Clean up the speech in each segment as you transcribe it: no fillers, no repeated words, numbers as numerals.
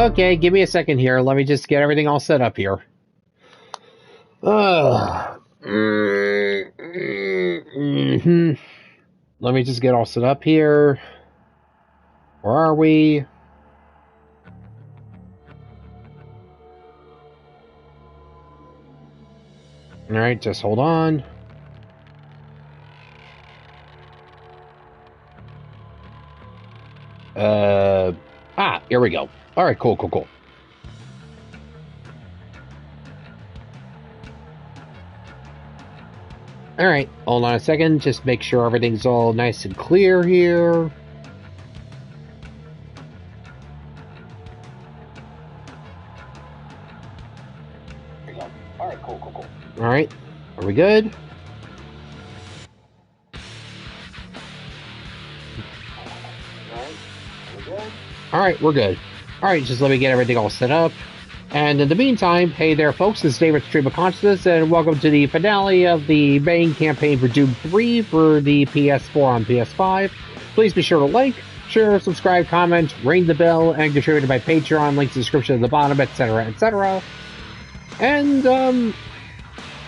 Okay, give me a second here. Let me just get everything all set up here. Let me just get all set up here. Where are we? Alright, just hold on. Here we go. Alright, cool. Alright, hold on a second. Just make sure everything's all nice and clear here. There you go. Alright, cool. Alright, are we good? Alright, we're good. Alright, just let me get everything all set up. And in the meantime, hey there folks, this is David Stream of Consciousness, and welcome to the finale of the main campaign for Doom 3 for the PS4 on PS5. Please be sure to like, share, subscribe, comment, ring the bell, and contribute to my Patreon, links in the description at the bottom, etc, etc. And,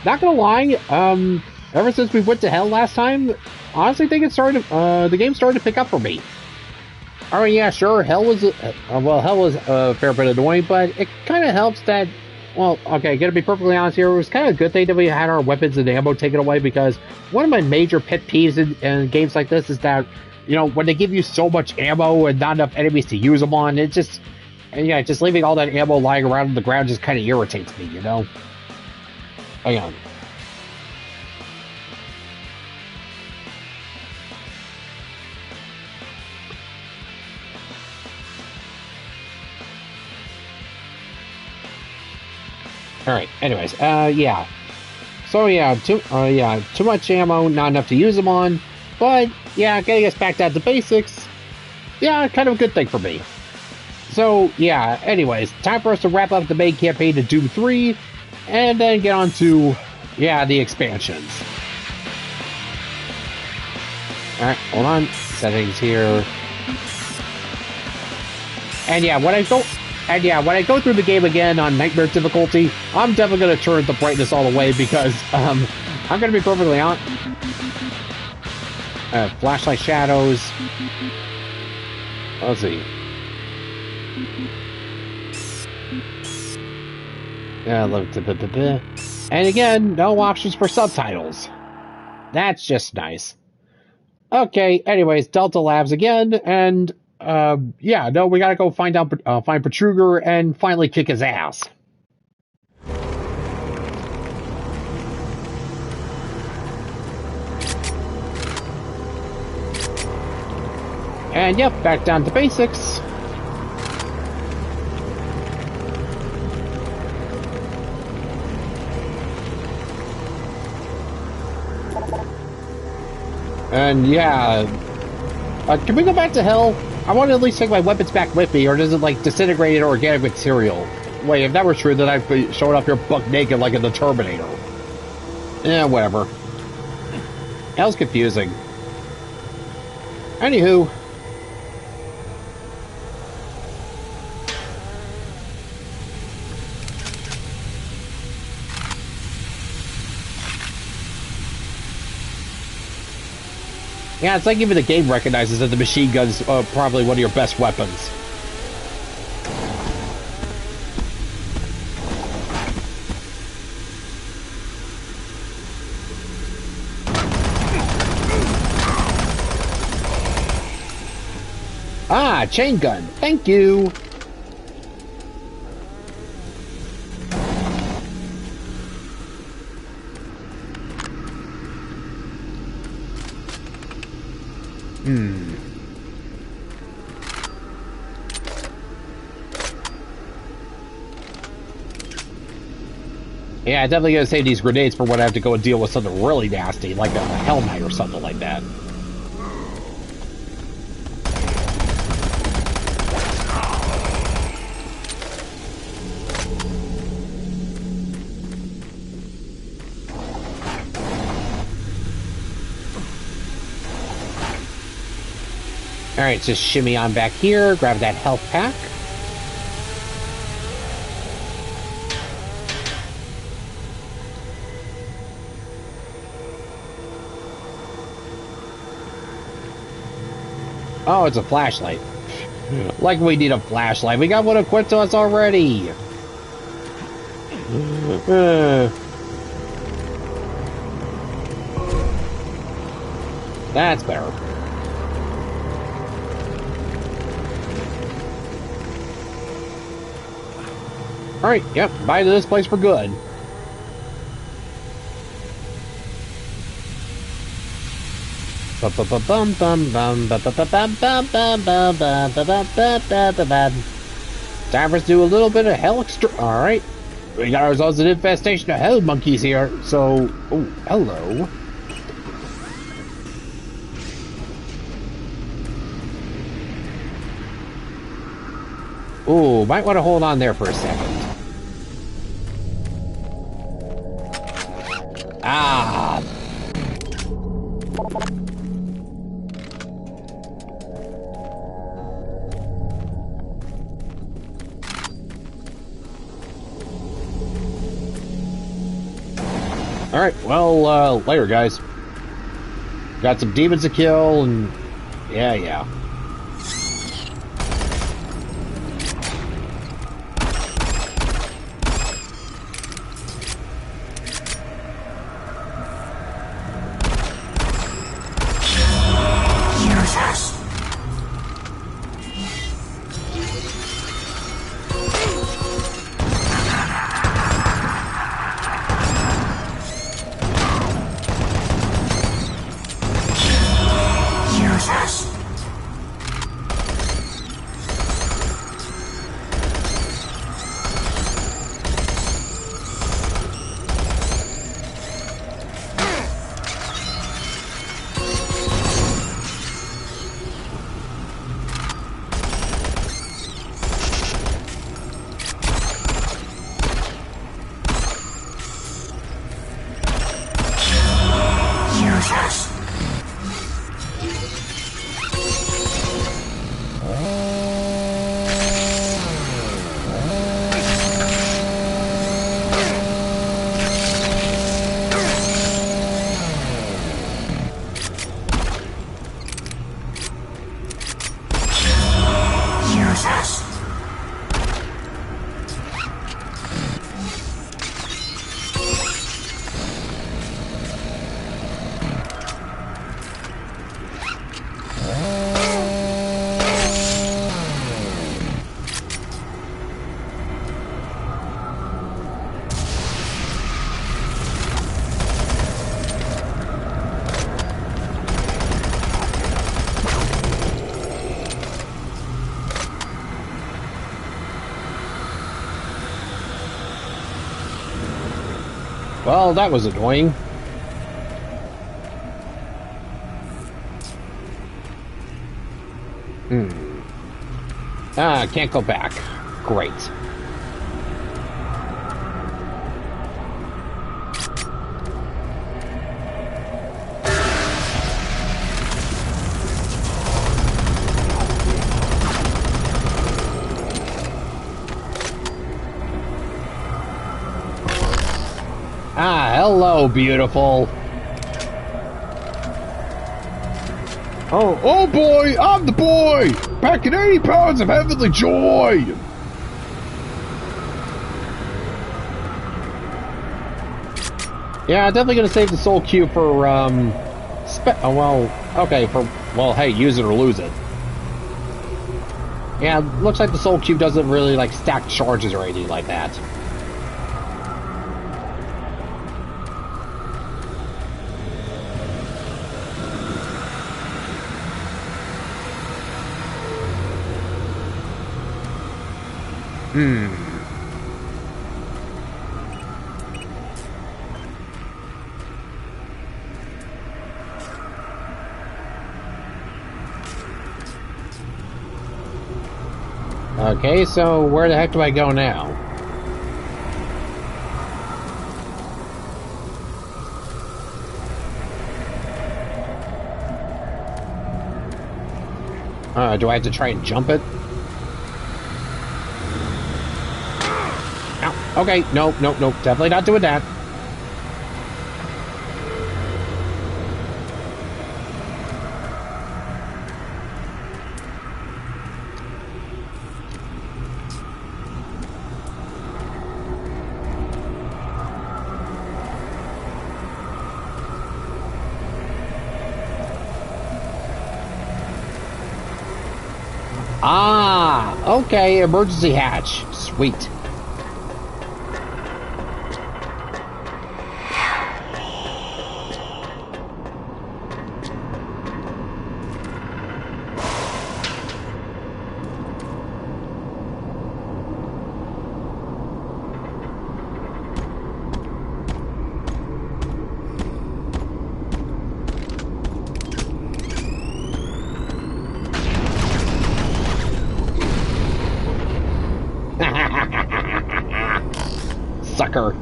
not gonna lie, ever since we went to hell last time, honestly think the game started to pick up for me. Oh yeah, sure. Hell was a fair bit annoying, but it kind of helps that. Well, okay, gonna be perfectly honest here. It was kind of a good thing that we had our weapons and ammo taken away, because one of my major pet peeves in games like this is that, you know, when they give you so much ammo and not enough enemies to use them on, it just, and yeah, just leaving all that ammo lying around on the ground just kind of irritates me, you know. Hang on. Alright, anyways, yeah. So, yeah, too much ammo, not enough to use them on. But, yeah, getting us back down to basics, yeah, kind of a good thing for me. So, yeah, anyways, time for us to wrap up the main campaign to Doom 3, and then get on to, yeah, the expansions. Alright, hold on. Settings here. And yeah, when I go through the game again on Nightmare difficulty, I'm definitely going to turn the brightness all the way, because, I'm going to be perfectly honest. Flashlight shadows. Let's see. And again, no options for subtitles. That's just nice. Okay, anyways, Delta Labs again, and yeah, no, we gotta go find Betruger and finally kick his ass. And yep, back down to basics. And yeah, can we go back to hell? I want to at least take my weapons back with me, or does it like disintegrate organic material? Wait, if that were true, then I'd be showing up here buck naked like in the Terminator. Yeah, whatever. That was confusing. Anywho. Yeah, it's like even the game recognizes that the machine gun's probably one of your best weapons. Ah, chain gun. Thank you. Yeah, definitely gonna save these grenades for when I have to go and deal with something really nasty, like a Hell Knight or something like that. Alright, just shimmy on back here, grab that health pack. Oh, it's a flashlight. Like we need a flashlight. We got one equipped to us already. That's better. Alright, yep, bye to this place for good. Time for us to do a little bit of hell extra. Alright. We got ourselves an infestation of hell monkeys here, so... Oh, hello. Ooh, might want to hold on there for a second. Ah! Alright, well, later, guys. Got some demons to kill, and... Yeah. Well, that was annoying. Ah, can't go back. Great. Ah, hello, beautiful. Oh boy, I'm the boy! Packing 80 pounds of heavenly joy! Yeah, I'm definitely gonna save the soul cube for, well, hey, use it or lose it. Yeah, looks like the soul cube doesn't really, like, stack charges or anything like that. Okay, so where the heck do I go now? Do I have to try and jump it? Ow. Okay, nope, definitely not doing that. Ah, okay, emergency hatch. Sweet. Sucker.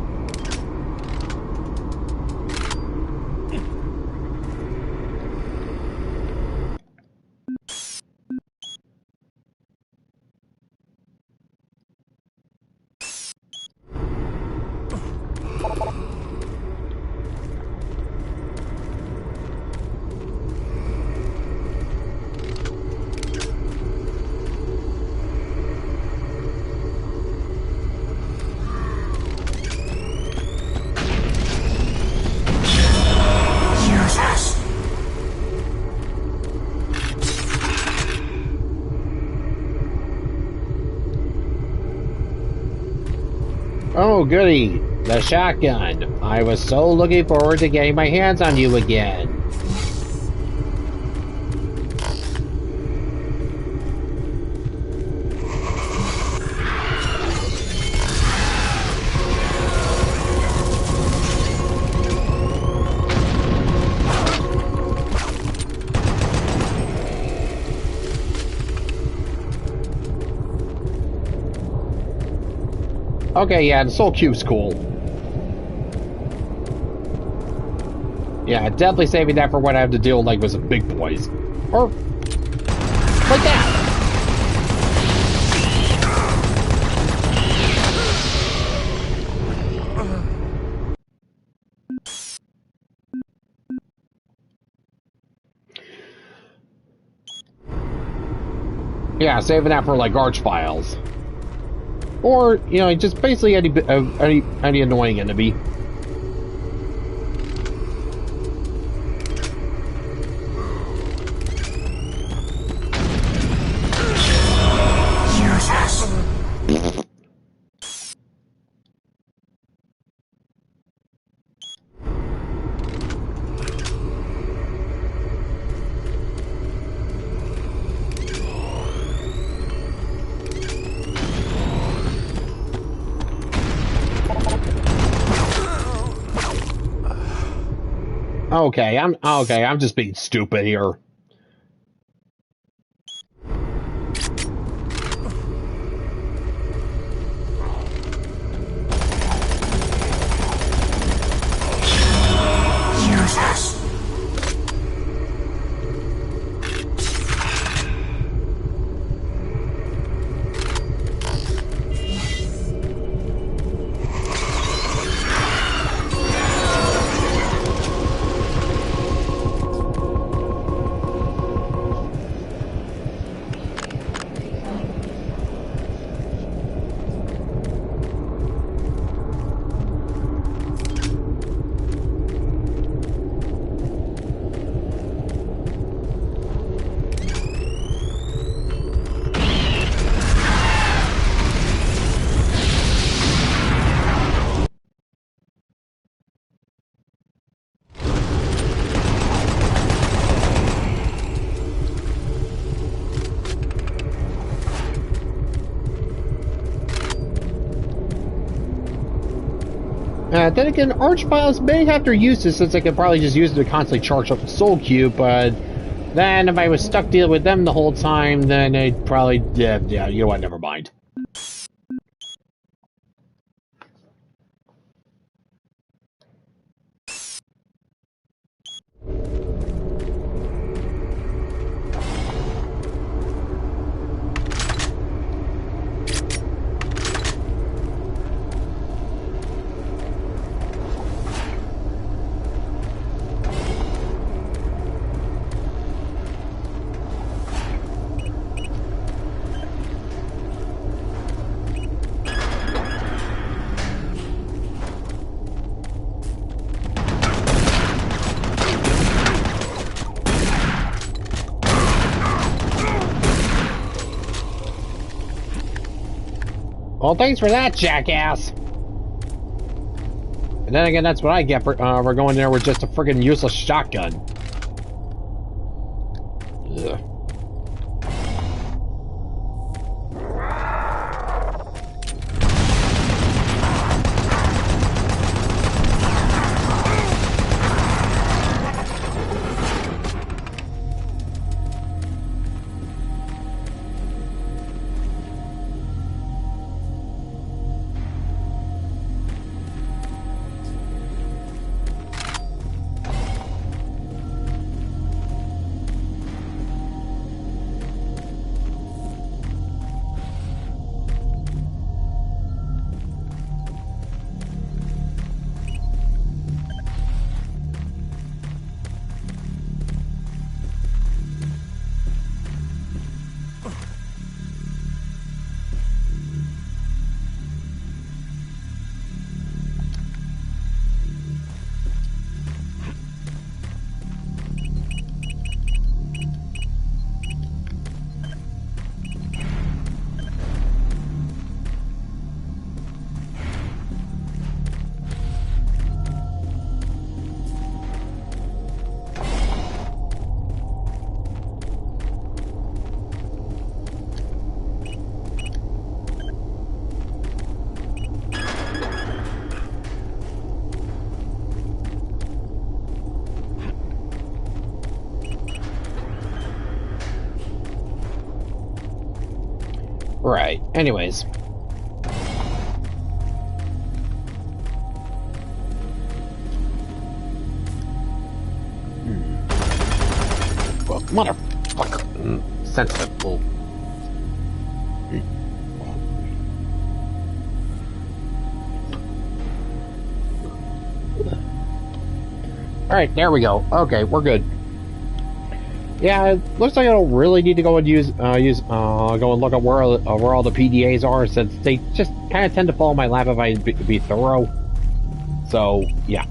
Oh, goody. The shotgun. I was so looking forward to getting my hands on you again. Okay, yeah, the Soul Cube's cool. Yeah, definitely saving that for when I have to deal like with some big boys. Or like that. Yeah, saving that for like Archfiles. Or, you know, just basically any annoying enemy. Okay, I'm just being stupid here. Then again, Archfiles may have their uses since they could probably just use it to constantly charge up the Soul Cube, but then if I was stuck dealing with them the whole time, then they'd probably, yeah, you know what, never mind. Well, thanks for that, jackass. And then again, that's what I get for going there with just a friggin' useless shotgun. Ugh. Right. Anyways. Well, motherfucker. Sensitive fool. Alright, there we go. Okay, we're good. Yeah, it looks like I don't really need to go and go and look at where all the PDAs are, since they just kind of tend to fall in my lap if I be thorough. So, yeah.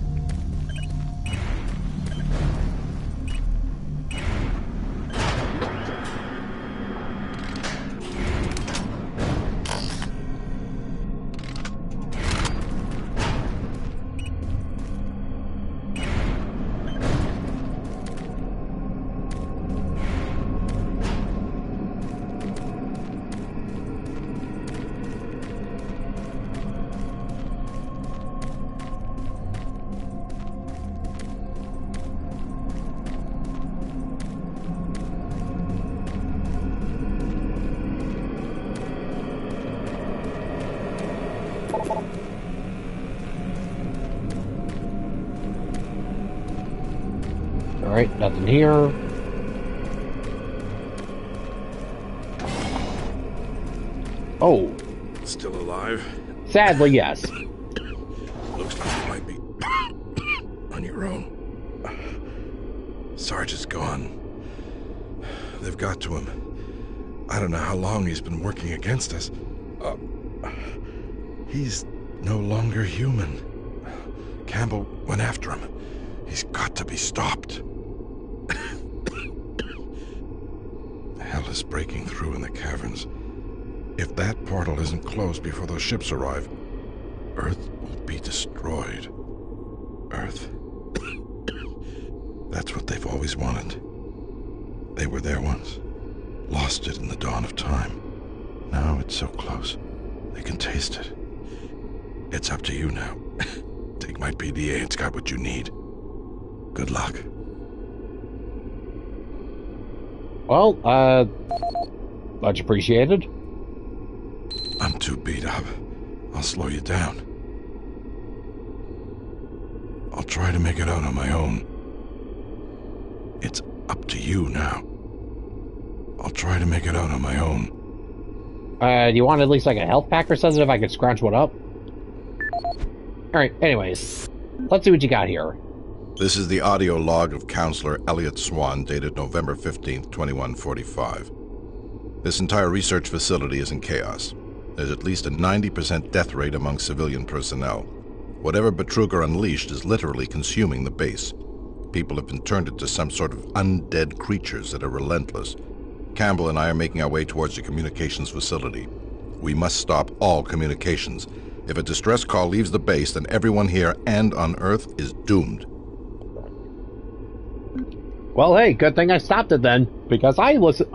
Alright, nothing here. Oh. Still alive? Sadly, yes. Looks like you might be on your own. Sarge is gone. They've got to him. I don't know how long he's been working against us. He's no longer human. Campbell went after him. He's got to be stopped. Hell is breaking through in the caverns. If that portal isn't closed before those ships arrive, Earth will be destroyed. Earth. That's what they've always wanted. They were there once. Lost it in the dawn of time. Now it's so close. They can taste it. It's up to you now. Take my PDA, it's got what you need. Good luck. Well, much appreciated. I'm too beat up. I'll slow you down. I'll try to make it out on my own. It's up to you now. I'll try to make it out on my own. Do you want at least like a health pack or something if I could scrounge one up? Alright, anyways. Let's see what you got here. This is the audio log of Counselor Elliot Swan, dated November 15th, 2145. This entire research facility is in chaos. There's at least a 90% death rate among civilian personnel. Whatever Betruger unleashed is literally consuming the base. People have been turned into some sort of undead creatures that are relentless. Campbell and I are making our way towards the communications facility. We must stop all communications. If a distress call leaves the base, then everyone here and on Earth is doomed. Well, hey, good thing I stopped it then, because I listen.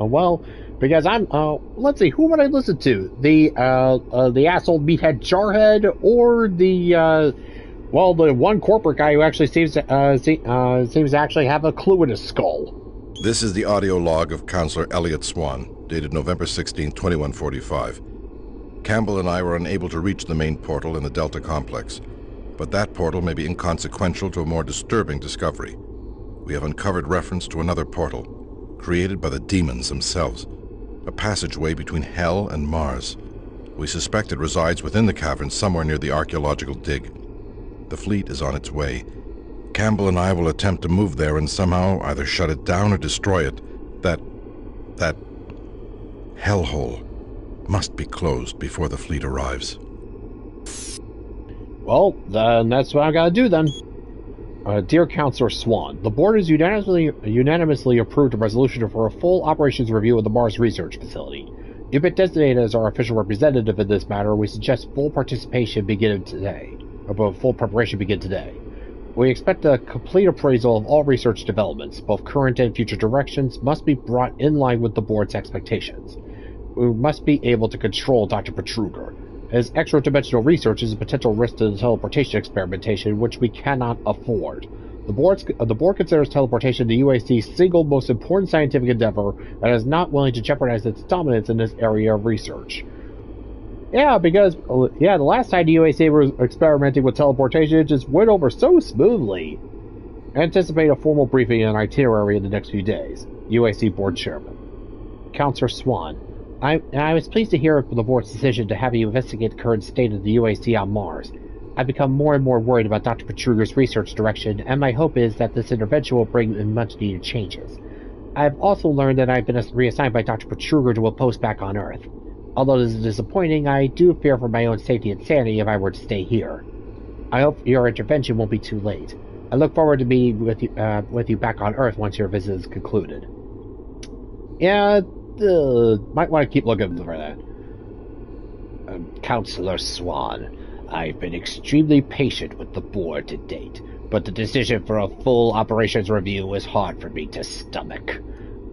Because I'm. Let's see, who would I listen to? The asshole meathead Jarhead, or the one corporate guy who actually seems to actually have a clue in his skull. This is the audio log of Counselor Elliot Swan, dated November 16, 2145. Campbell and I were unable to reach the main portal in the Delta Complex, but that portal may be inconsequential to a more disturbing discovery. We have uncovered reference to another portal, created by the demons themselves, a passageway between Hell and Mars. We suspect it resides within the cavern somewhere near the archaeological dig. The fleet is on its way. Campbell and I will attempt to move there and somehow either shut it down or destroy it. That hellhole must be closed before the fleet arrives. Well, then that's what I gotta do then. Dear Counselor Swan, the board has unanimously approved a resolution for a full operations review of the Mars Research Facility. You've been designated as our official representative in this matter. We suggest full preparation begin today. We expect a complete appraisal of all research developments. Both current and future directions must be brought in line with the board's expectations. We must be able to control Dr. Betruger. His extra-dimensional research is a potential risk to the teleportation experimentation, which we cannot afford. The board considers teleportation the UAC's single most important scientific endeavor and is not willing to jeopardize its dominance in this area of research. Yeah, because the last time the UAC was experimenting with teleportation, it just went over so smoothly. Anticipate a formal briefing and itinerary in the next few days. UAC Board Chairman. Counselor Swan. I was pleased to hear of the board's decision to have you investigate the current state of the UAC on Mars. I've become more and more worried about Dr. Betruger's research direction, and my hope is that this intervention will bring in much-needed changes. I have also learned that I've been reassigned by Dr. Betruger to a post back on Earth. Although this is disappointing, I do fear for my own safety and sanity if I were to stay here. I hope your intervention won't be too late. I look forward to being with you back on Earth once your visit is concluded. Yeah, might want to keep looking for that. Counselor Swan, I've been extremely patient with the board to date, but the decision for a full operations review is hard for me to stomach.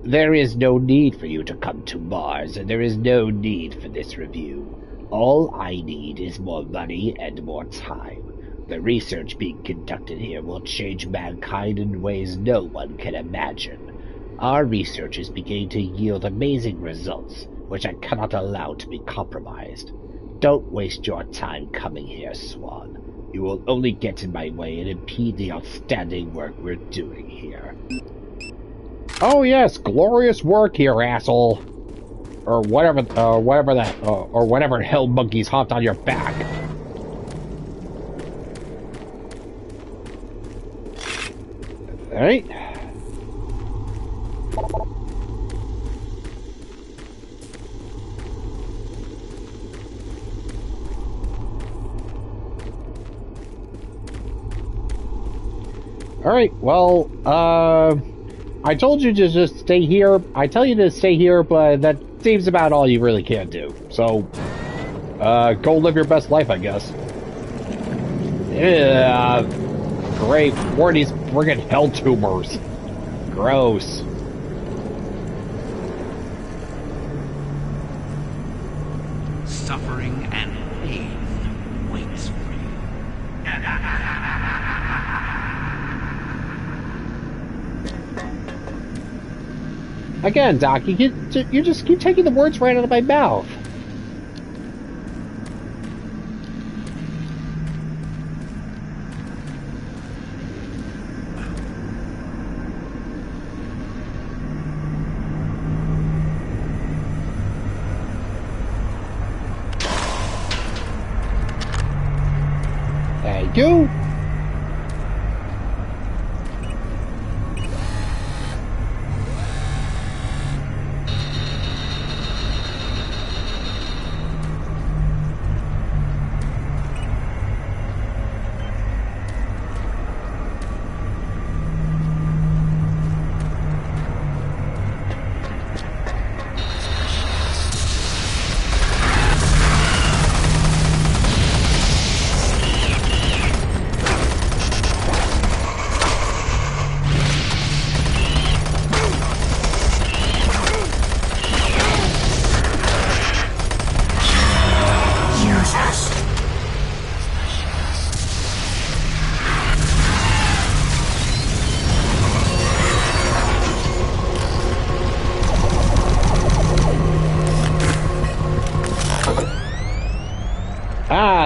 There is no need for you to come to Mars, and there is no need for this review. All I need is more money and more time. The research being conducted here will change mankind in ways no one can imagine. Our research is beginning to yield amazing results, which I cannot allow to be compromised. Don't waste your time coming here, Swan. You will only get in my way and impede the outstanding work we're doing here. Oh yes, glorious work here, asshole. Or whatever hell monkeys hopped on your back. Alright. Alright, well, I told you to just stay here. I tell you to stay here, but that seems about all you really can do. So, go live your best life, I guess. Yeah, great. More of these friggin' hell tumors. Gross. Suffering and pain waits for you. Again, Doc, you just keep taking the words right out of my mouth. Thank you.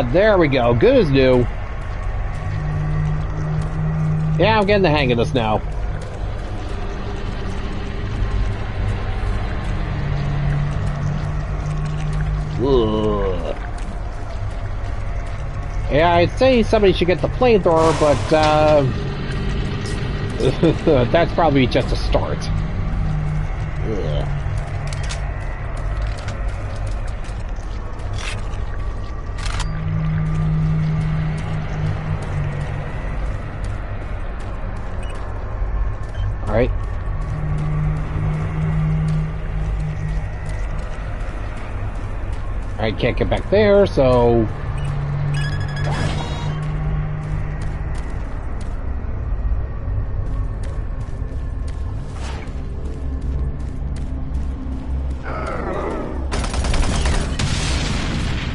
Ah, there we go. Good as new. Yeah, I'm getting the hang of this now. Ugh. Yeah, I'd say somebody should get the flamethrower, but that's probably just a start. Ugh. Alright. I can't get back there, so...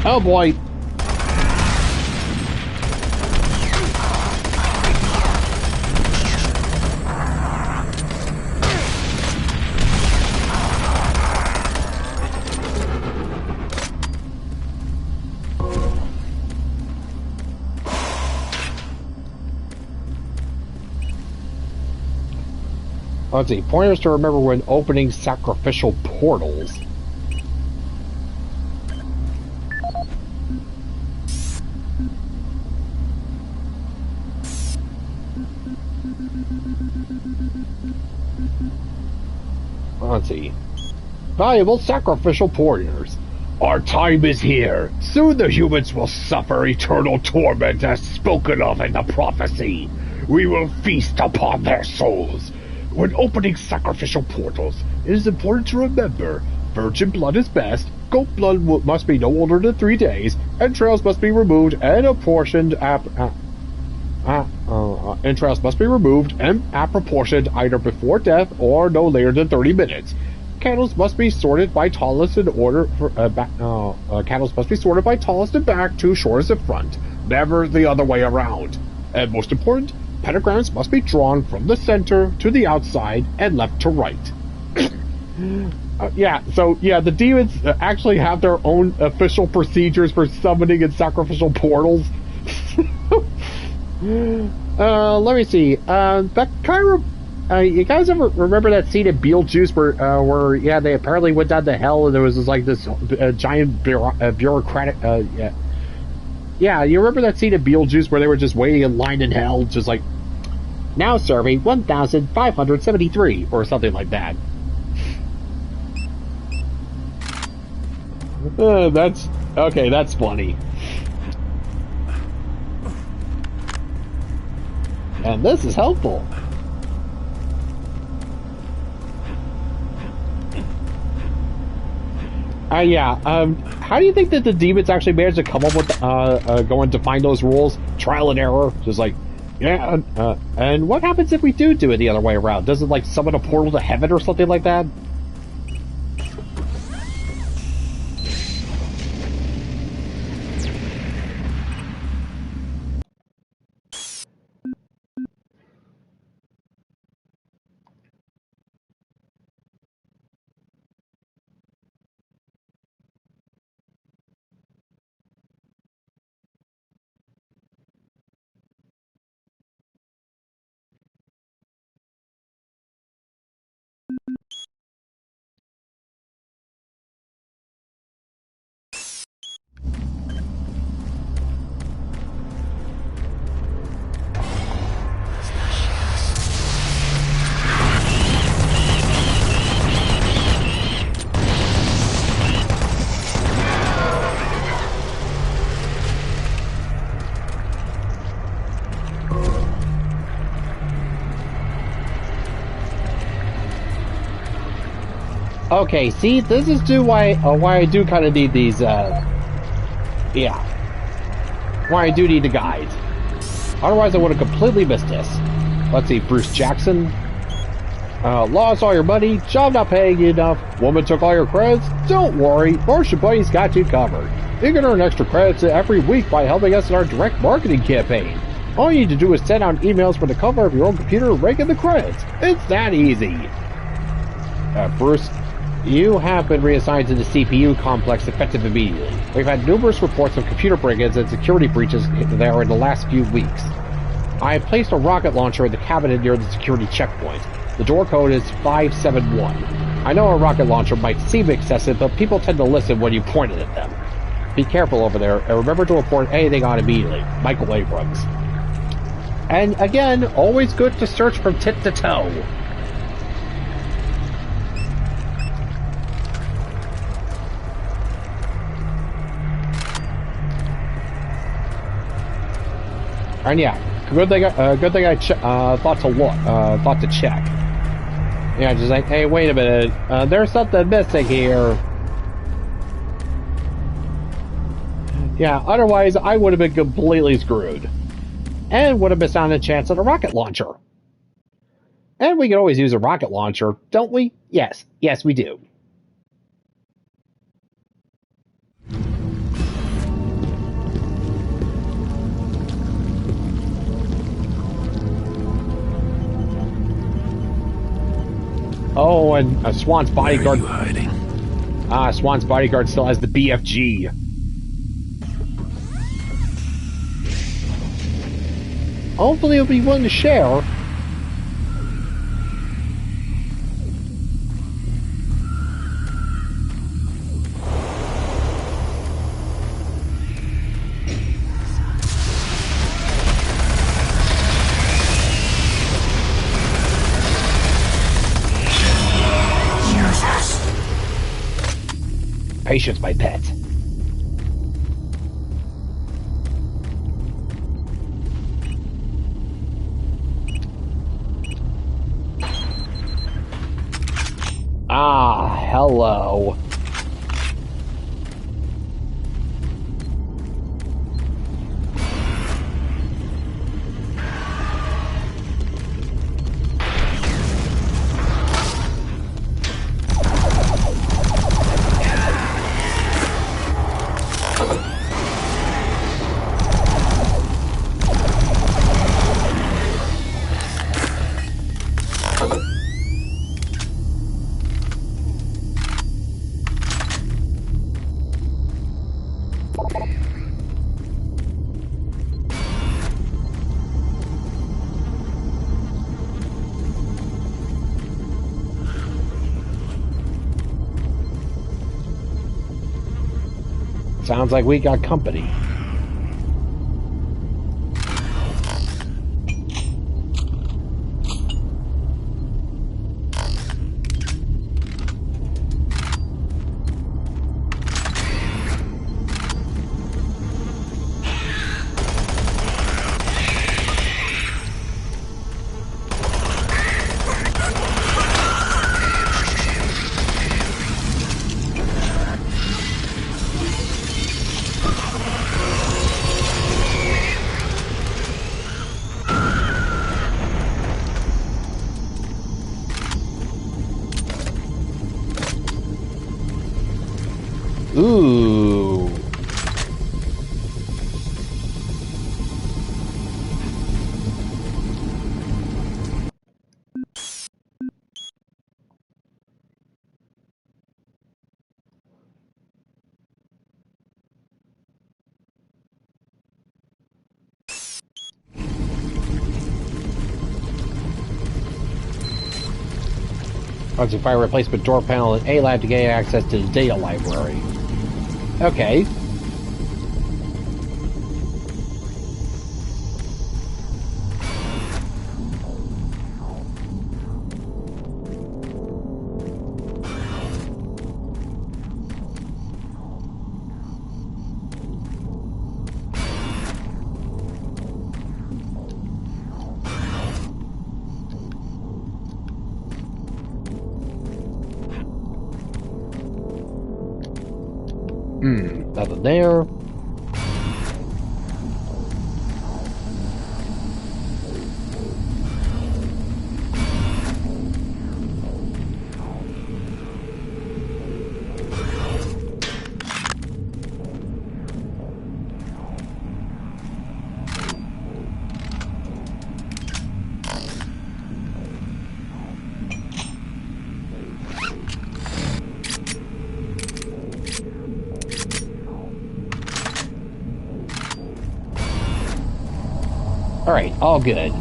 Oh boy! Let's see, pointers to remember when opening sacrificial portals. Let's see. Valuable sacrificial pointers. Our time is here. Soon the humans will suffer eternal torment as spoken of in the prophecy. We will feast upon their souls. When opening sacrificial portals, it is important to remember, virgin blood is best, goat blood must be no older than 3 days, entrails must be removed and apportioned entrails must be removed and apportioned either before death or no later than 30 minutes. Candles must be sorted by tallest in order for candles must be sorted by tallest and back to shortest in front, never the other way around. And most important, pentagrams must be drawn from the center to the outside and left to right. The demons actually have their own official procedures for summoning and sacrificial portals. Let me see. That kind of, you guys ever remember that scene in Beetlejuice where they apparently went down to hell and there was this giant bureaucratic, Yeah, you remember that scene of Beetlejuice where they were just waiting in line in hell, just like, now serving 1,573, or something like that. That's funny. And this is helpful. How do you think that the demons actually managed to come up with going to find those rules? Trial and error, just like, and what happens if we do it the other way around? Does it like summon a portal to heaven or something like that? Okay, see, this is why I do kind of need these, why I do need the guides. Otherwise, I would have completely missed this. Let's see, Bruce Jackson. Lost all your money, job not paying you enough, woman took all your credits. Don't worry, Martian Buddy's got you covered. You can earn extra credits every week by helping us in our direct marketing campaign. All you need to do is send out emails for the cover of your own computer and rake in the credits. It's that easy. Bruce, You have been reassigned to the CPU complex effective immediately. We've had numerous reports of computer break-ins and security breaches there in the last few weeks. I have placed a rocket launcher in the cabinet near the security checkpoint. The door code is 571. I know a rocket launcher might seem excessive, but people tend to listen when you point it at them. Be careful over there, and remember to report anything on immediately. Michael Abrams. And again, always good to search from tit to toe. And yeah, good thing I thought to check. Yeah, just like, hey, wait a minute, there's something missing here. Yeah, otherwise I would have been completely screwed. And would have missed out on a chance at a rocket launcher. And we can always use a rocket launcher, don't we? Yes, we do. Oh, and Swan's bodyguard. Where are you hiding? Swan's bodyguard still has the BFG. Hopefully he'll be willing to share. Patience, my pet. Ah, hello. Sounds like we got company. Ooh. Once you fire a replacement door panel in A lab to gain access to the data library. Okay. Nothing there. Alright, all good.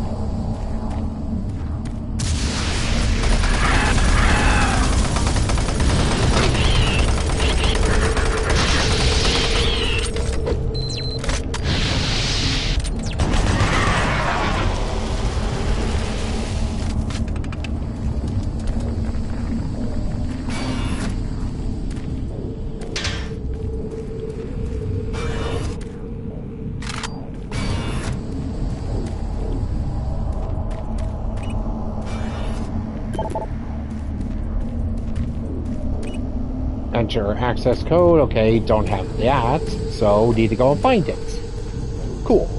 Enter access code. Okay, don't have that, so need to go and find it. Cool.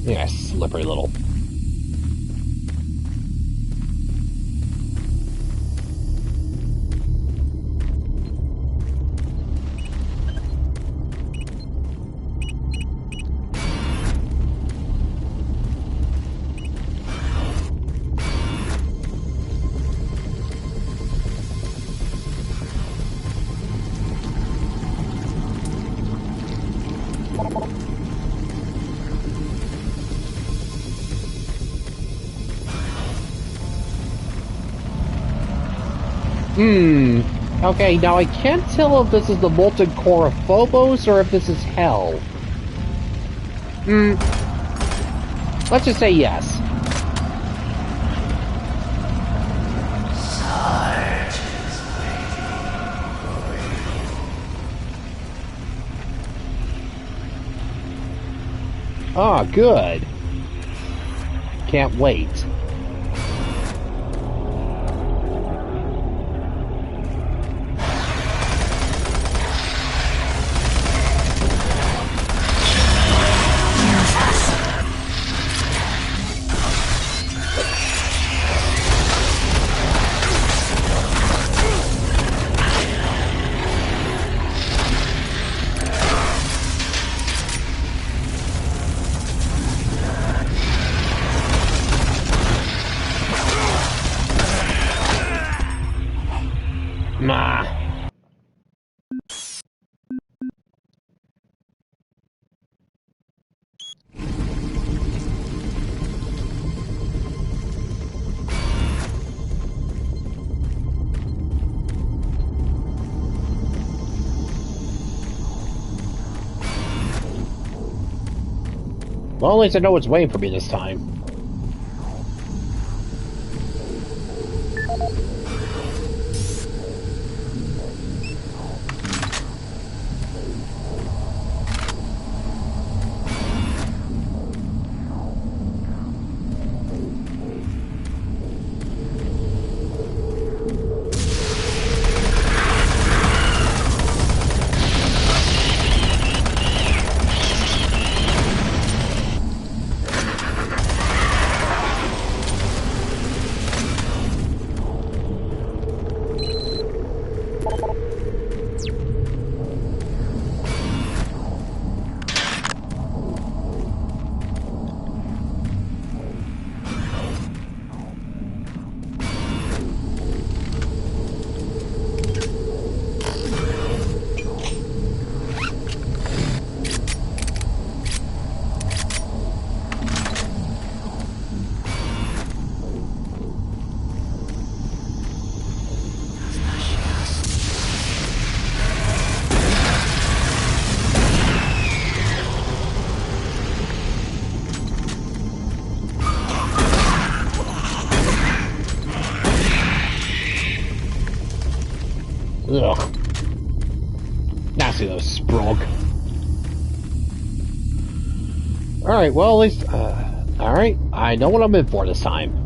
Yeah, slippery little. Okay, now I can't tell if this is the molten core of Phobos or if this is Hell. Let's just say yes. Ah, good. Can't wait. Well, at least I know what's waiting for me this time. Ugh. Nasty little sprog. Alright, well at least, alright, I know what I'm in for this time.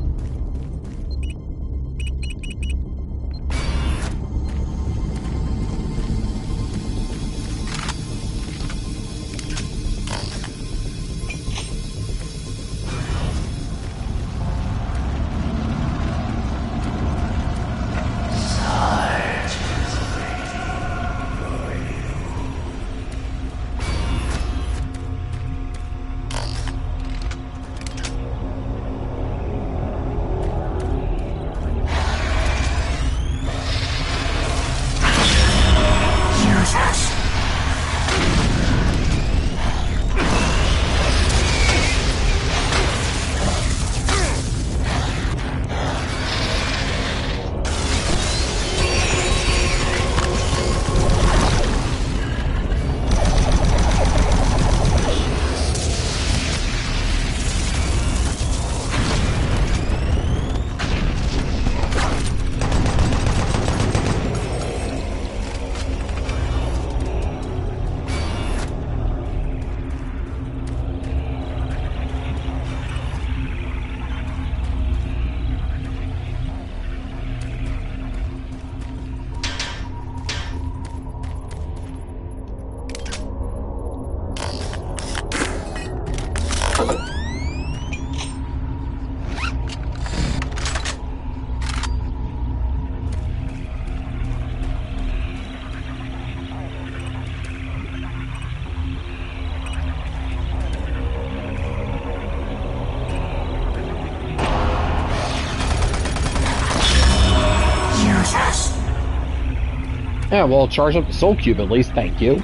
Yeah, well, charge up the soul cube at least, thank you.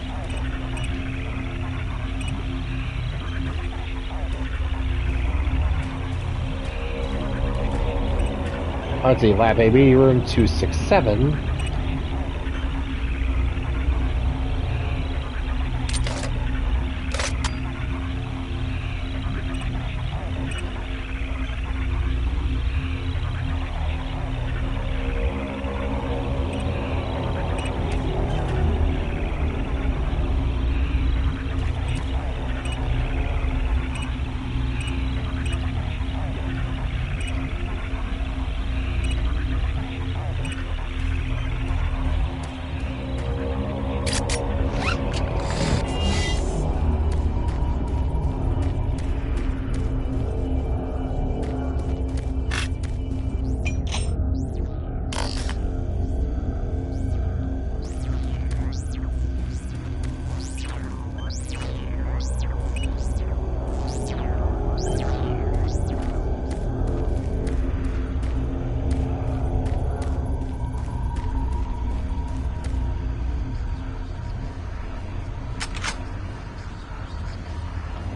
Let's see, Lab AB, room 267.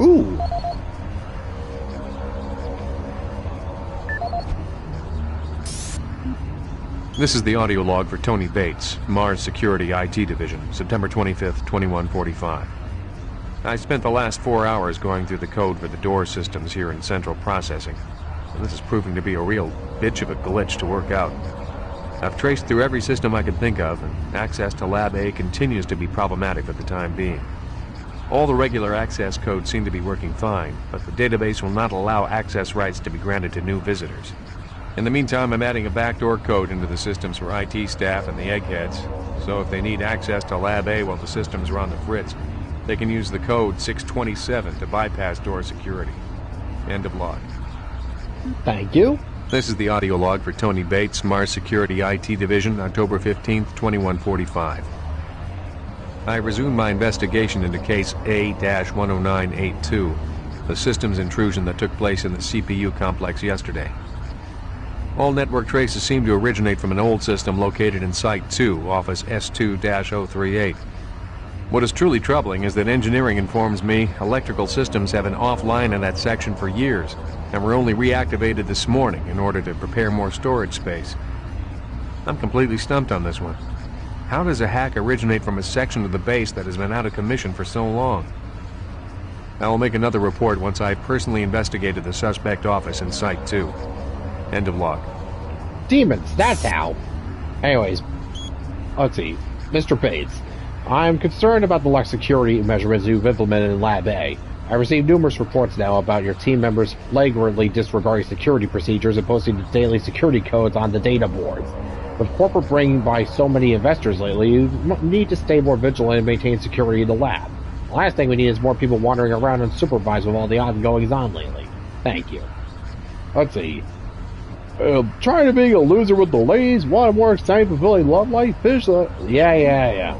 Ooh. This is the audio log for Tony Bates, Mars Security IT Division, September 25th, 2145. I spent the last 4 hours going through the code for the door systems here in Central Processing, and this is proving to be a real bitch of a glitch to work out. I've traced through every system I could think of, and access to Lab A continues to be problematic for the time being. All the regular access codes seem to be working fine, but the database will not allow access rights to be granted to new visitors. In the meantime, I'm adding a backdoor code into the systems for IT staff and the eggheads, so if they need access to Lab A while the systems are on the fritz, they can use the code 627 to bypass door security. End of log. Thank you. This is the audio log for Tony Bates, Mars Security IT Division, October 15th, 2145. I resumed my investigation into case A-10982, the systems intrusion that took place in the CPU complex yesterday. All network traces seem to originate from an old system located in Site 2, Office S2-038. What is truly troubling is that engineering informs me electrical systems have been offline in that section for years, and were only reactivated this morning in order to prepare more storage space. I'm completely stumped on this one. How does a hack originate from a section of the base that has been out of commission for so long? I will make another report once I personally investigated the suspect office in Site 2. End of log. Demons, that's how. Anyways, let's see. Mr. Bates, I'm concerned about the lax security measurements you've implemented in Lab A. I received numerous reports now about your team members flagrantly disregarding security procedures and posting the daily security codes on the data boards. With corporate bringing by so many investors lately, you need to stay more vigilant and maintain security in the lab. The last thing we need is more people wandering around unsupervised with all the ongoings on lately. Thank you. Let's see. Trying to be a loser with the ladies, want more exciting, fulfilling love life, fish. Yeah.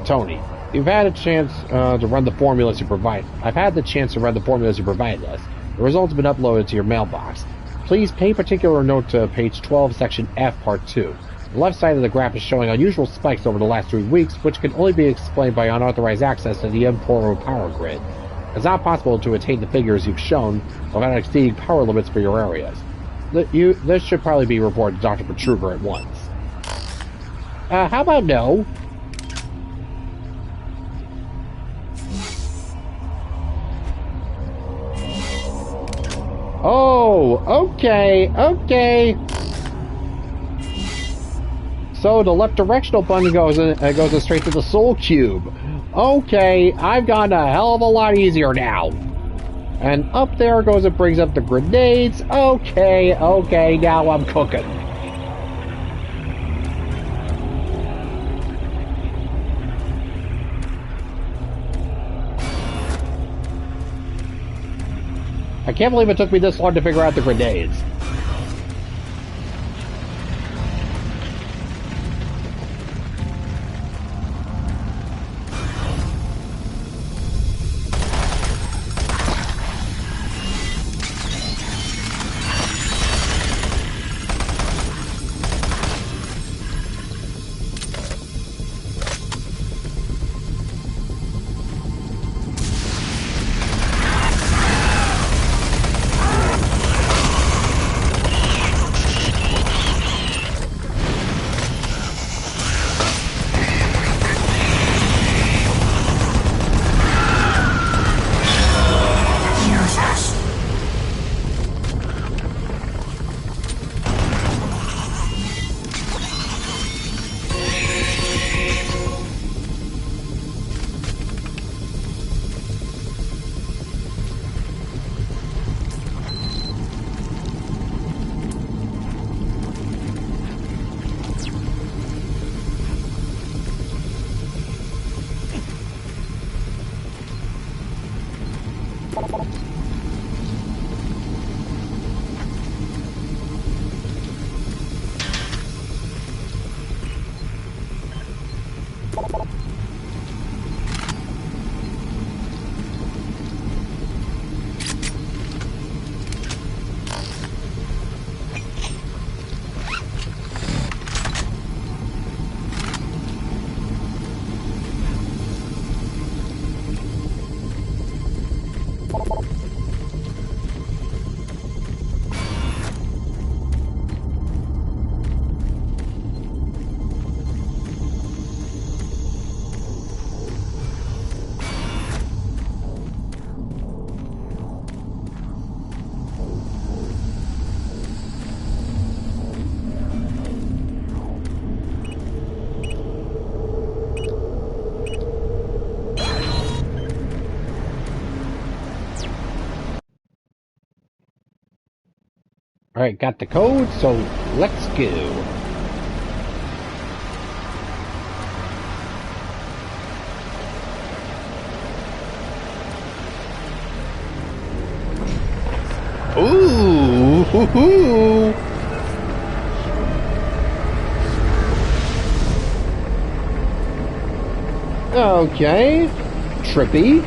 Tony, you've had a chance to run the formulas you provide. I've had the chance to run the formulas you provided us. The results have been uploaded to your mailbox. Please pay particular note to page 12, section F, part 2. The left side of the graph is showing unusual spikes over the last 3 weeks, which can only be explained by unauthorized access to the M4 power grid. It's not possible to attain the figures you've shown without exceeding power limits for your areas. This should probably be reported to Dr. Betruger at once. How about no? Oh, okay. So the left directional button goes straight to the soul cube. Okay, I've gotten a hell of a lot easier now. And up there goes, it brings up the grenades. Okay, now I'm cooking. I can't believe it took me this long to figure out the grenades. Alright, got the code, so let's go. Ooh, hoo, hoo. Okay, trippy.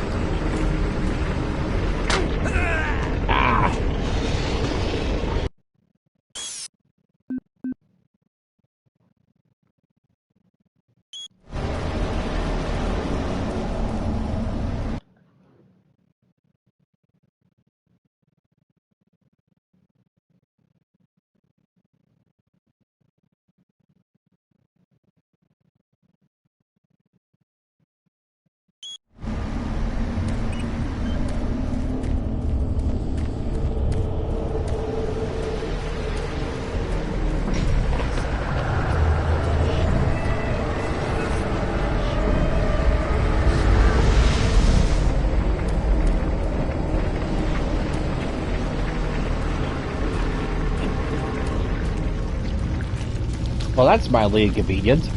Well, that's mildly inconvenient.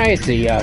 I see ya.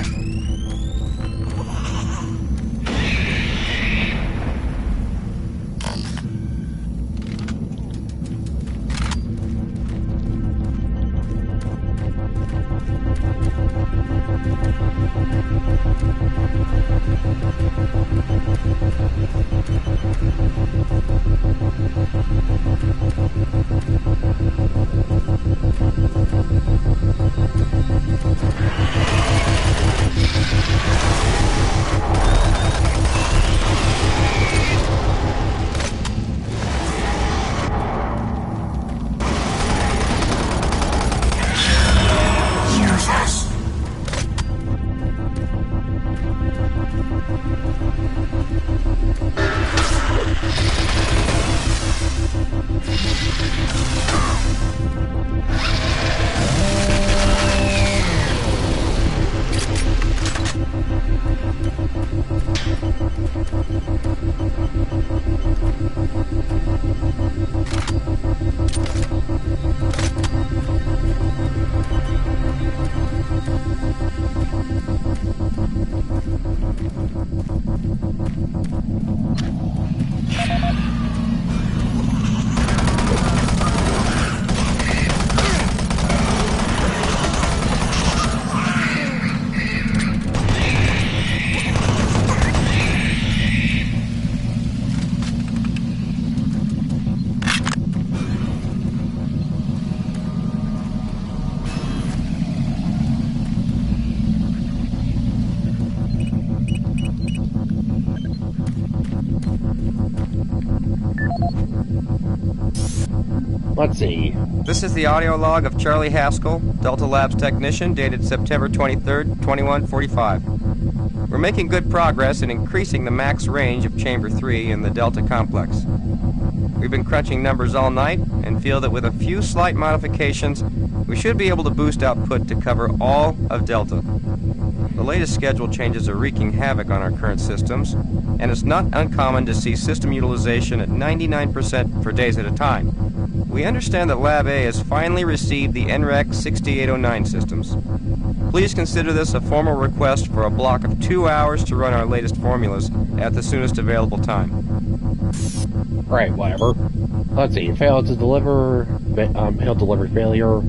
Let's see. This is the audio log of Charlie Haskell, Delta Labs technician, dated September 23rd, 2145. We're making good progress in increasing the max range of Chamber 3 in the Delta complex. We've been crunching numbers all night and feel that with a few slight modifications, we should be able to boost output to cover all of Delta. The latest schedule changes are wreaking havoc on our current systems, and it's not uncommon to see system utilization at 99% for days at a time. We understand that Lab A has finally received the NREC 6809 systems. Please consider this a formal request for a block of 2 hours to run our latest formulas at the soonest available time. Right, whatever. Let's see. Failed to deliver. Hailed delivery failure.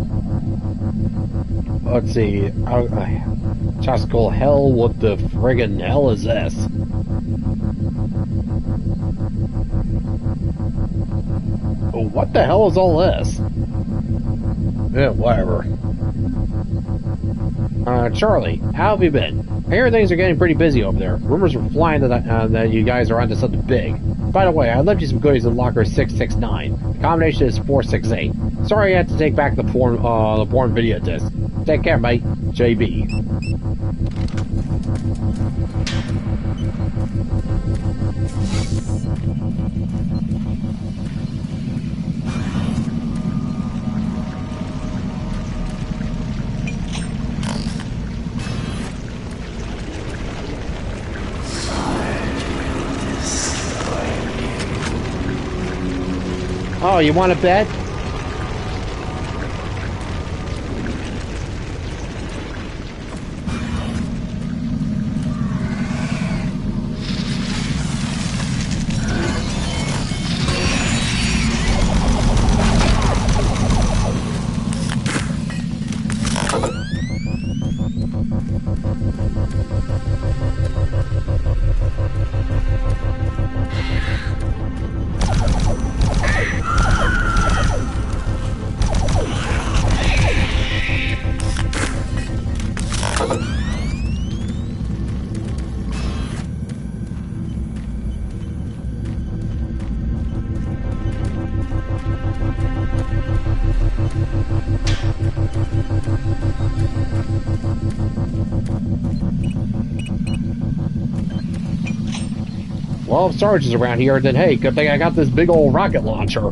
Let's see. Chascal hell, what the friggin' hell is this? Oh, what the hell is all this? Yeah, whatever. Charlie, how have you been? I hear things are getting pretty busy over there. Rumors are flying that you guys are onto something big. By the way, I left you some goodies in locker 669. The combination is 468. Sorry I had to take back the porn video disc. Take care, mate. JB. Oh, you want to bet? Well, if Sarge is around here, then hey, good thing I got this big old rocket launcher.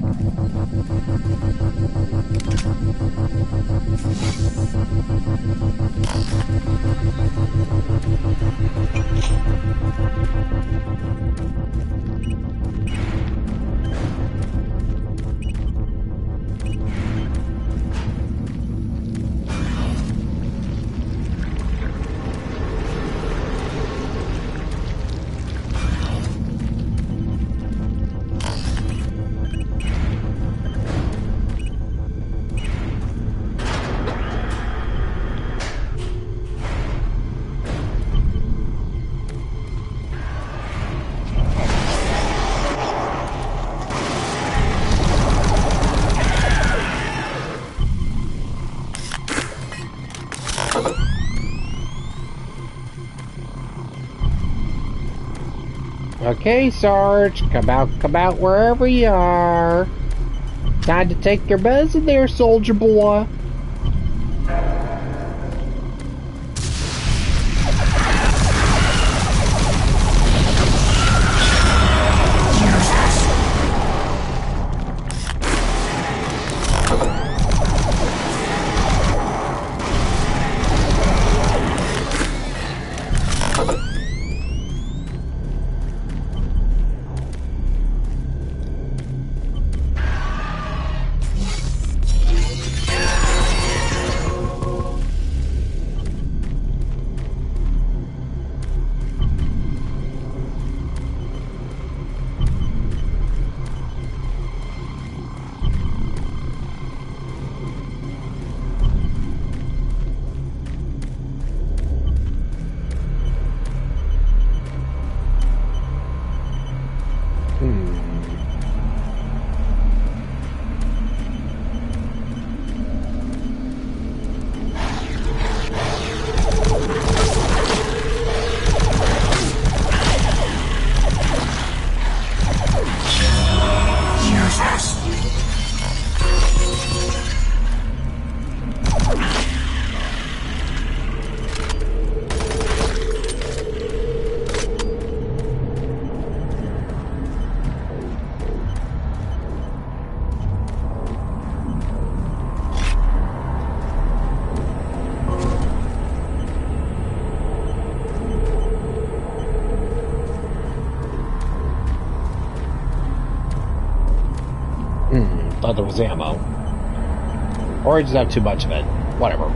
Okay, Sarge, come out wherever you are. Time to take your medicine there, soldier boy. thought there was ammo. Or I just have too much of it. Whatever.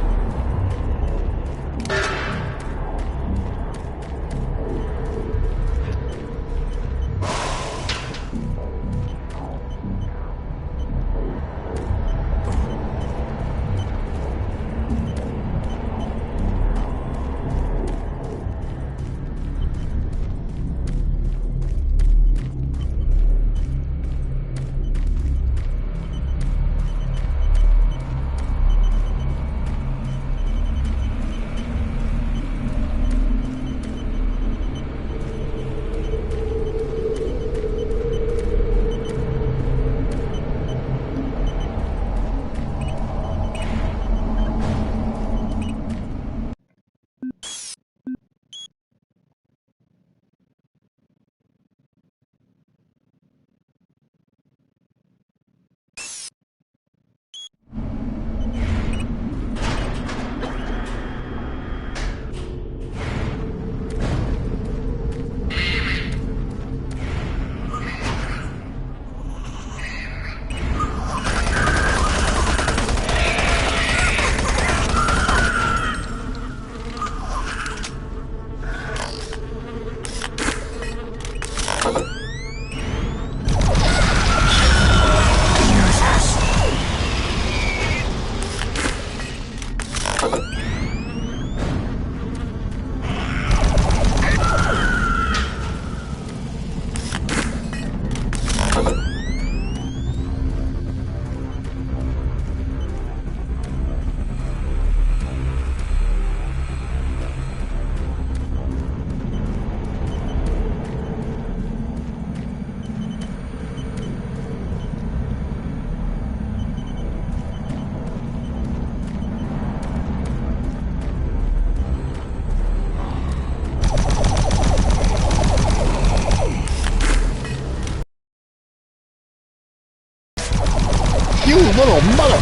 You little mother...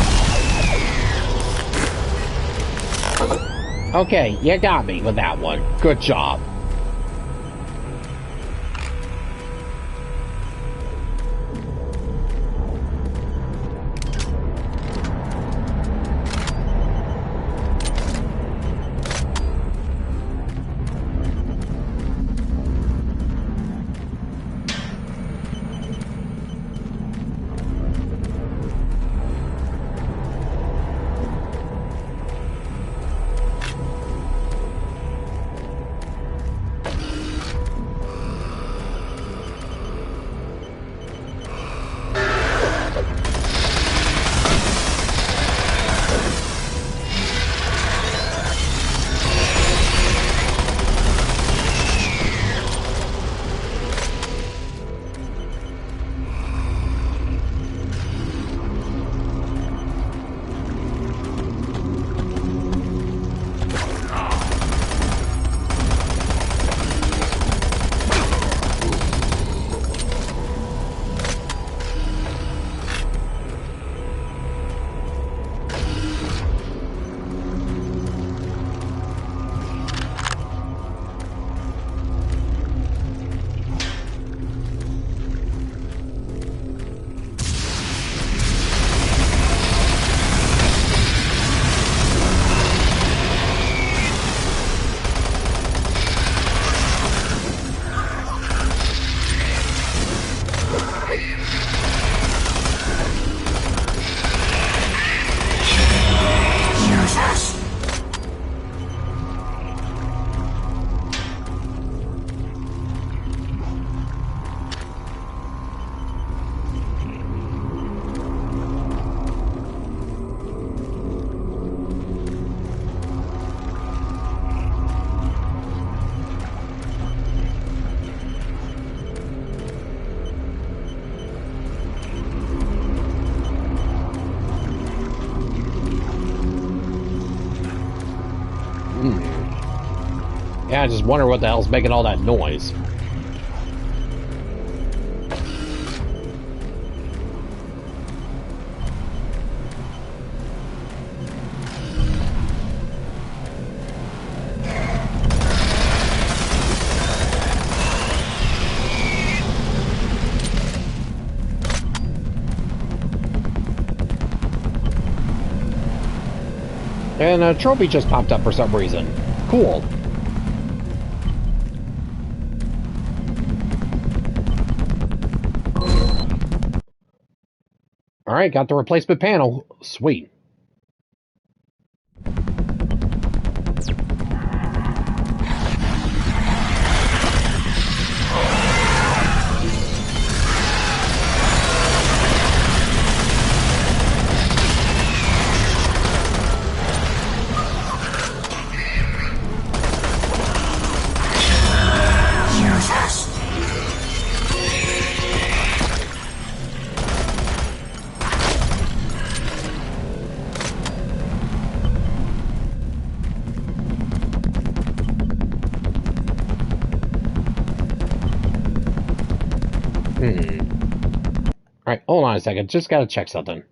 Okay, you got me with that one. Good job. Yeah, I just wonder what the hell's making all that noise. And a trophy just popped up for some reason. Cool. Alright, got the replacement panel. Sweet. Alright, hold on a second. Just gotta check something.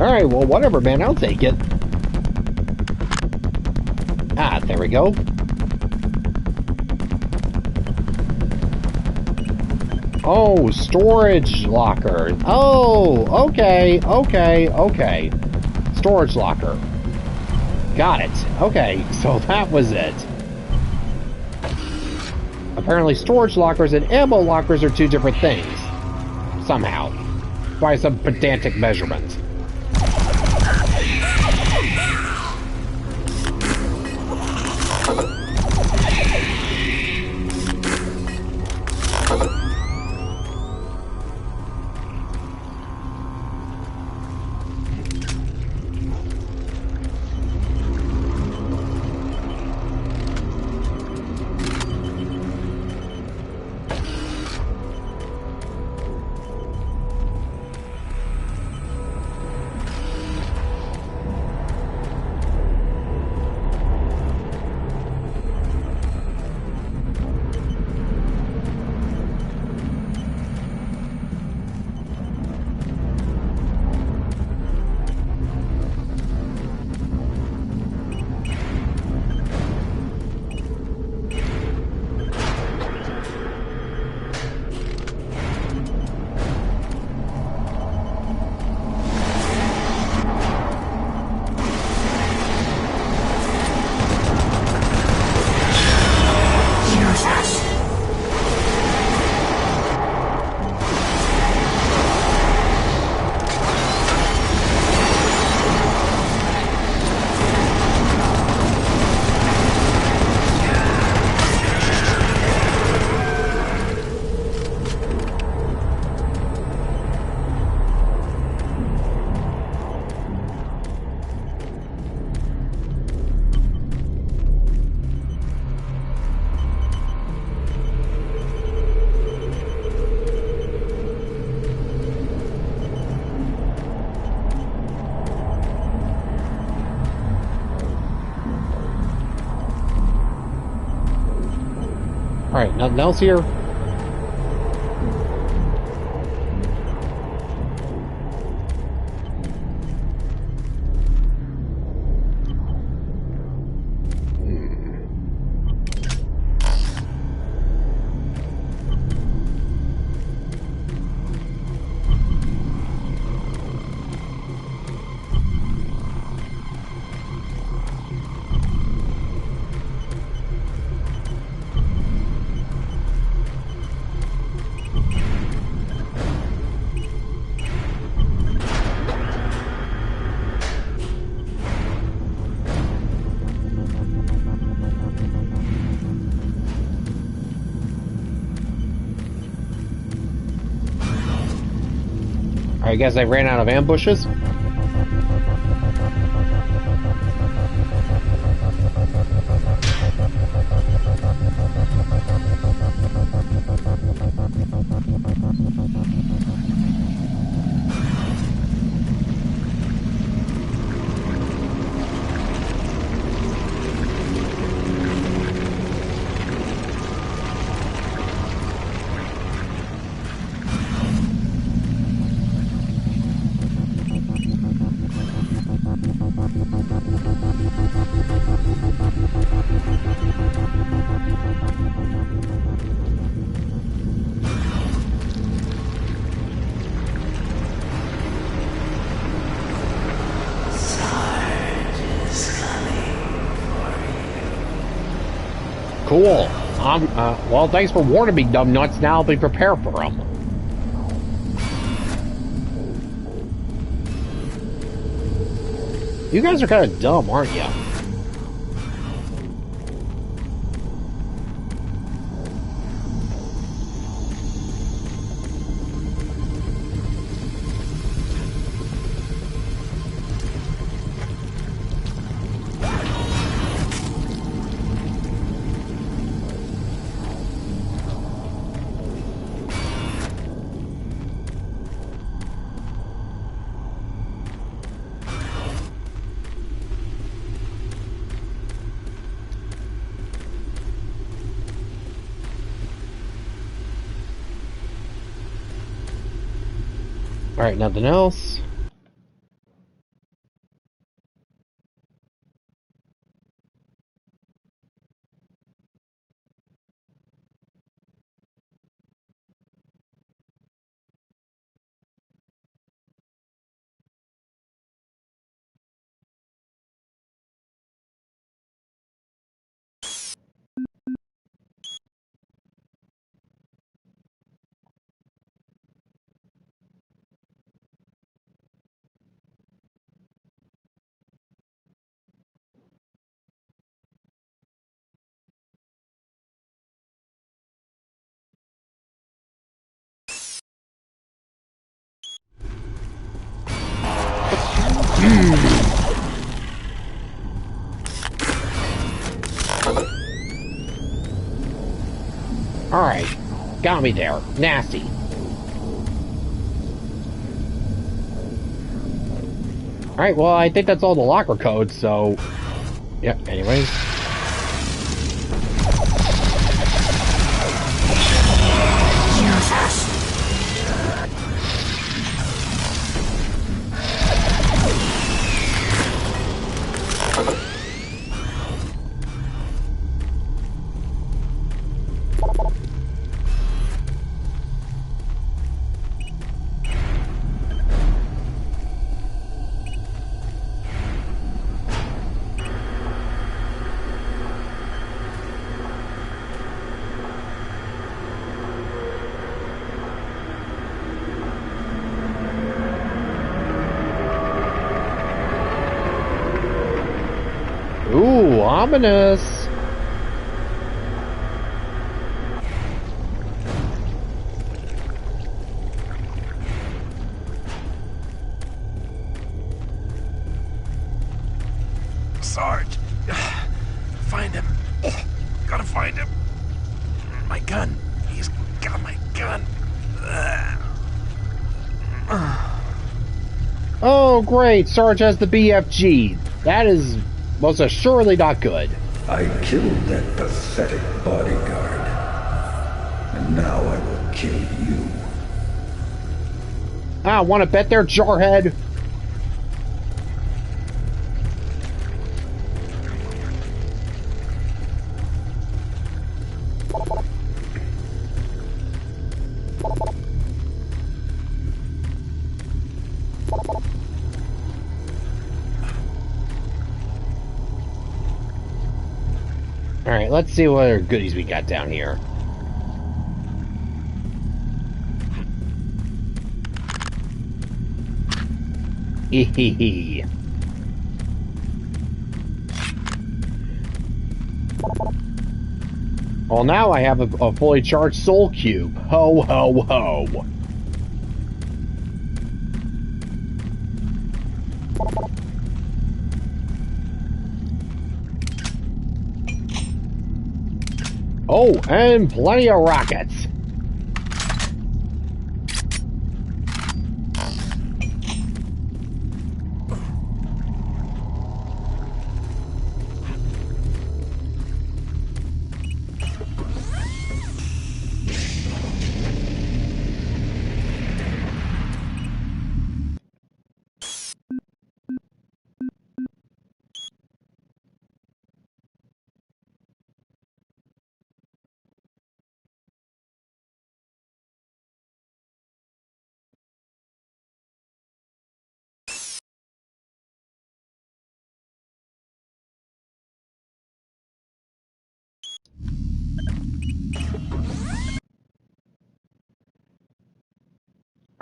Alright, well, whatever, man. I'll take it. Ah, there we go. Oh, storage locker. Oh, okay. Storage locker. Got it. Okay, so that was it. Apparently storage lockers and ammo lockers are two different things. Somehow. By some pedantic measurement. Alright, nothing else here? I guess I ran out of ambushes. Cool. Well, thanks for warning me, dumb nuts. Now I'll be prepared for them. You guys are kind of dumb, aren't you? Alright, nothing else. Alright, got me there. Nasty. Alright, well, I think that's all the locker codes, so... Yeah, anyways. Ooh, ominous. Sarge, find him. Gotta find him. My gun. He's got my gun. Oh, great. Sarge has the BFG. That is most assuredly not good. I killed that pathetic bodyguard. And now I will kill you. Ah, want to bet there, jarhead? Alright, let's see what other goodies we got down here. Hehehe. Well, now I have a fully charged soul cube. Ho, ho, ho. Oh, and plenty of rockets.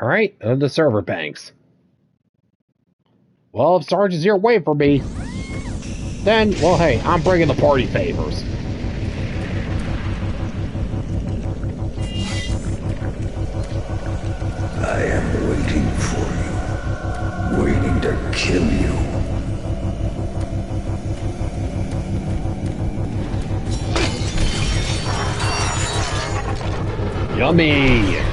Alright, and the server banks. Well, if Sarge is here waiting for me, then, well, hey, I'm bringing the party favors. I am waiting for you. Waiting to kill you. Yummy!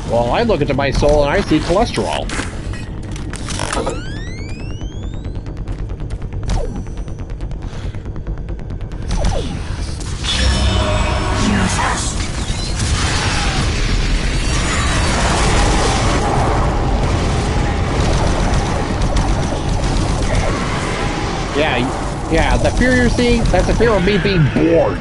Well, I look into my soul and I see cholesterol. Yeah, the fear you're seeing, that's the fear of me being bored.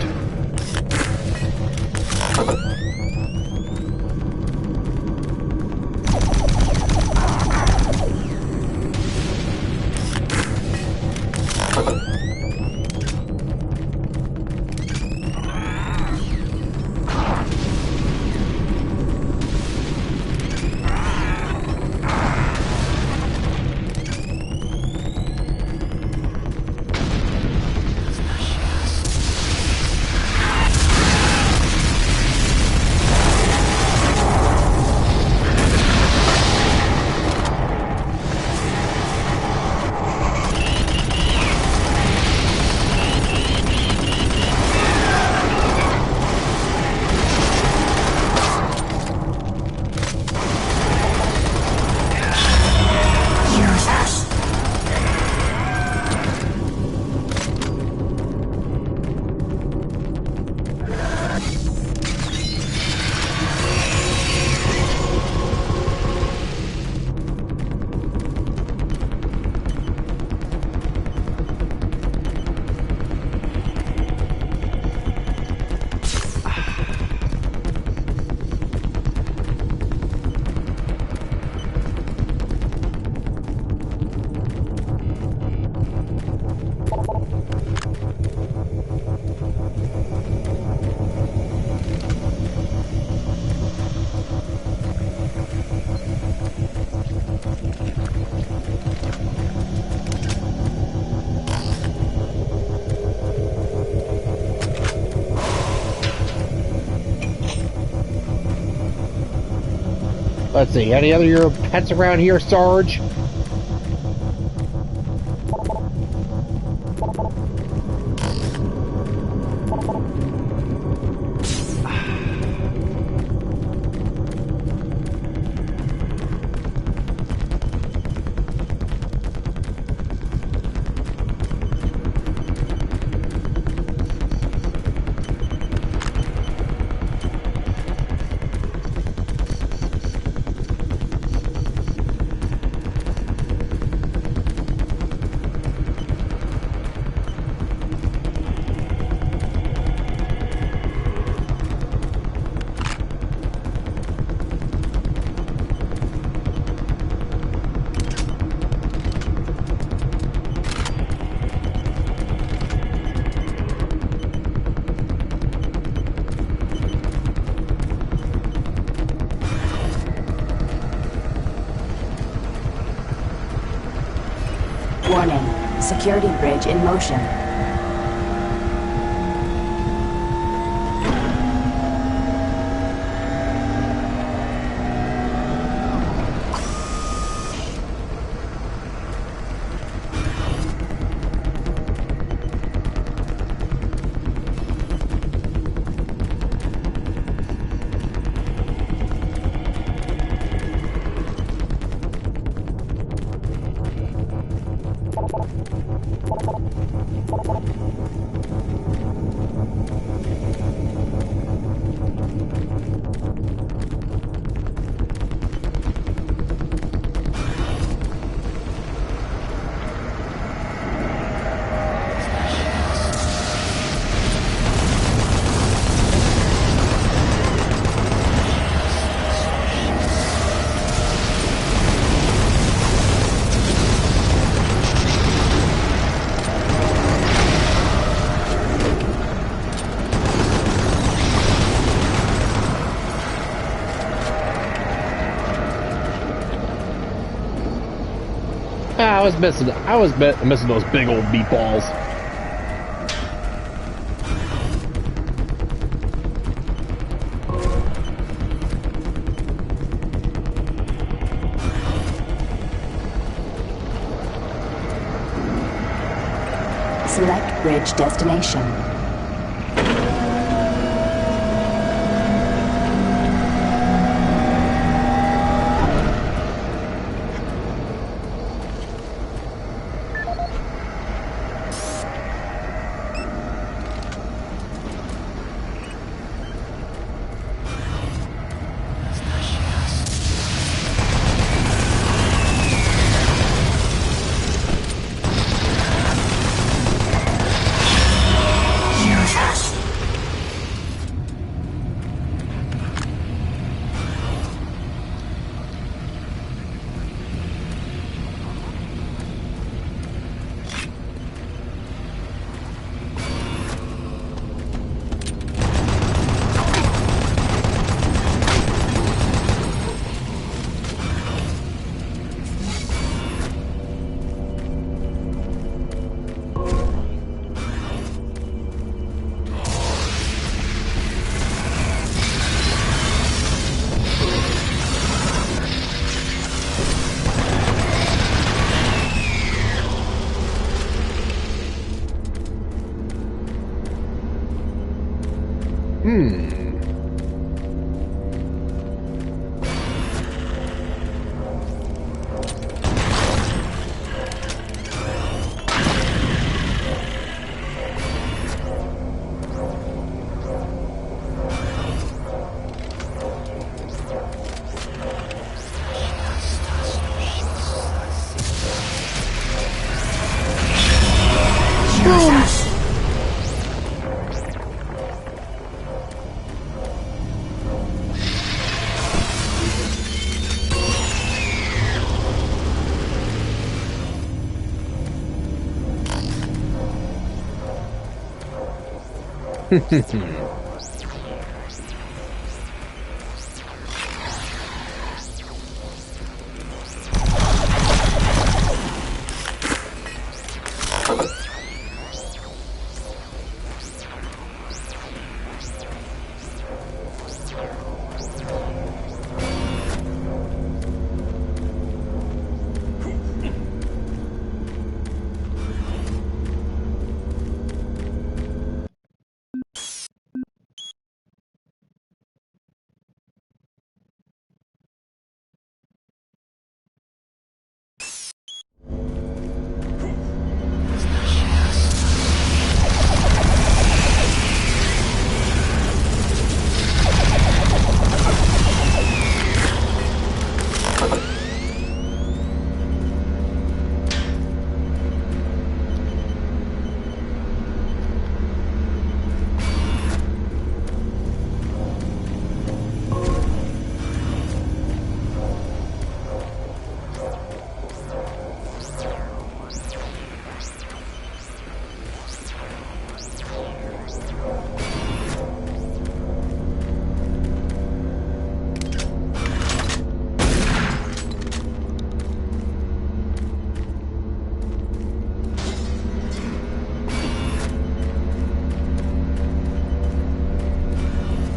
Let's see, any other of your pets around here, Sarge? Warning. Security bridge in motion. I was missing those big old meatballs. Select bridge destination.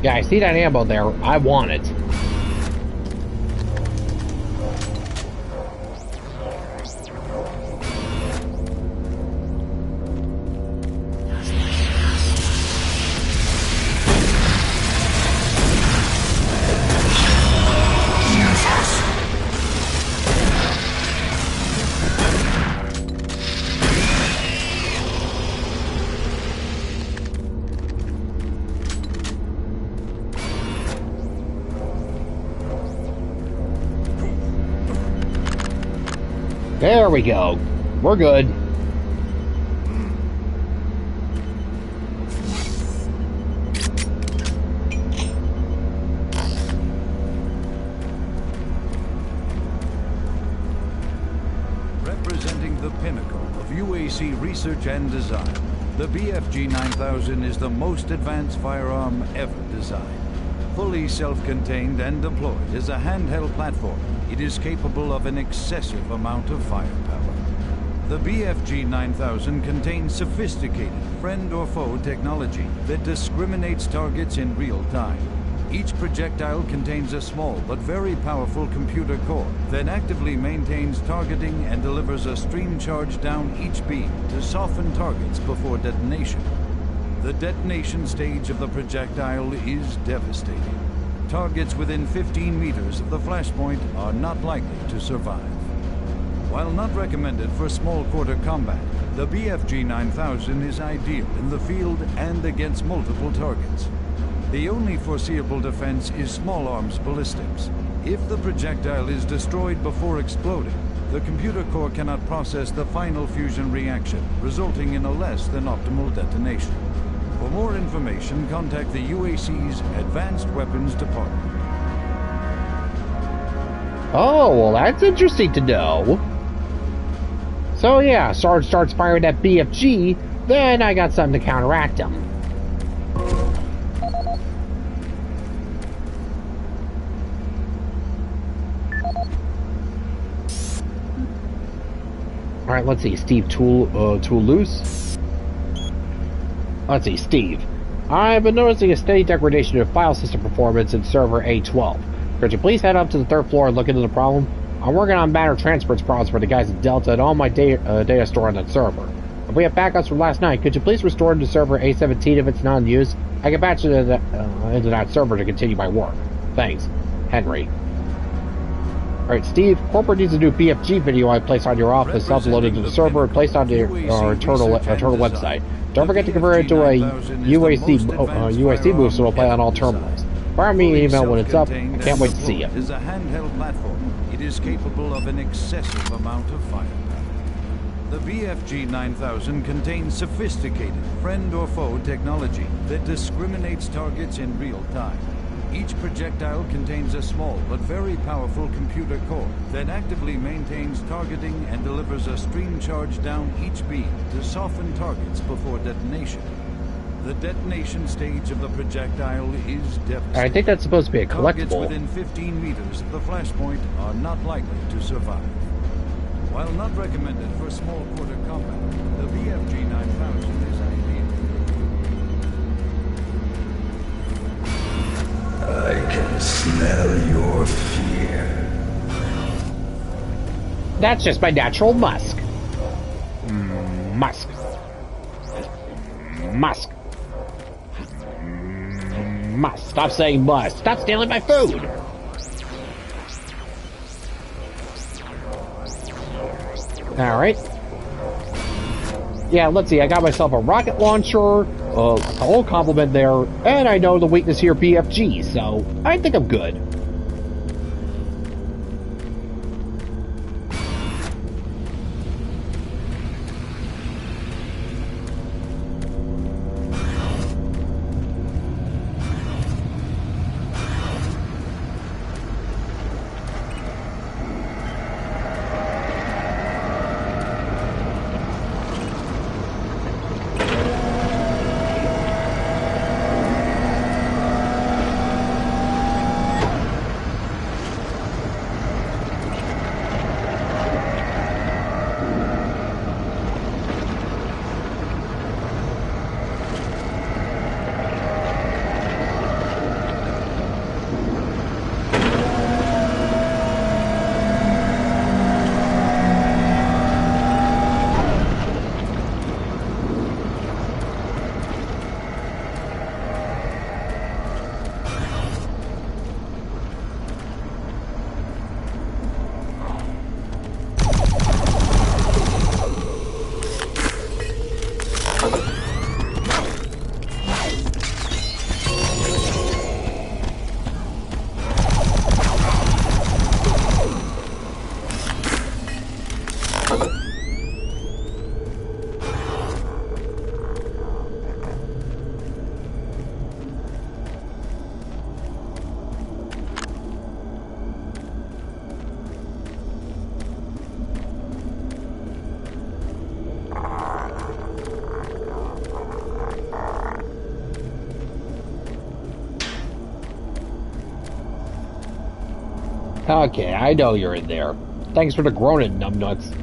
Yeah, I see that ammo there. I want it. There we go. We're good. Representing the pinnacle of UAC research and design, the BFG 9000 is the most advanced firearm ever designed. Fully self-contained and deployed as a handheld platform, it is capable of an excessive amount of firepower. The BFG 9000 contains sophisticated friend or foe technology that discriminates targets in real time. Each projectile contains a small but very powerful computer core that actively maintains targeting and delivers a stream charge down each beam to soften targets before detonation. The detonation stage of the projectile is devastating. Targets within 15 meters of the flashpoint are not likely to survive. While not recommended for small quarter combat, the BFG 9000 is ideal in the field and against multiple targets. The only foreseeable defense is small arms ballistics. If the projectile is destroyed before exploding, the computer core cannot process the final fusion reaction, resulting in a less than optimal detonation. For more information, contact the UAC's Advanced Weapons Department. Oh, well, that's interesting to know. So yeah, Sarge starts firing that BFG, then I got something to counteract him. Alright, let's see, Steve Toulouse. Let's see, Steve. I've been noticing a steady degradation of file system performance in server A12. Could you please head up to the 3rd floor and look into the problem? I'm working on matter transfers problems for the guys at Delta and all my data store on that server. If we have backups from last night, could you please restore them to server A17 if it's not in use? I can patch it into that server to continue my work. Thanks, Henry. Alright, Steve, corporate needs a new BFG video I placed on your office, uploaded to the server, and placed on your internal website. Don't forget to convert it to a UAC move so it'll play on all terminals. Fire me an email when it's up. I can't wait to see you. Is a handheld platform. It is capable of an excessive amount of firepower. The BFG 9000 contains sophisticated friend or foe technology that discriminates targets in real time. Each projectile contains a small but very powerful computer core that actively maintains targeting and delivers a stream charge down each beam to soften targets before detonation. The detonation stage of the projectile is devastating. I think that's supposed to be a collectible. Targets within 15 meters of the flashpoint are not likely to survive. While not recommended for small quarter combat, the BFG 9000 is ideal. I can smell your fear. That's just my natural musk. Musk. Musk. Musk. Stop saying must. Stop stealing my food. Alright. Yeah, let's see. I got myself a rocket launcher, a whole complement there, and I know the weakness here, BFG, so I think I'm good. Okay, I know you're in there. Thanks for the groaning, numbnuts.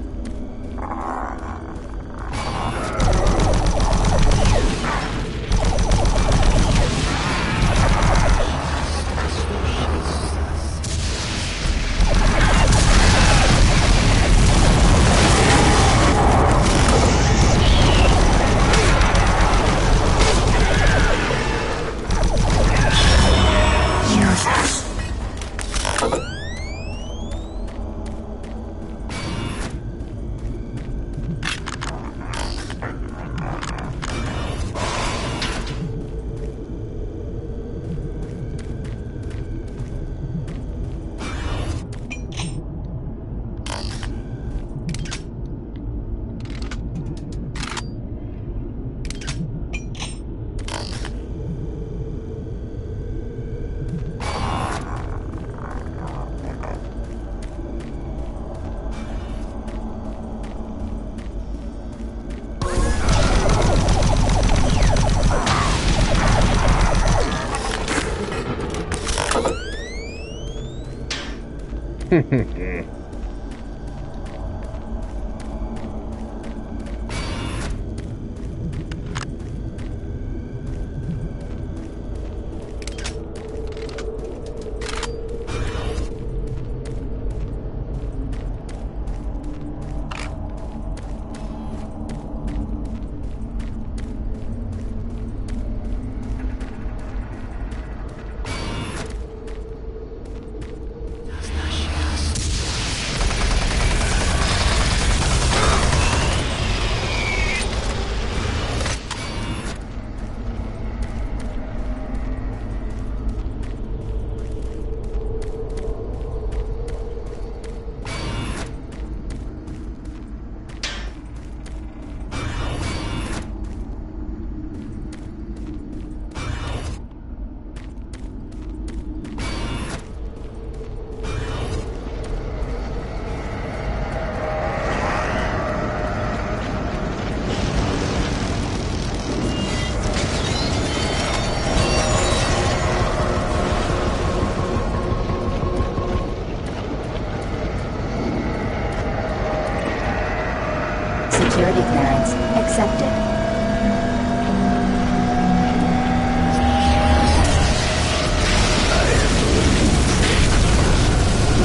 Security clearance accepted.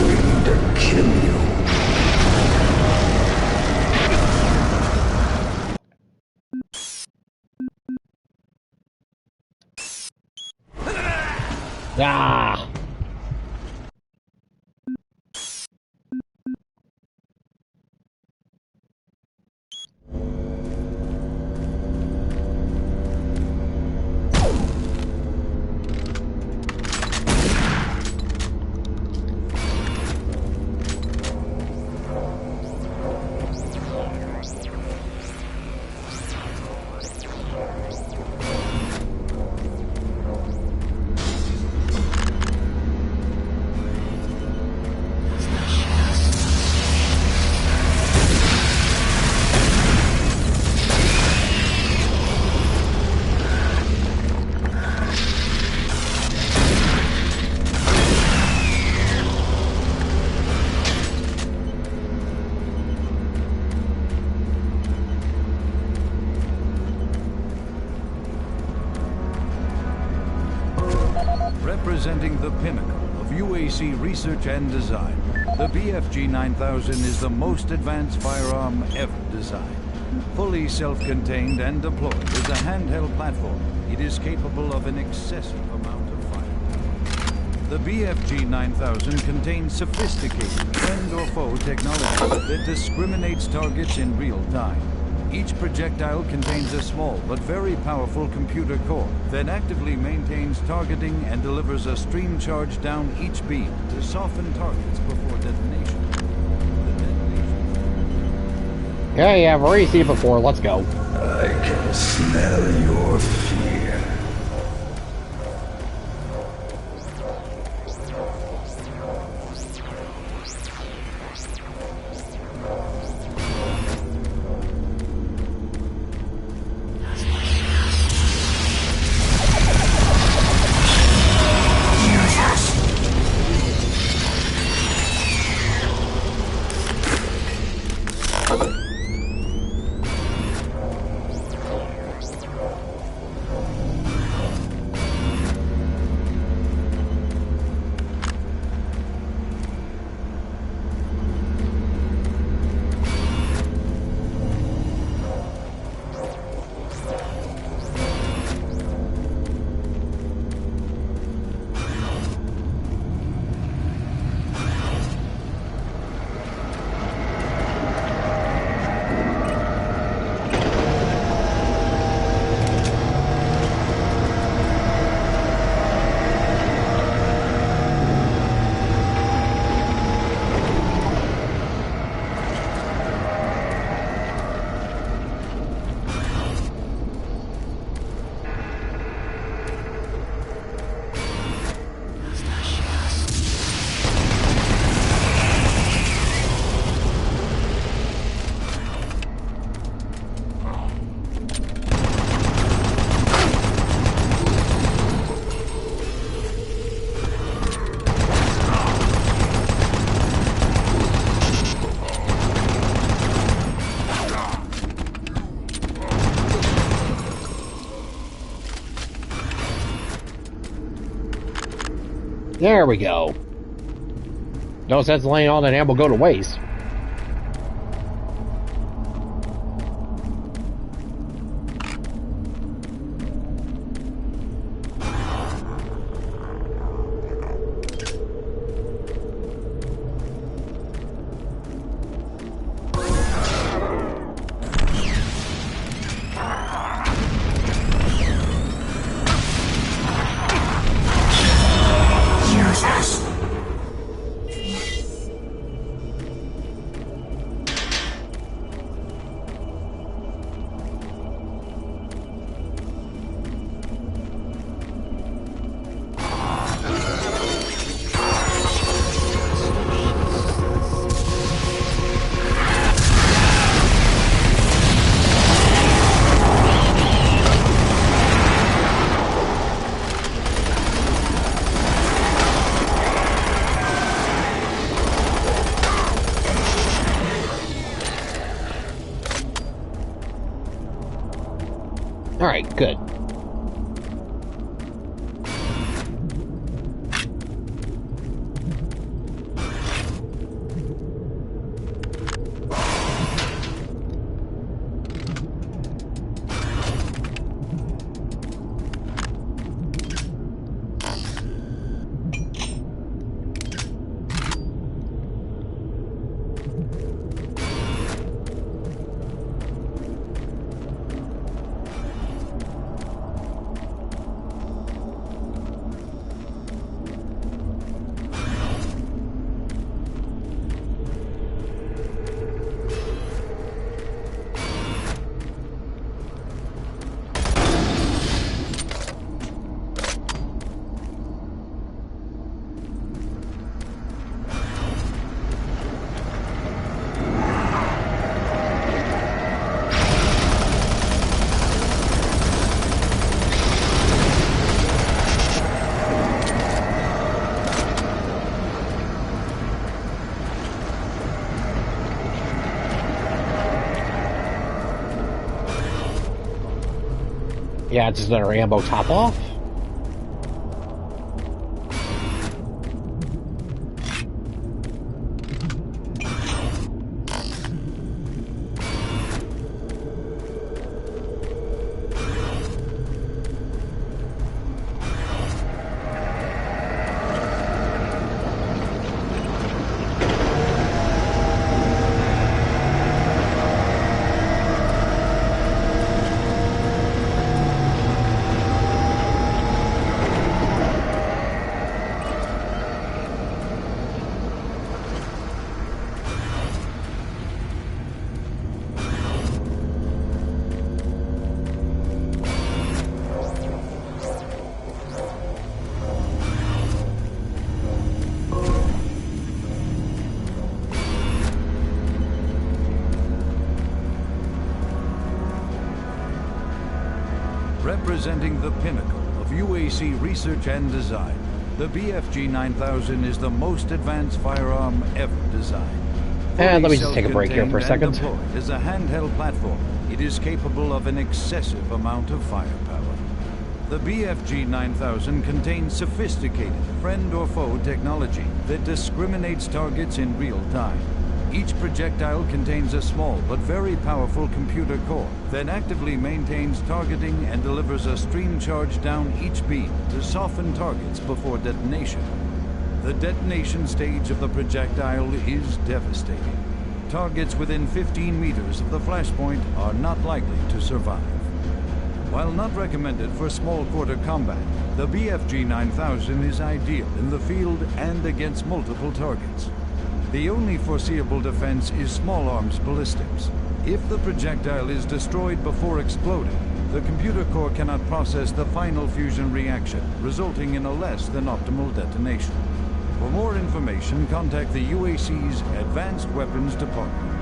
Waiting to kill you. Ah! Representing the pinnacle of UAC research and design, the BFG 9000 is the most advanced firearm ever designed. Fully self-contained and deployed as a handheld platform, it is capable of an excessive amount of fire. The BFG 9000 contains sophisticated friend or foe technology that discriminates targets in real time. Each projectile contains a small but very powerful computer core that actively maintains targeting and delivers a stream charge down each beam to soften targets before detonation. Yeah, I've already seen it before. Let's go. I can smell your fear. There we go. No sense laying all that ammo go to waste. Alright, good. Yeah, just another ammo top off. Representing the pinnacle of UAC research and design, the BFG 9000 is the most advanced firearm ever designed. And let me just take a break here for a second. Deployed as a handheld platform, it is capable of an excessive amount of firepower. The BFG 9000 contains sophisticated friend or foe technology that discriminates targets in real time. Each projectile contains a small but very powerful computer core that actively maintains targeting and delivers a stream charge down each beam to soften targets before detonation. The detonation stage of the projectile is devastating. Targets within 15 meters of the flashpoint are not likely to survive. While not recommended for small quarter combat, the BFG 9000 is ideal in the field and against multiple targets. The only foreseeable defense is small arms ballistics. If the projectile is destroyed before exploding, the computer core cannot process the final fusion reaction, resulting in a less than optimal detonation. For more information, contact the UAC's Advanced Weapons Department.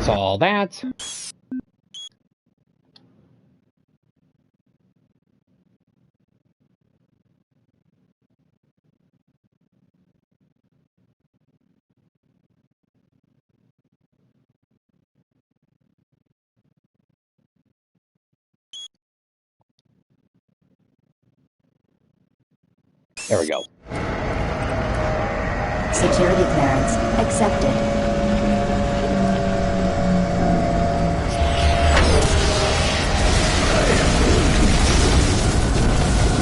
that's all that. There we go. Security clearance accepted.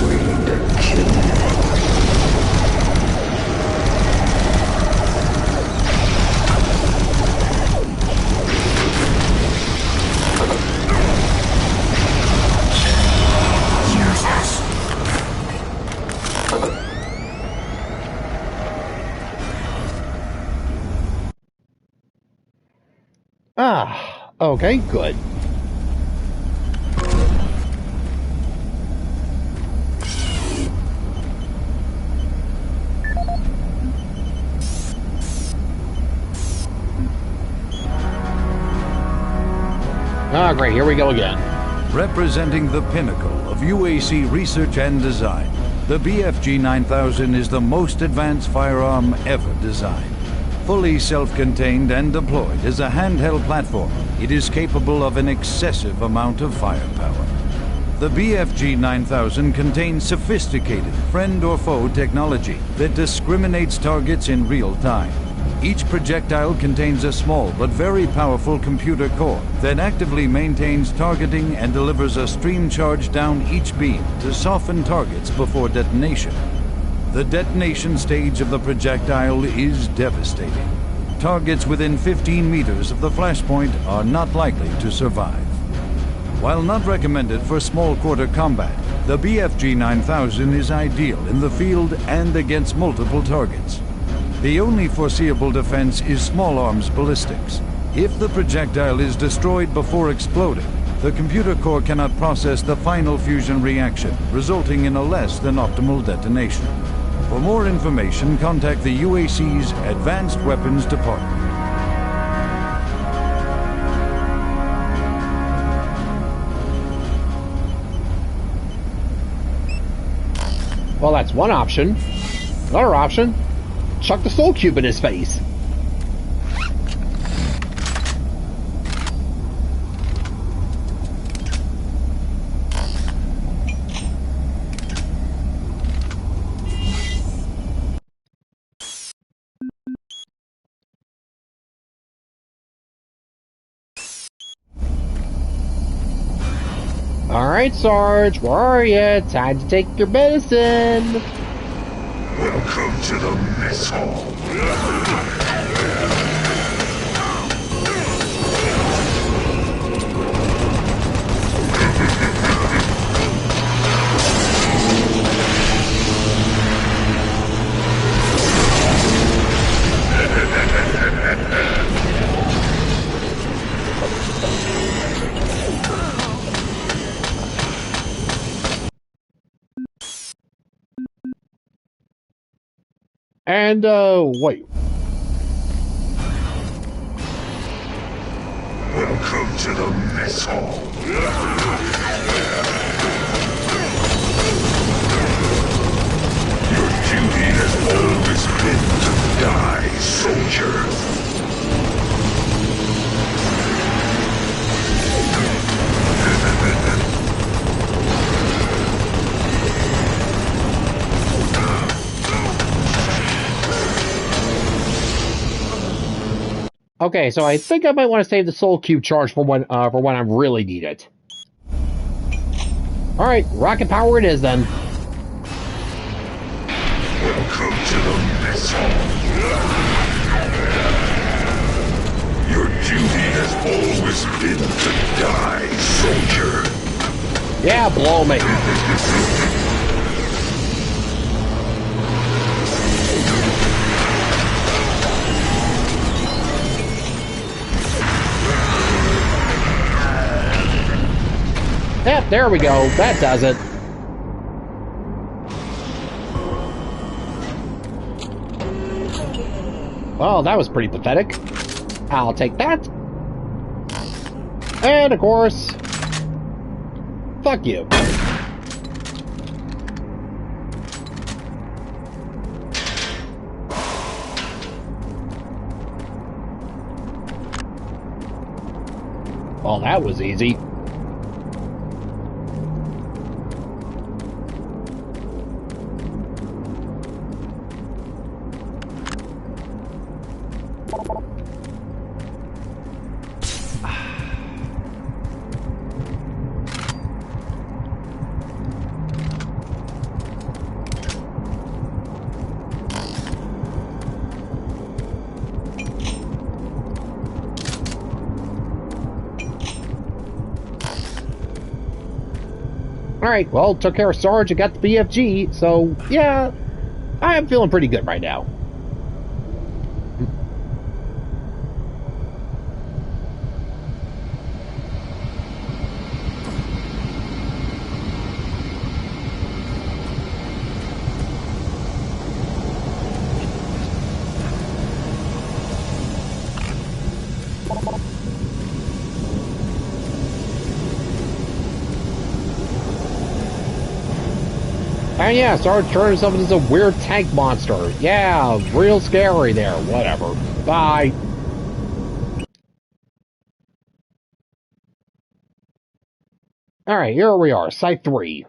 Waiting to kill you. Ah, okay, good. Ah, great, here we go again. Representing the pinnacle of UAC research and design, the BFG 9000 is the most advanced firearm ever designed. Fully self-contained and deployed as a handheld platform, it is capable of an excessive amount of firepower. The BFG 9000 contains sophisticated friend or foe technology that discriminates targets in real time. Each projectile contains a small but very powerful computer core that actively maintains targeting and delivers a stream charge down each beam to soften targets before detonation. The detonation stage of the projectile is devastating. Targets within 15 meters of the flashpoint are not likely to survive. While not recommended for small quarter combat, the BFG 9000 is ideal in the field and against multiple targets. The only foreseeable defense is small arms ballistics. If the projectile is destroyed before exploding, the computer core cannot process the final fusion reaction, resulting in a less than optimal detonation. For more information, contact the UAC's Advanced Weapons Department. Well, that's one option. Another option, chuck the soul cube in his face. Alright, Sarge, where are you? Time to take your medicine. Welcome to the mess hall. And, wait. Welcome to the mess hall. Your duty has always been to die, soldier. Okay, so I think I might want to save the soul cube charge for when I really need it. All right, rocket power it is then. Welcome to the mess hall. Your duty has always been to die, soldier. Yeah, blow me. Yep, there we go. That does it. Well, that was pretty pathetic. I'll take that. And of course, fuck you. Well, that was easy. Alright, well, took care of Sarge and got the BFG, so, yeah, I am feeling pretty good right now. And yeah, Sarge turned himself into a weird tank monster. Yeah, real scary there. Whatever. Bye. Alright, here we are. Site 3.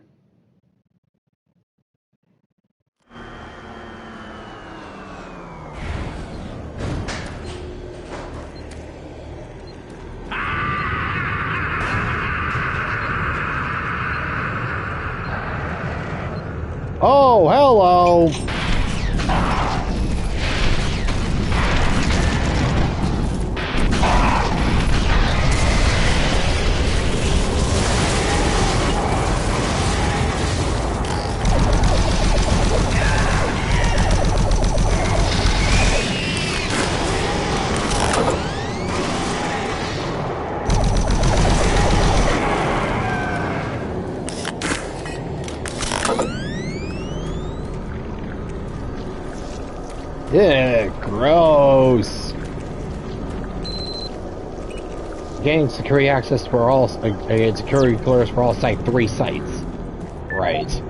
Oh, hello! Yeah, gross. Gaining security access for all security clearance for all Site 3 sites. Right.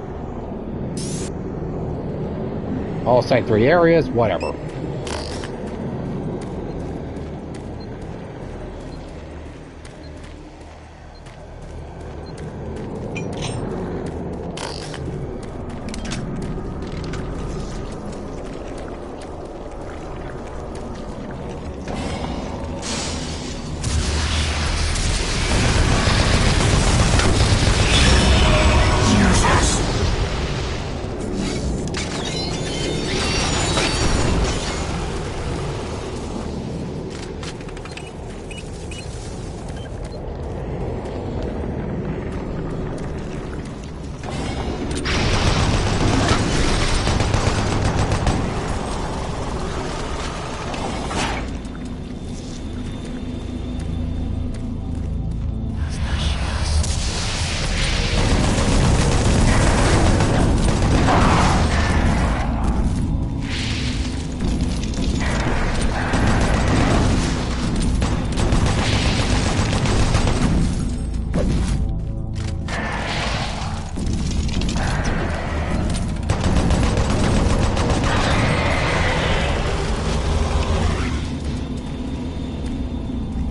All Site 3 areas, whatever.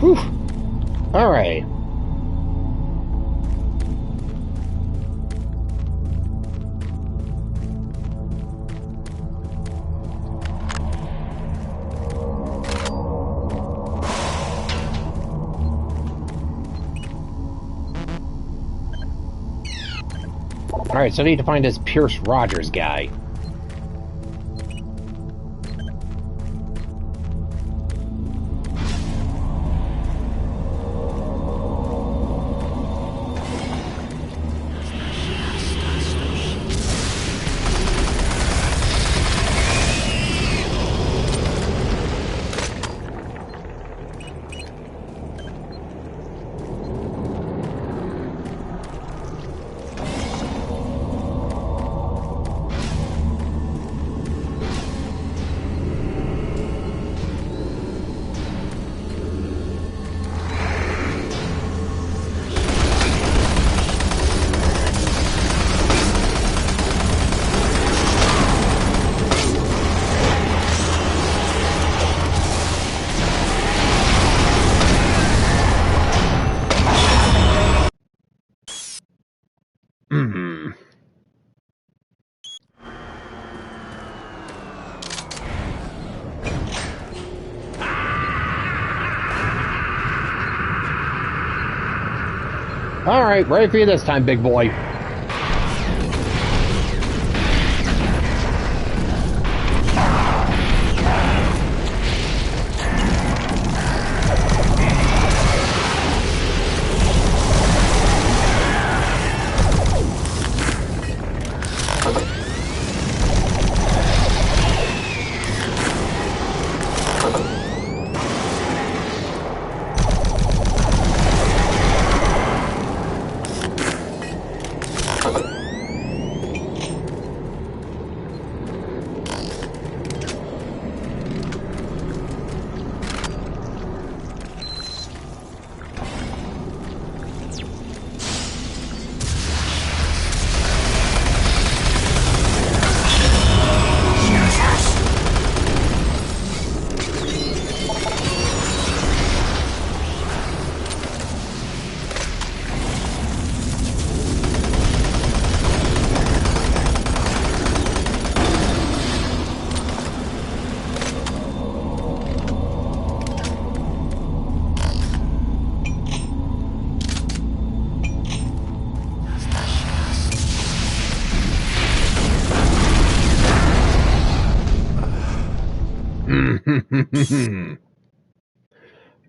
Whew. All right. All right, so I need to find this Pierce Rogers guy. Alright, ready for you this time, big boy.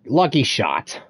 Lucky shot.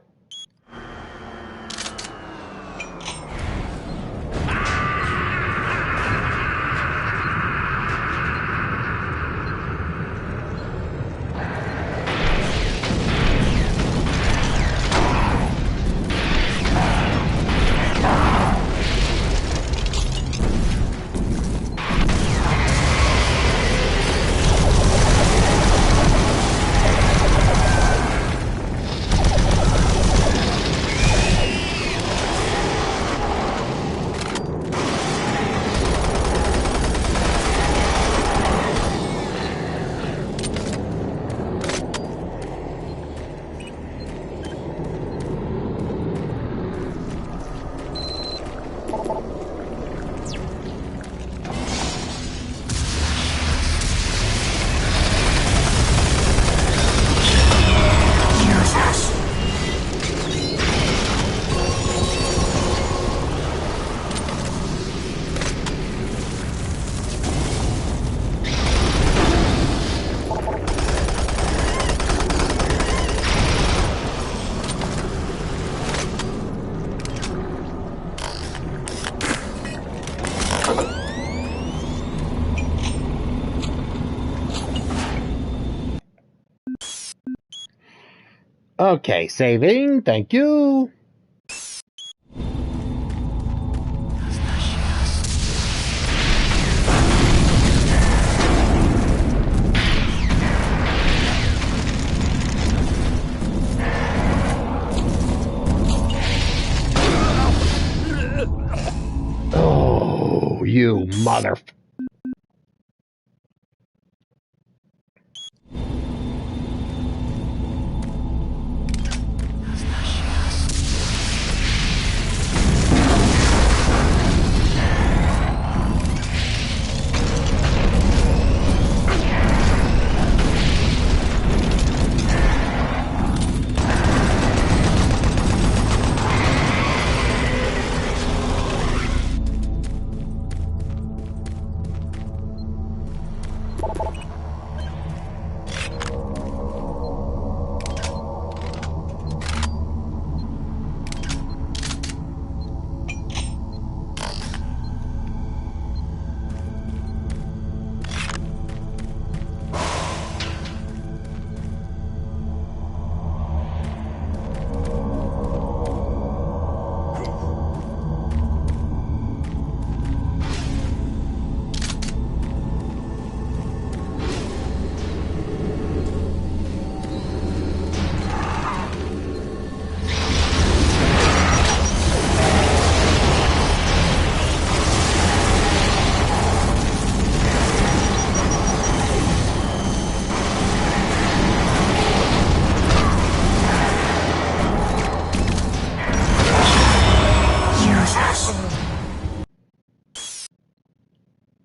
Okay, saving. Thank you. Oh, you mother...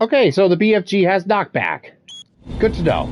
Okay, so the BFG has knockback. Good to know.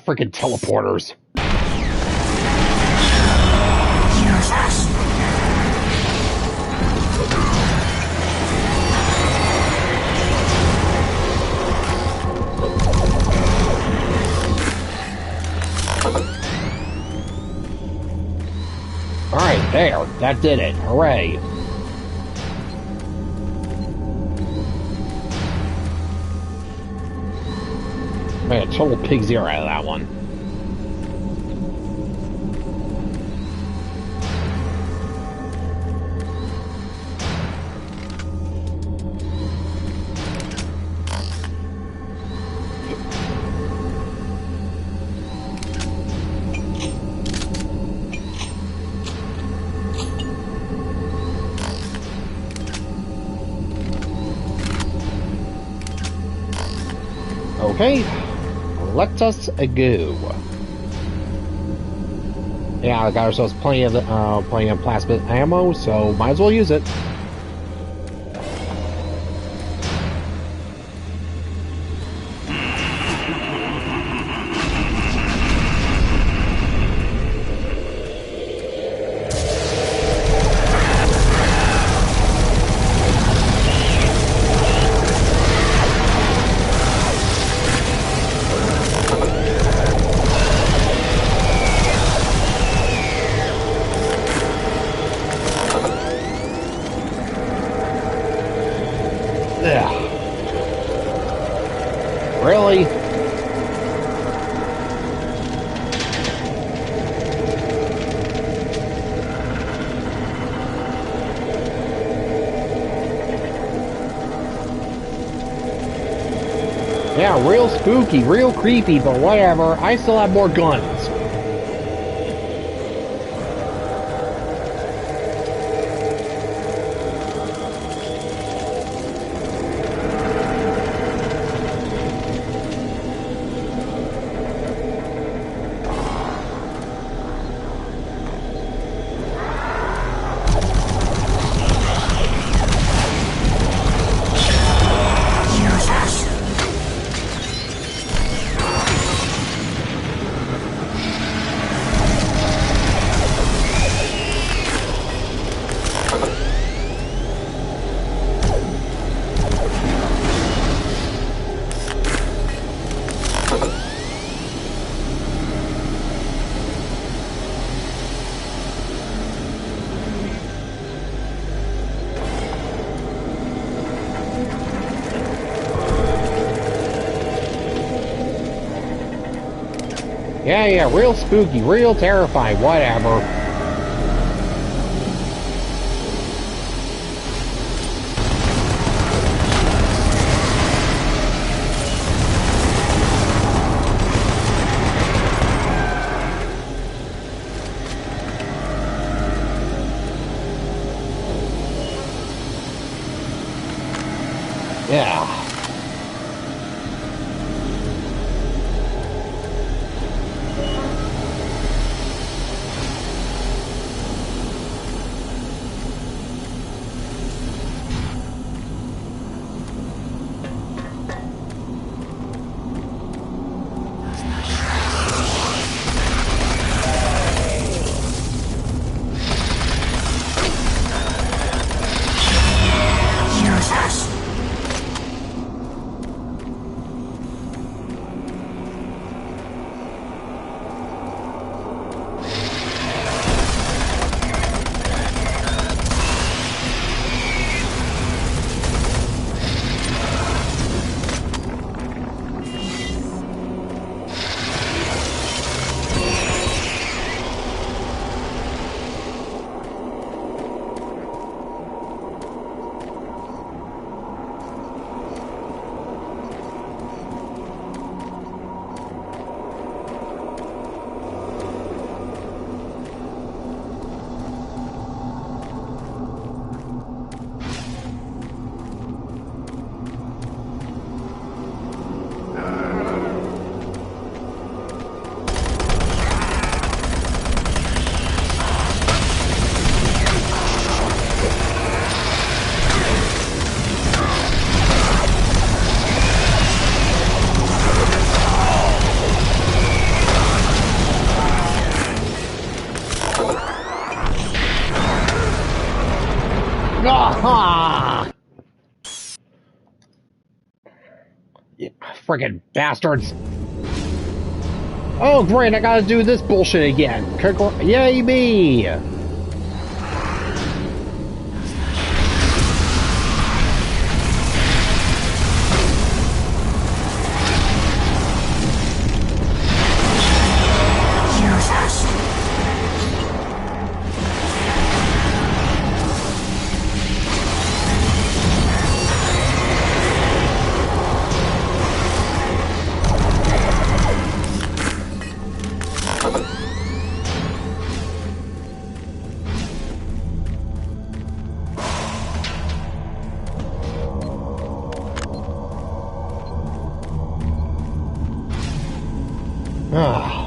Freaking teleporters. Alright, there. That did it. Hooray. Made a total pig zero out of that one. Okay. Let us go. Yeah, I got ourselves plenty of plasma ammo, so might as well use it. Really? Yeah, real spooky, real creepy, but whatever. I still have more guns. Yeah, real spooky, real terrifying, whatever. Yeah. Friggin' bastards. Oh, great, I gotta do this bullshit again. Yay me! Ah.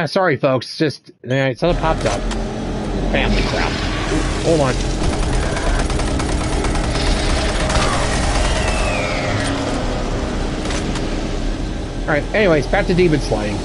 Sorry, folks. Just something popped up. Family crap. Hold on. All right. Anyways, back to demon slaying.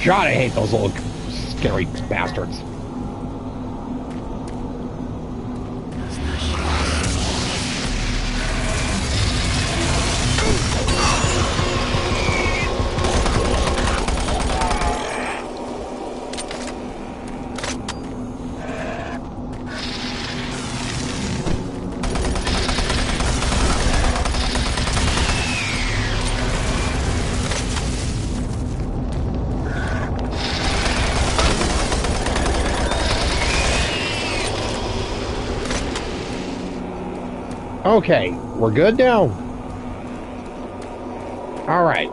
God, I hate those little scary bastards. Okay, we're good now? Alright.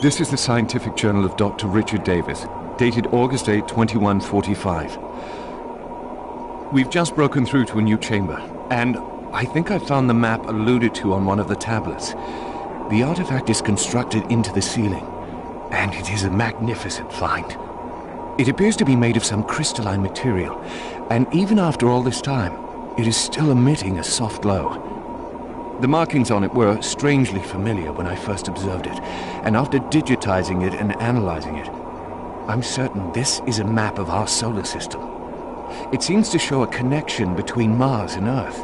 This is the Scientific Journal of Dr. Richard Davis, dated August 8, 2145. We've just broken through to a new chamber, and I think I found the map alluded to on one of the tablets. The artifact is constructed into the ceiling, and it is a magnificent find. It appears to be made of some crystalline material, and even after all this time, it is still emitting a soft glow. The markings on it were strangely familiar when I first observed it, and after digitizing it and analyzing it, I'm certain this is a map of our solar system. It seems to show a connection between Mars and Earth.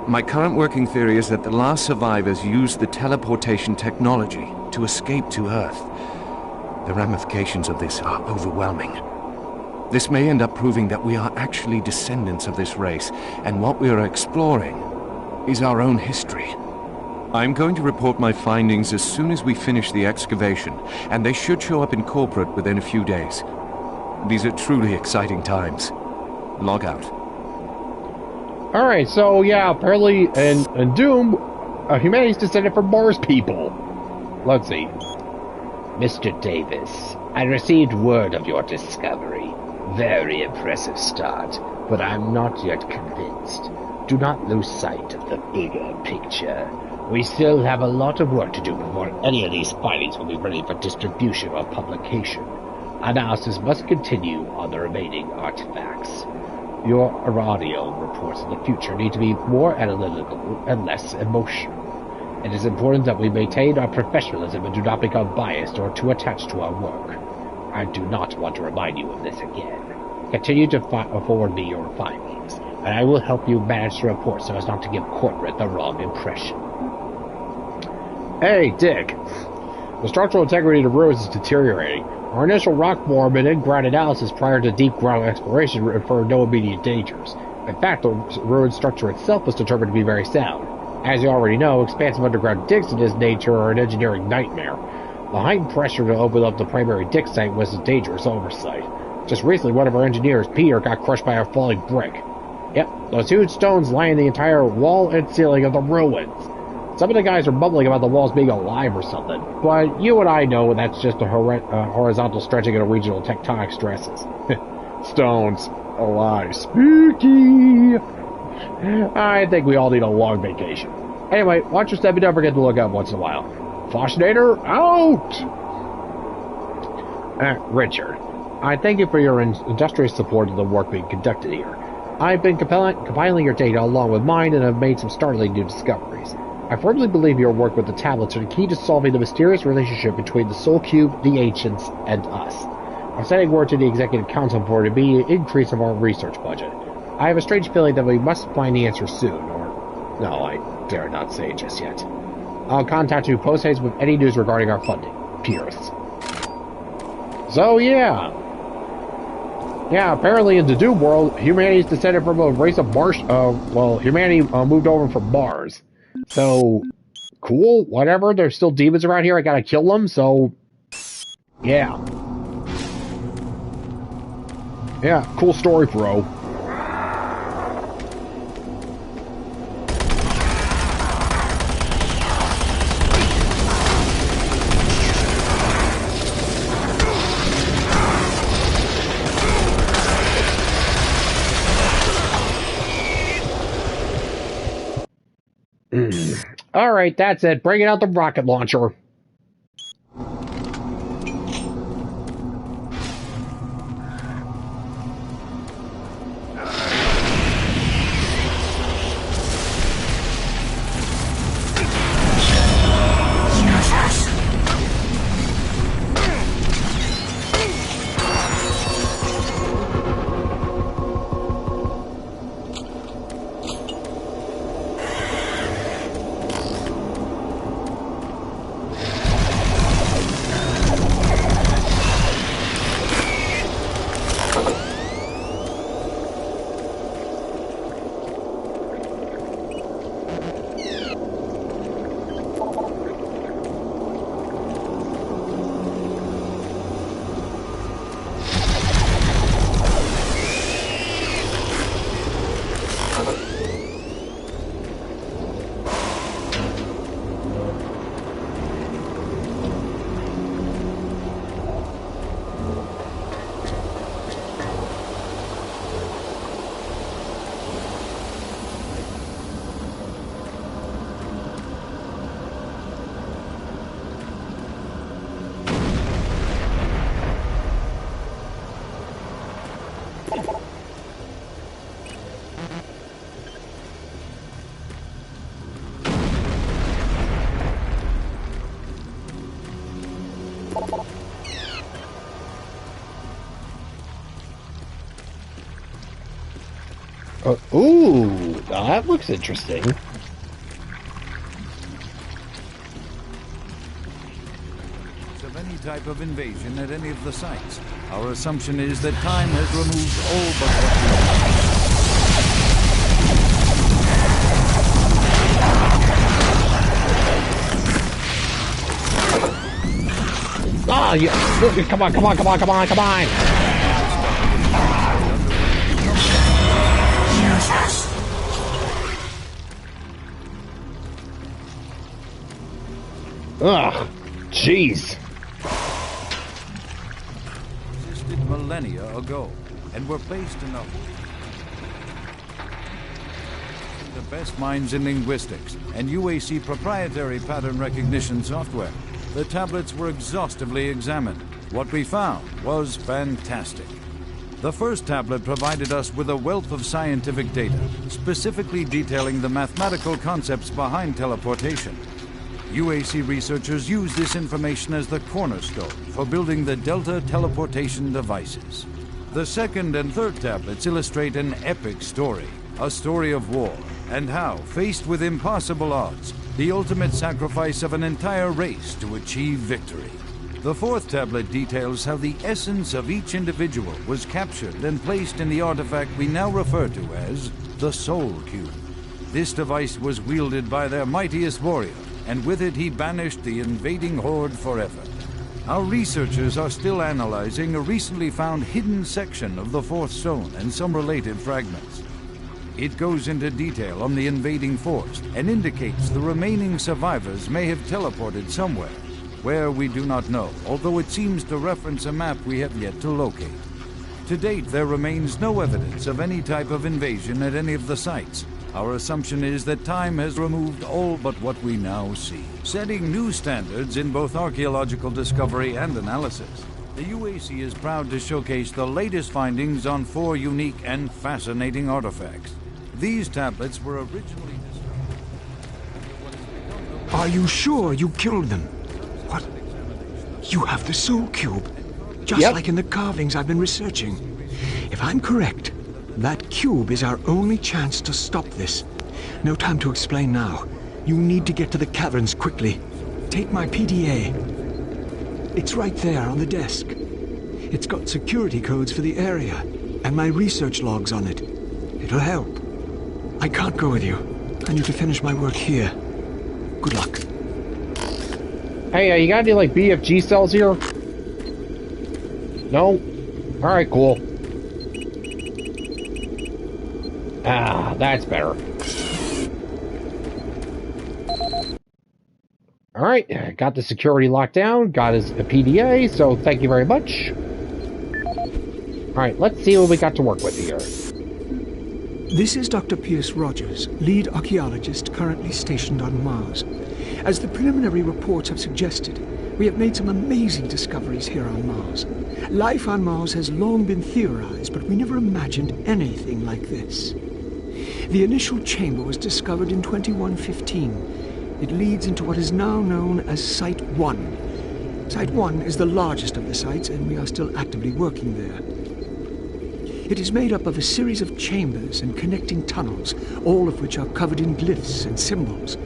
My current working theory is that the last survivors used the teleportation technology to escape to Earth. The ramifications of this are overwhelming. This may end up proving that we are actually descendants of this race, and what we are exploring is our own history. I'm going to report my findings as soon as we finish the excavation, and they should show up in corporate within a few days. These are truly exciting times. Log out. Alright, so yeah, apparently in Doom, humanity's descended from Mars people. Let's see. Mr. Davis, I received word of your discovery. Very impressive start. but I'm not yet convinced. Do not lose sight of the bigger picture. We still have a lot of work to do before any of these findings will be ready for distribution or publication. Analysis must continue on the remaining artifacts. Your audio reports in the future need to be more analytical and less emotional. It is important that we maintain our professionalism and do not become biased or too attached to our work. I do not want to remind you of this again. Continue to forward me your findings, and I will help you manage the report so as not to give corporate the wrong impression. Hey, Dick. The structural integrity of the ruins is deteriorating. Our initial rock form and in-ground analysis prior to deep ground exploration referred no immediate dangers. In fact, the ruin structure itself was determined to be very sound. As you already know, expansive underground digs in this nature are an engineering nightmare. The heightened pressure to open up the primary dig site was a dangerous oversight. Just recently, one of our engineers, Peter, got crushed by a falling brick. Yep, those huge stones line the entire wall and ceiling of the ruins. Some of the guys are bubbling about the walls being alive or something, but you and I know that's just a horizontal stretching of regional tectonic stresses. Stones alive. Spooky! I think we all need a long vacation. Anyway, watch your step and don't forget to look up once in a while. Foshnator, out! Richard, I thank you for your industrious support of the work being conducted here. I've been compiling your data along with mine and have made some startling new discoveries. I firmly believe your work with the tablets are the key to solving the mysterious relationship between the Soul Cube, the Ancients, and us. I'm sending word to the Executive Council for an immediate increase of our research budget. I have a strange feeling that we must find the answer soon, or... No, I dare not say it just yet. I'll contact you post-haste with any news regarding our funding. Pierce. So, yeah. Yeah, apparently in the Doom world, humanity's descended from a race of Mars... humanity moved over from Mars. So, cool, whatever. There's still demons around here. I gotta kill them, so... Yeah. Yeah, cool story, bro. Alright, that's it. Bring out the rocket launcher. Ooh, now that looks interesting. Of any type of invasion at any of the sites. Our assumption is that time has removed all but what Ah, yeah. Come on, come on, come on, come on, come on. Ugh, jeez. Existed millennia ago, and were based in a... the best minds in linguistics and UAC proprietary pattern recognition software. The tablets were exhaustively examined. What we found was fantastic. The first tablet provided us with a wealth of scientific data, specifically detailing the mathematical concepts behind teleportation. UAC researchers use this information as the cornerstone for building the Delta teleportation devices. The second and third tablets illustrate an epic story, a story of war, and how, faced with impossible odds, the ultimate sacrifice of an entire race to achieve victory. The fourth tablet details how the essence of each individual was captured and placed in the artifact we now refer to as the Soul Cube. This device was wielded by their mightiest warrior, and with it he banished the invading horde forever. Our researchers are still analyzing a recently found hidden section of the fourth stone and some related fragments. It goes into detail on the invading force and indicates the remaining survivors may have teleported somewhere. Where we do not know, although it seems to reference a map we have yet to locate. To date, there remains no evidence of any type of invasion at any of the sites. Our assumption is that time has removed all but what we now see, setting new standards in both archaeological discovery and analysis. The UAC is proud to showcase the latest findings on 4 unique and fascinating artifacts. These tablets were originally discovered. Are you sure you killed them? What? You have the Soul Cube, just like in the carvings I've been researching. If I'm correct, that cube is our only chance to stop this. No time to explain now. You need to get to the caverns quickly. Take my PDA. It's right there on the desk. It's got security codes for the area, and my research logs on it. It'll help. I can't go with you. I need to finish my work here. Good luck. Hey, you got any, like, BFG cells here? No? Alright, cool. Ah, that's better. Alright, got the security locked down, got his PDA, so thank you very much. Alright, let's see what we got to work with here. This is Dr. Pierce Rogers, lead archaeologist currently stationed on Mars. As the preliminary reports have suggested, we have made some amazing discoveries here on Mars. Life on Mars has long been theorized, but we never imagined anything like this. The initial chamber was discovered in 2115. It leads into what is now known as Site 1. Site 1 is the largest of the sites, and we are still actively working there. It is made up of a series of chambers and connecting tunnels, all of which are covered in glyphs and symbols.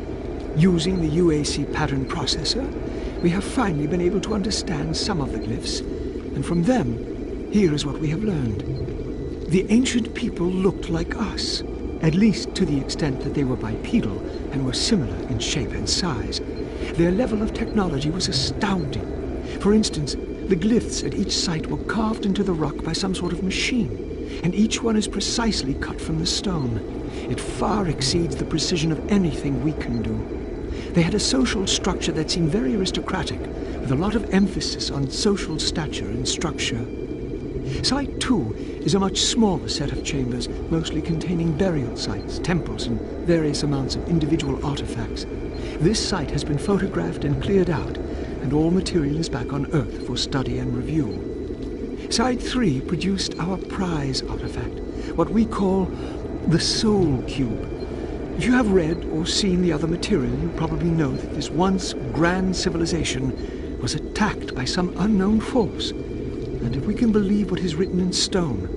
Using the UAC pattern processor, we have finally been able to understand some of the glyphs, and from them, here is what we have learned. The ancient people looked like us, at least to the extent that they were bipedal and were similar in shape and size. Their level of technology was astounding. For instance, the glyphs at each site were carved into the rock by some sort of machine, and each one is precisely cut from the stone. It far exceeds the precision of anything we can do. They had a social structure that seemed very aristocratic, with a lot of emphasis on social stature and structure. Site 2 is a much smaller set of chambers, mostly containing burial sites, temples, and various amounts of individual artifacts. This site has been photographed and cleared out, and all material is back on Earth for study and review. Site 3 produced our prize artifact, what we call the Soul Cube. If you have read or seen the other material, you probably know that this once grand civilization was attacked by some unknown force. And if we can believe what is written in stone,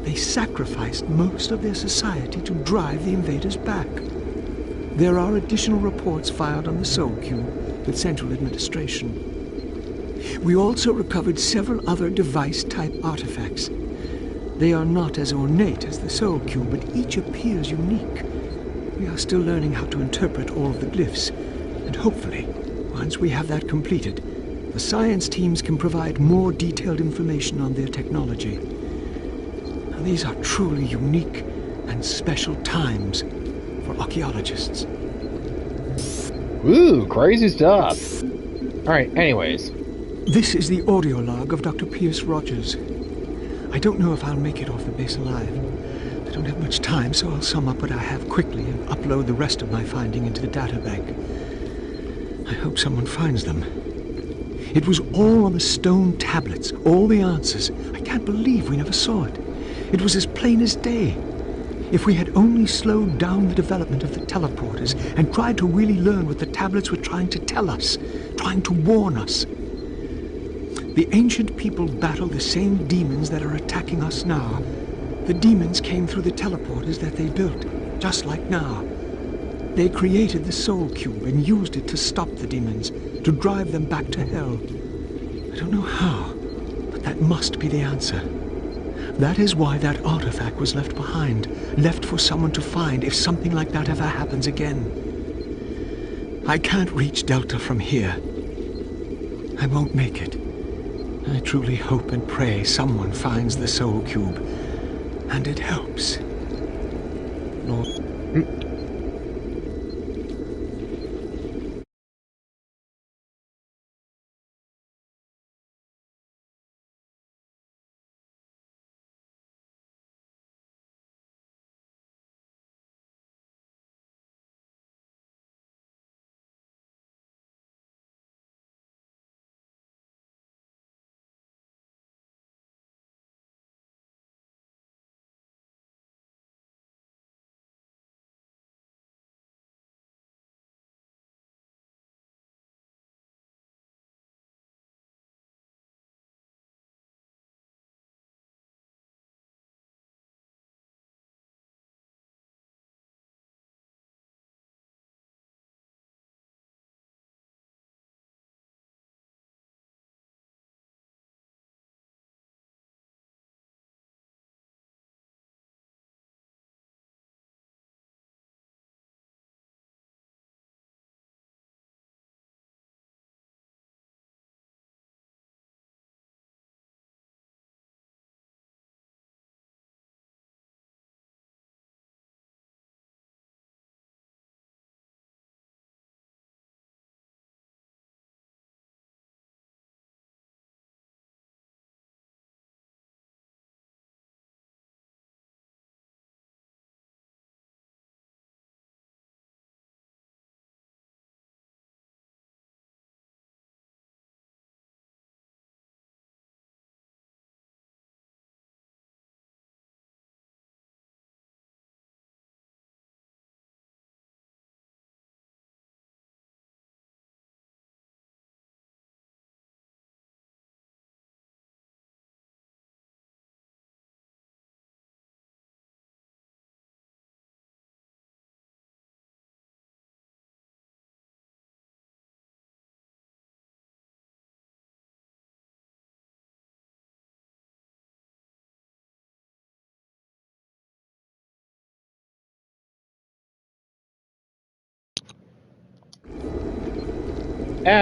they sacrificed most of their society to drive the invaders back. There are additional reports filed on the Soul Cube with Central Administration. We also recovered several other device-type artifacts. They are not as ornate as the Soul Cube, but each appears unique. We are still learning how to interpret all of the glyphs, and hopefully, once we have that completed, the science teams can provide more detailed information on their technology. Now, these are truly unique and special times for archaeologists. Ooh, crazy stuff. Alright, anyways. This is the audio log of Dr. Pierce Rogers. I don't know if I'll make it off the base alive. The don't have much time, so I'll sum up what I have quickly and upload the rest of my finding into the databank. I hope someone finds them. It was all on the stone tablets, all the answers. I can't believe we never saw it. It was as plain as day. If we had only slowed down the development of the teleporters and tried to really learn what the tablets were trying to tell us, trying to warn us. The ancient people battled the same demons that are attacking us now. The demons came through the teleporters that they built, just like now. They created the Soul Cube and used it to stop the demons, to drive them back to hell. I don't know how, but that must be the answer. That is why that artifact was left behind, left for someone to find if something like that ever happens again. I can't reach Delta from here. I won't make it. I truly hope and pray someone finds the Soul Cube, and it helps. Lord.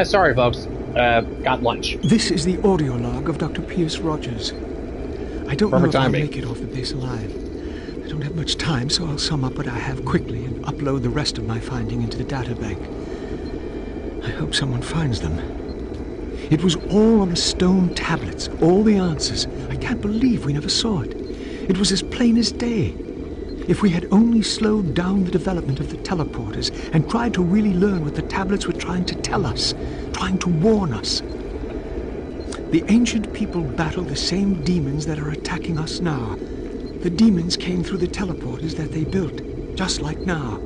Sorry, folks. Got lunch. This is the audio log of Dr. Pierce Rogers. I don't know if I'll make it off the base alive. I don't have much time, so I'll sum up what I have quickly and upload the rest of my finding into the databank. I hope someone finds them. It was all on the stone tablets, all the answers. I can't believe we never saw it. It was as plain as day. If we had only slowed down the development of the teleporters and tried to really learn what the tablets were trying to tell us, trying to warn us. The ancient people battled the same demons that are attacking us now. The demons came through the teleporters that they built, just like now.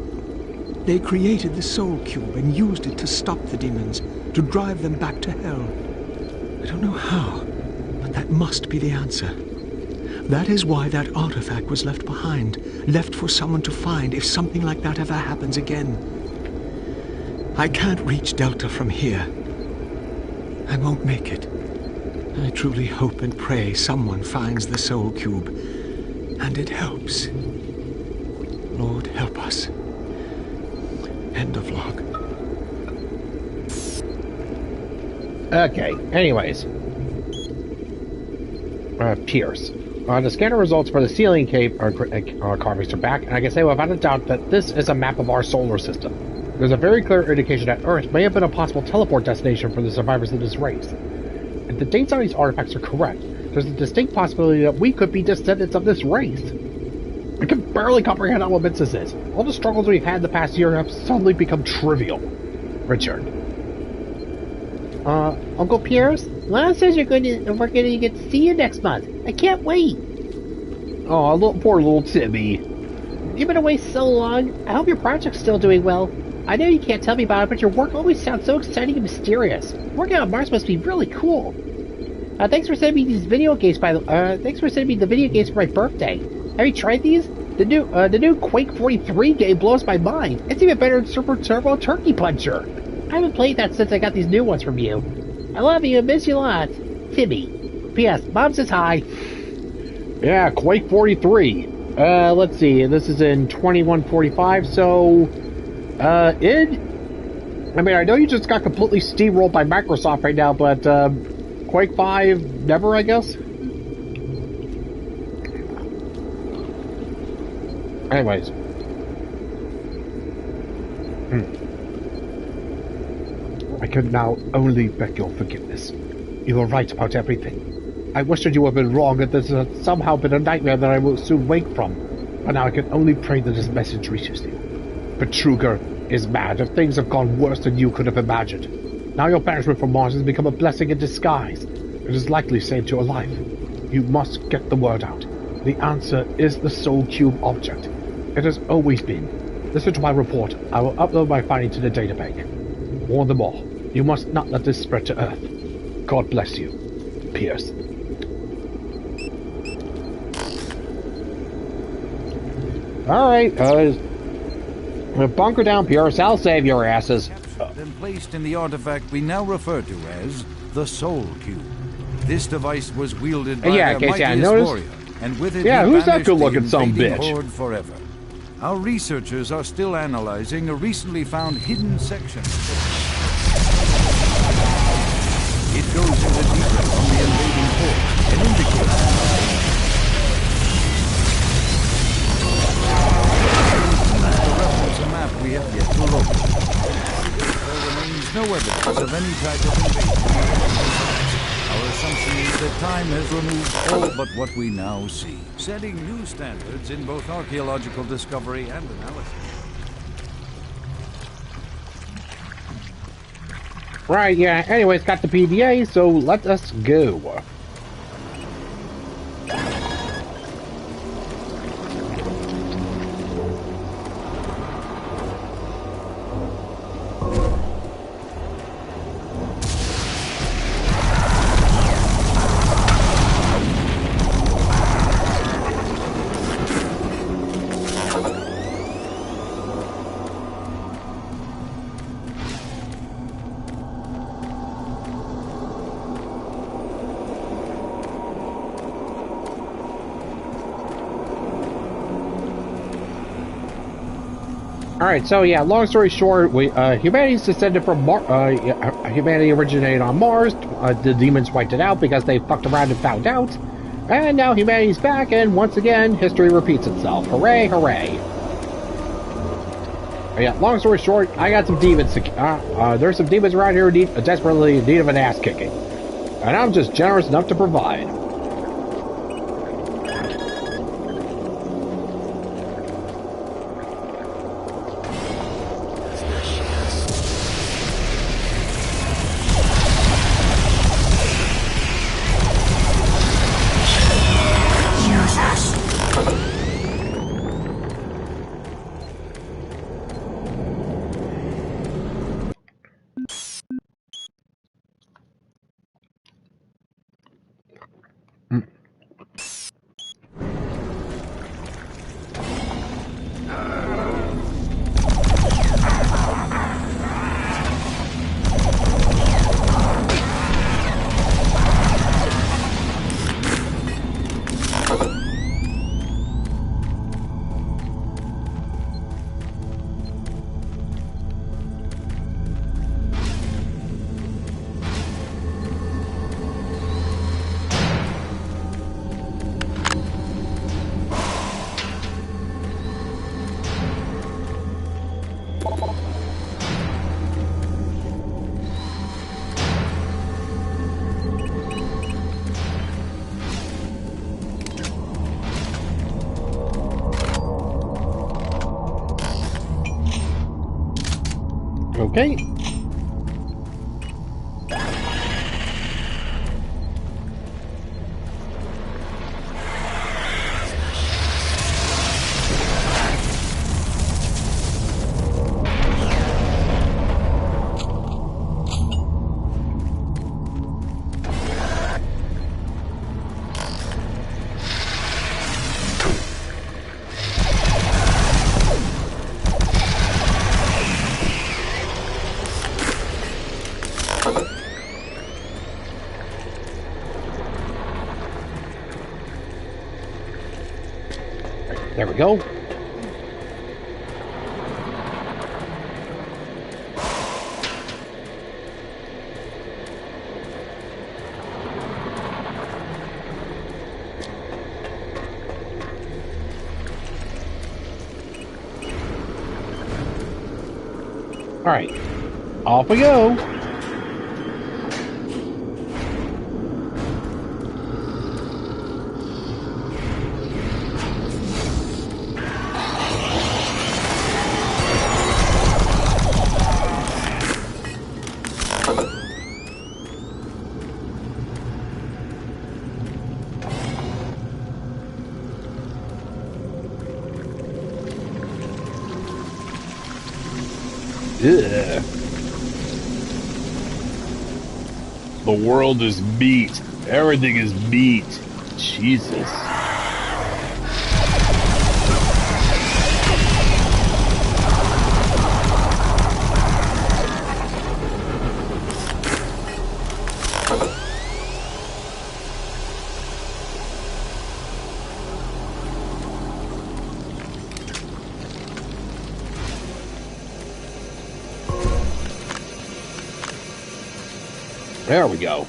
They created the Soul Cube and used it to stop the demons, to drive them back to hell. I don't know how, but that must be the answer. That is why that artifact was left behind, left for someone to find if something like that ever happens again. I can't reach Delta from here. I won't make it. I truly hope and pray someone finds the Soul Cube, and it helps. Lord, help us. End of log. Okay, anyways. Pierce. The scanner results for the ceiling cave carvings are back, and I can say without a doubt that this is a map of our solar system. There's a very clear indication that Earth may have been a possible teleport destination for the survivors of this race. If the dates on these artifacts are correct, there's a distinct possibility that we could be descendants of this race. I can barely comprehend how immense this is. All the struggles we've had the past year have suddenly become trivial. Richard. Uncle Pierce, Lana says we're going to get to see you next month. I can't wait. Oh, poor little Timmy. You've been away so long. I hope your project's still doing well. I know you can't tell me about it, but your work always sounds so exciting and mysterious. Working on Mars must be really cool. Thanks for sending me these video games. Thanks for sending me the video games for my birthday. Have you tried these? The new Quake 43 game blows my mind. It's even better than Super Turbo Turkey Puncher. I haven't played that since I got these new ones from you. I love you and miss you a lot. Timmy. P.S. Mom says hi. Yeah, Quake 43. Let's see. This is in 2145, so... I mean, I know you just got completely steamrolled by Microsoft right now, but, Quake 5, never, I guess? Anyways. I can now only beg your forgiveness. You were right about everything. I wish that you had been wrong and this had somehow been a nightmare that I will soon wake from. But now I can only pray that this message reaches you. Betruger is mad and things have gone worse than you could have imagined. Now your banishment from Mars has become a blessing in disguise. It has likely saved your life. You must get the word out. The answer is the Soul Cube object. It has always been. Listen to my report. I will upload my findings to the databank. Warn them all. You must not let this spread to Earth. God bless you. Pierce. Alright, bunker down, Pierce. I'll save your asses. And placed in the artifact we now refer to as the Soul Cube. This device was wielded by the mightiest warrior, and with it who's that good-looking sumbitch? Forever. Our researchers are still analyzing a recently found hidden section. It goes into detail on the invading force and indicates a map we have yet to locate. There remains no evidence of any type of invasion. Our assumption is that time has removed all but what we now see, setting new standards in both archaeological discovery and analysis. Right, yeah, anyways, got the PDA, so let us go. Alright, so yeah, long story short, humanity's descended from humanity originated on Mars. The demons wiped it out because they fucked around and found out. And now humanity's back, and once again, history repeats itself. Hooray, hooray. Yeah, long story short, I got some demons. There's some demons around here who desperately in need of an ass kicking. And I'm just generous enough to provide. Okay. There we go. All right, off we go. Ugh. The world is meat. Everything is meat. Jesus. There we go.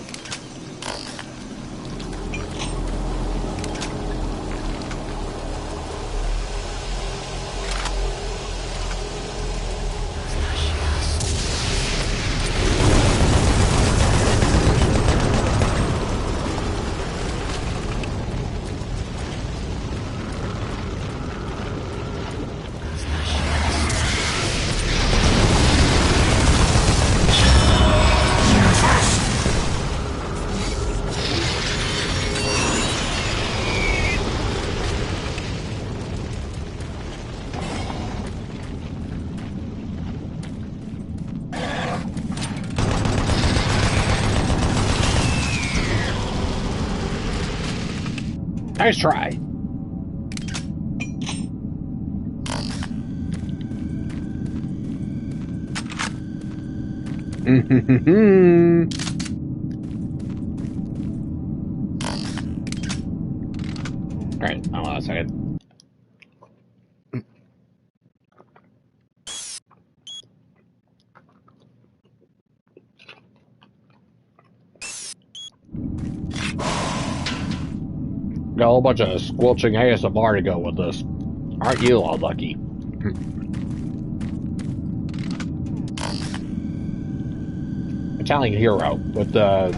Nice try. Alright, hold on a second. Got a whole bunch of squelching ASMR to go with this. Aren't you all lucky? Italian hero with the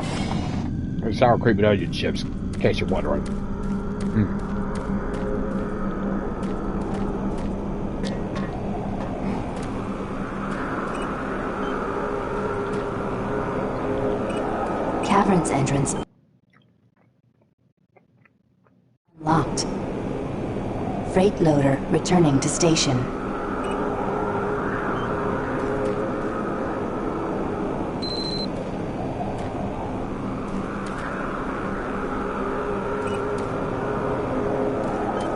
sour cream and onion chips, in case you're wondering. Cavern's entrance locked. Freight loader returning to station.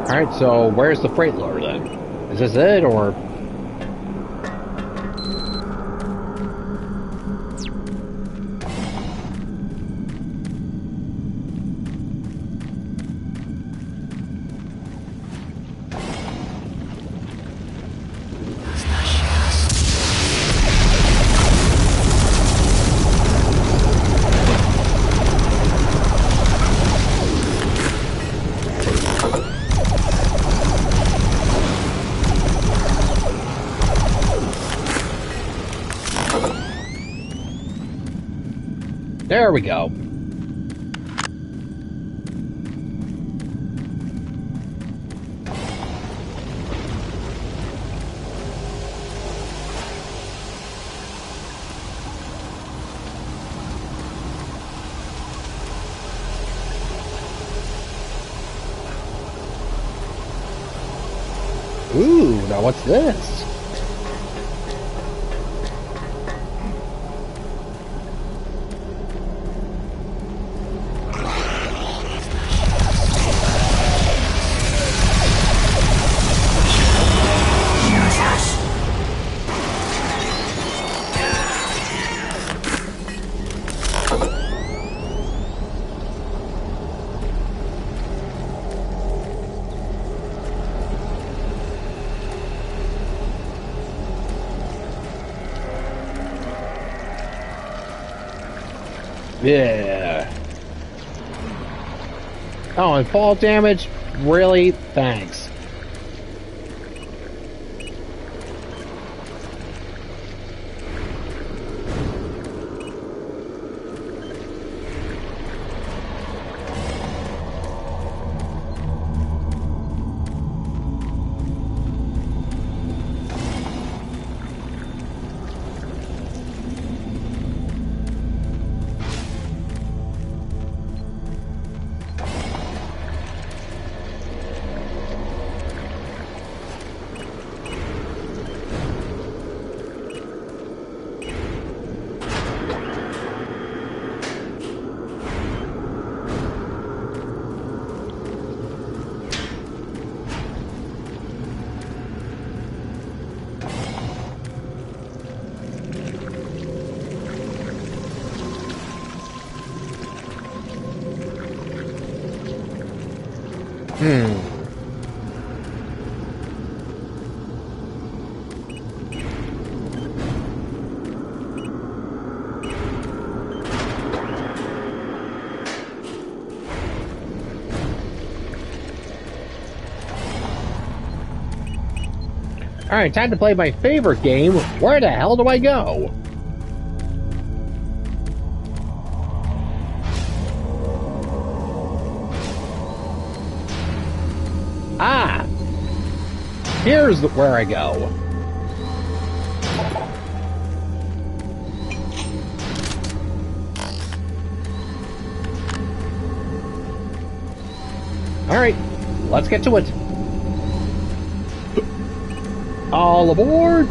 Alright, so where's the freight loader then? Is this it, or...? There we go. Ooh, now what's this? Yeah. Oh, and fall damage? Really? Thanks. Alright, time to play my favorite game. Where the hell do I go? Ah! Here's where I go. Alright, let's get to it. All aboard!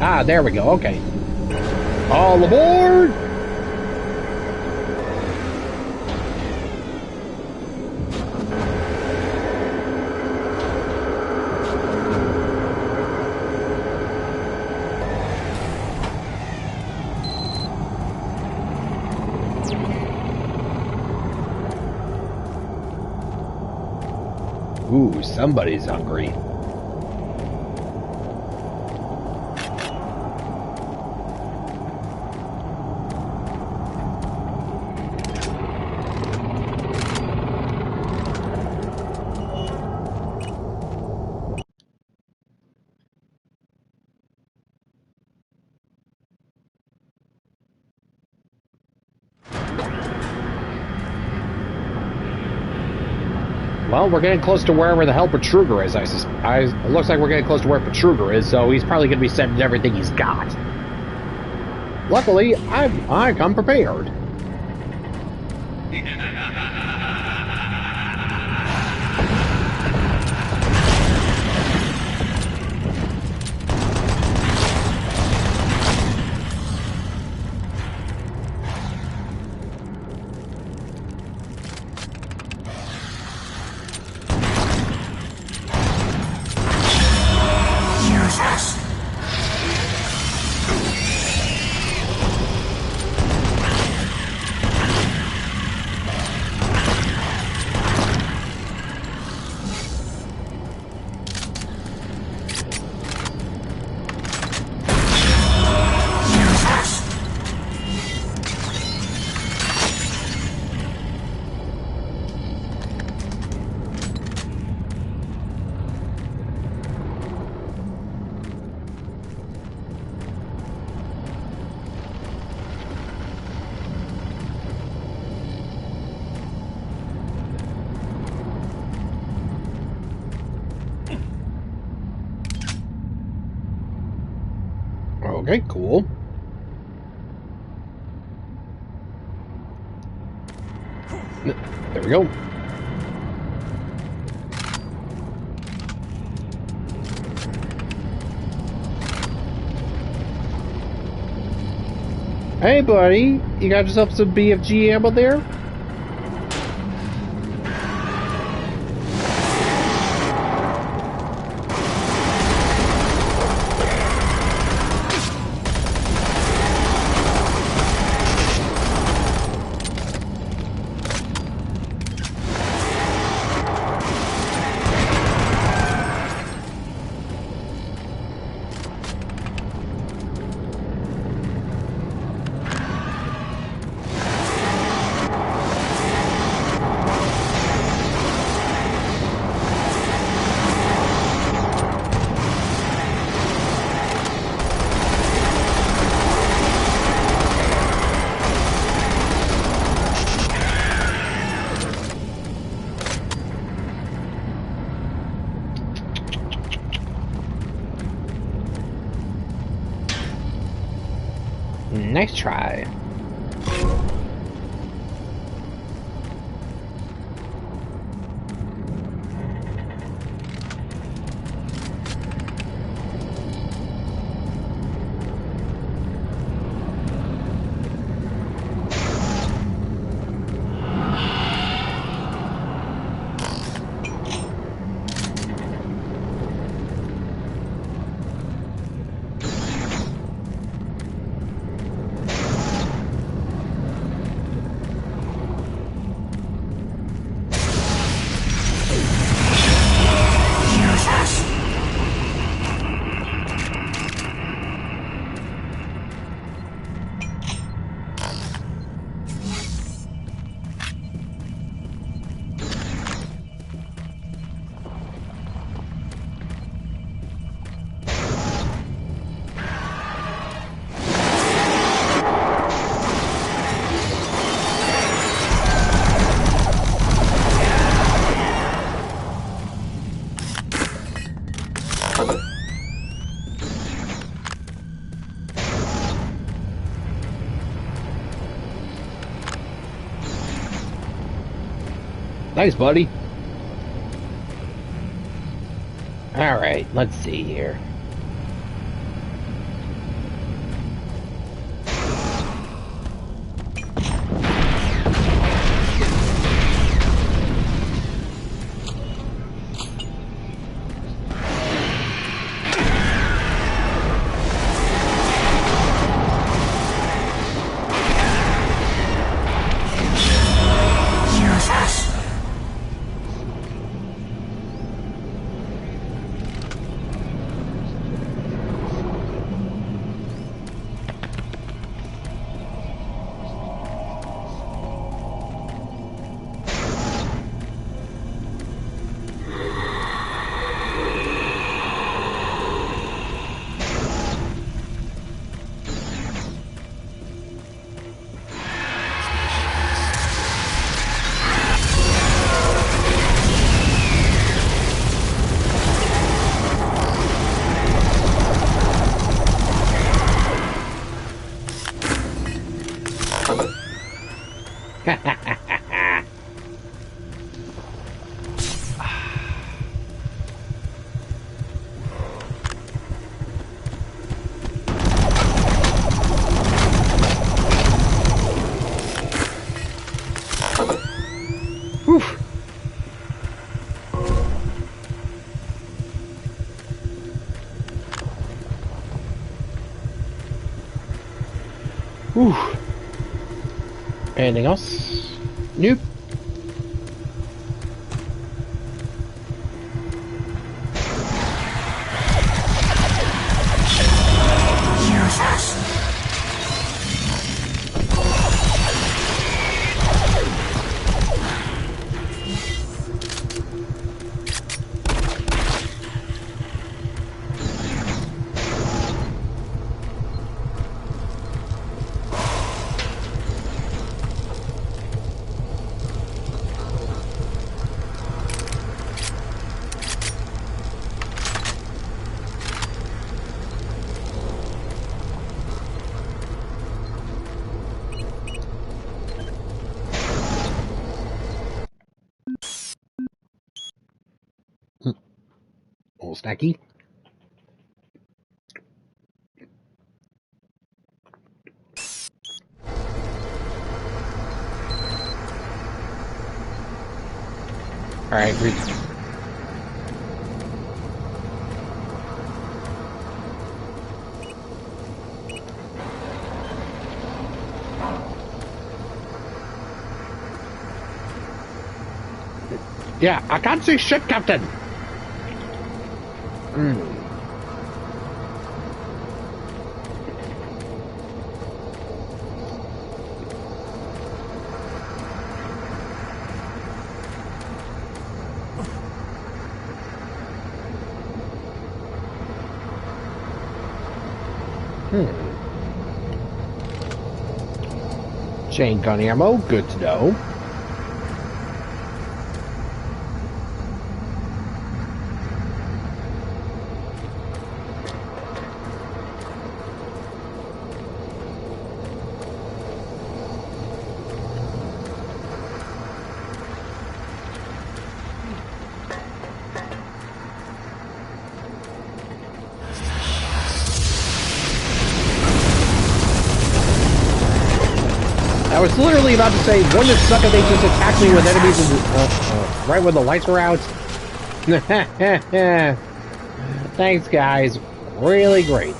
Ah, there we go, okay. All aboard! Ooh, somebody's hungry. Well, we're getting close to wherever the hell Betruger is. It looks like we're getting close to where Betruger is, so he's probably going to be sending everything he's got. Luckily, I come prepared. Okay, cool. There we go. Hey, buddy. You got yourself some BFG ammo there? Nice try. Nice, buddy. Alright, let's see here. Whew. Anything else? Nope. little snacky. Alright, yeah, I can't see shit, Captain. Chain gun ammo, good to know. I was literally about to say, wouldn't it suck if they just attacked me with enemies right when the lights were out? Thanks, guys. Really great.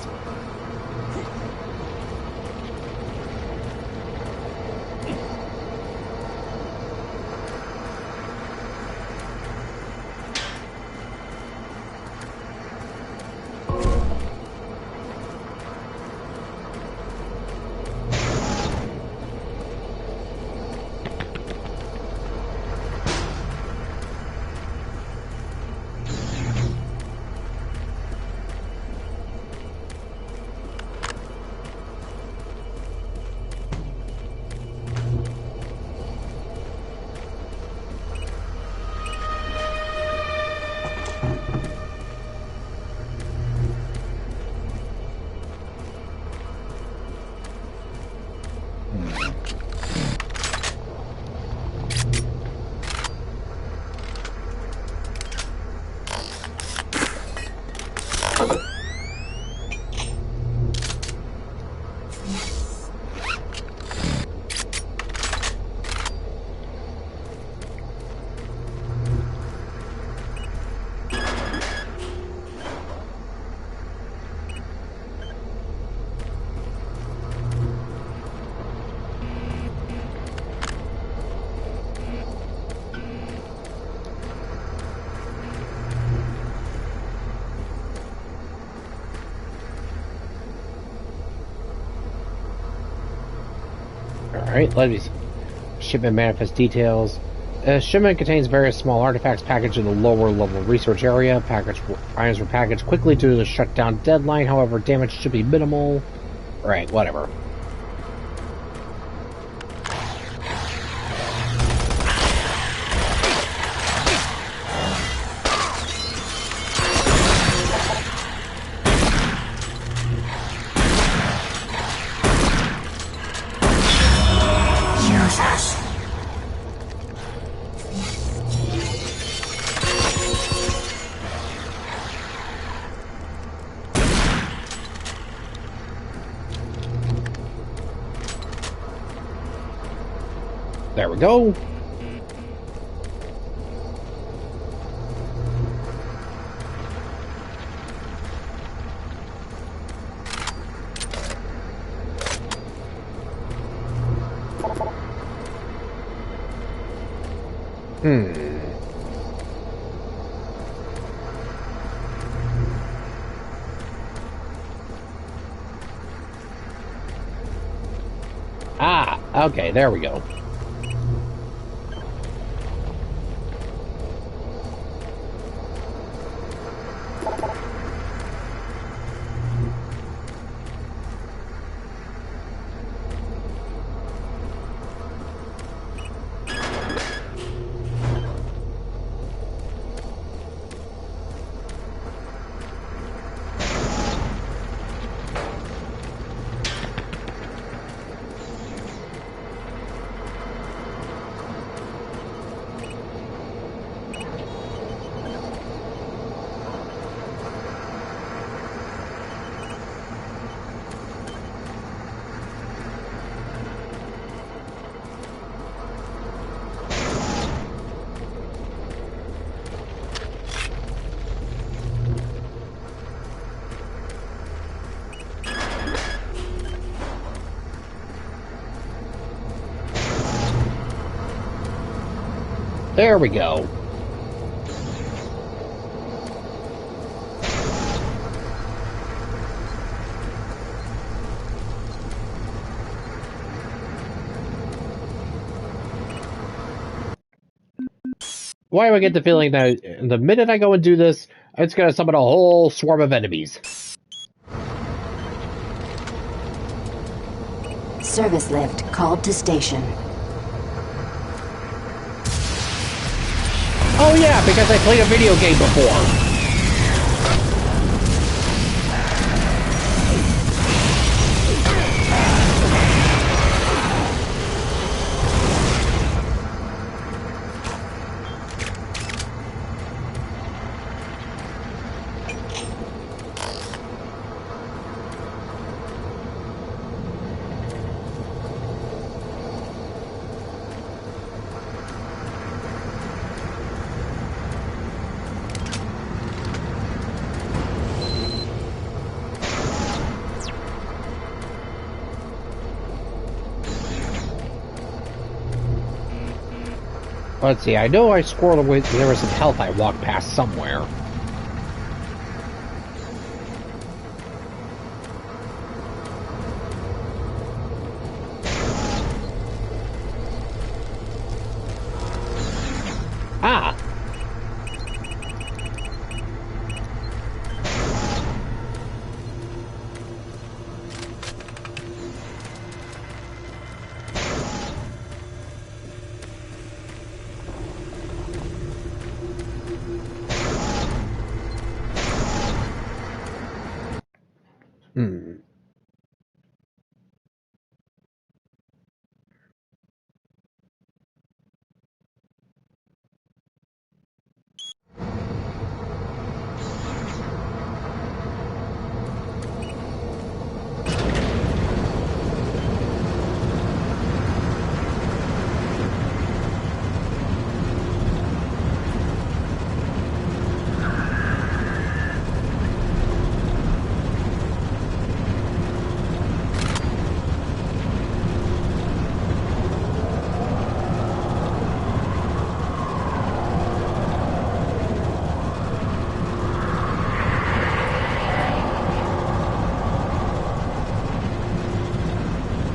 Alright, let me see. Shipment manifest details. Shipment contains various small artifacts packaged in the lower level research area. Items were packaged quickly due to the shutdown deadline, however, damage should be minimal. Right, whatever. There we go. Ah, okay, there we go. There we go. Why do I get the feeling that the minute I go and do this, it's going to summon a whole swarm of enemies? Service lift called to station. Oh yeah, because I played a video game before. Let's see, I know I scored away, there was some health I walked past somewhere. Ah!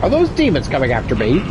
Are those demons coming after me?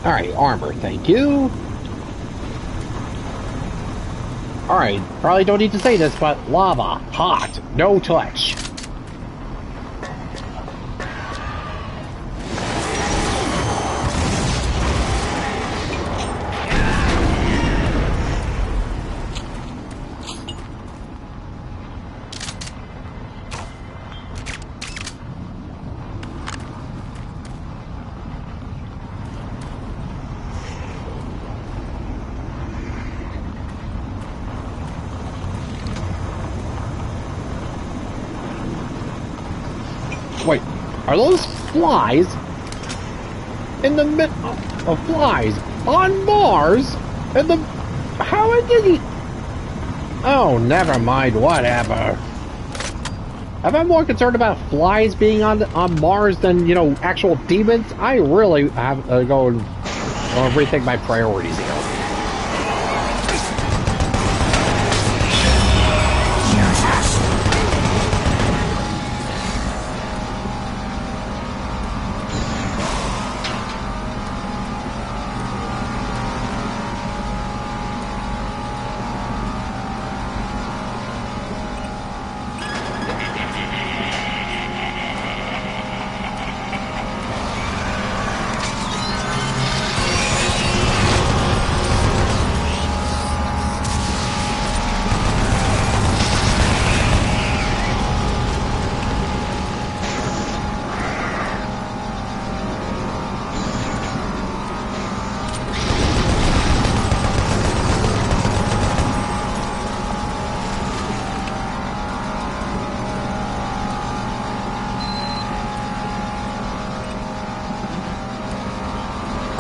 Alright, armor, thank you. Alright, probably don't need to say this, but lava, hot, no touch. Wait, are those flies in the middle of flies on Mars? And the how did he? Oh, never mind. Whatever. Am I more concerned about flies being on Mars than actual demons? I really have to go and rethink my priorities here.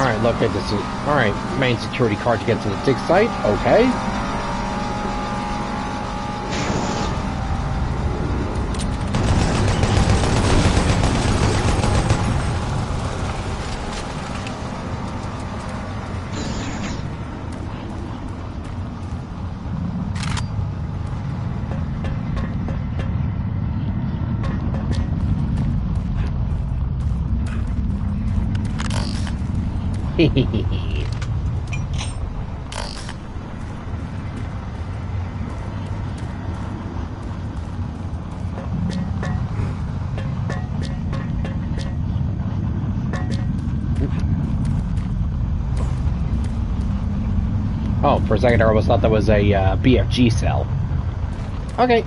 Alright, locate this. Alright, main security card to get to the dig site. Okay. Oh, for a second I almost thought that was a BFG cell. Okay.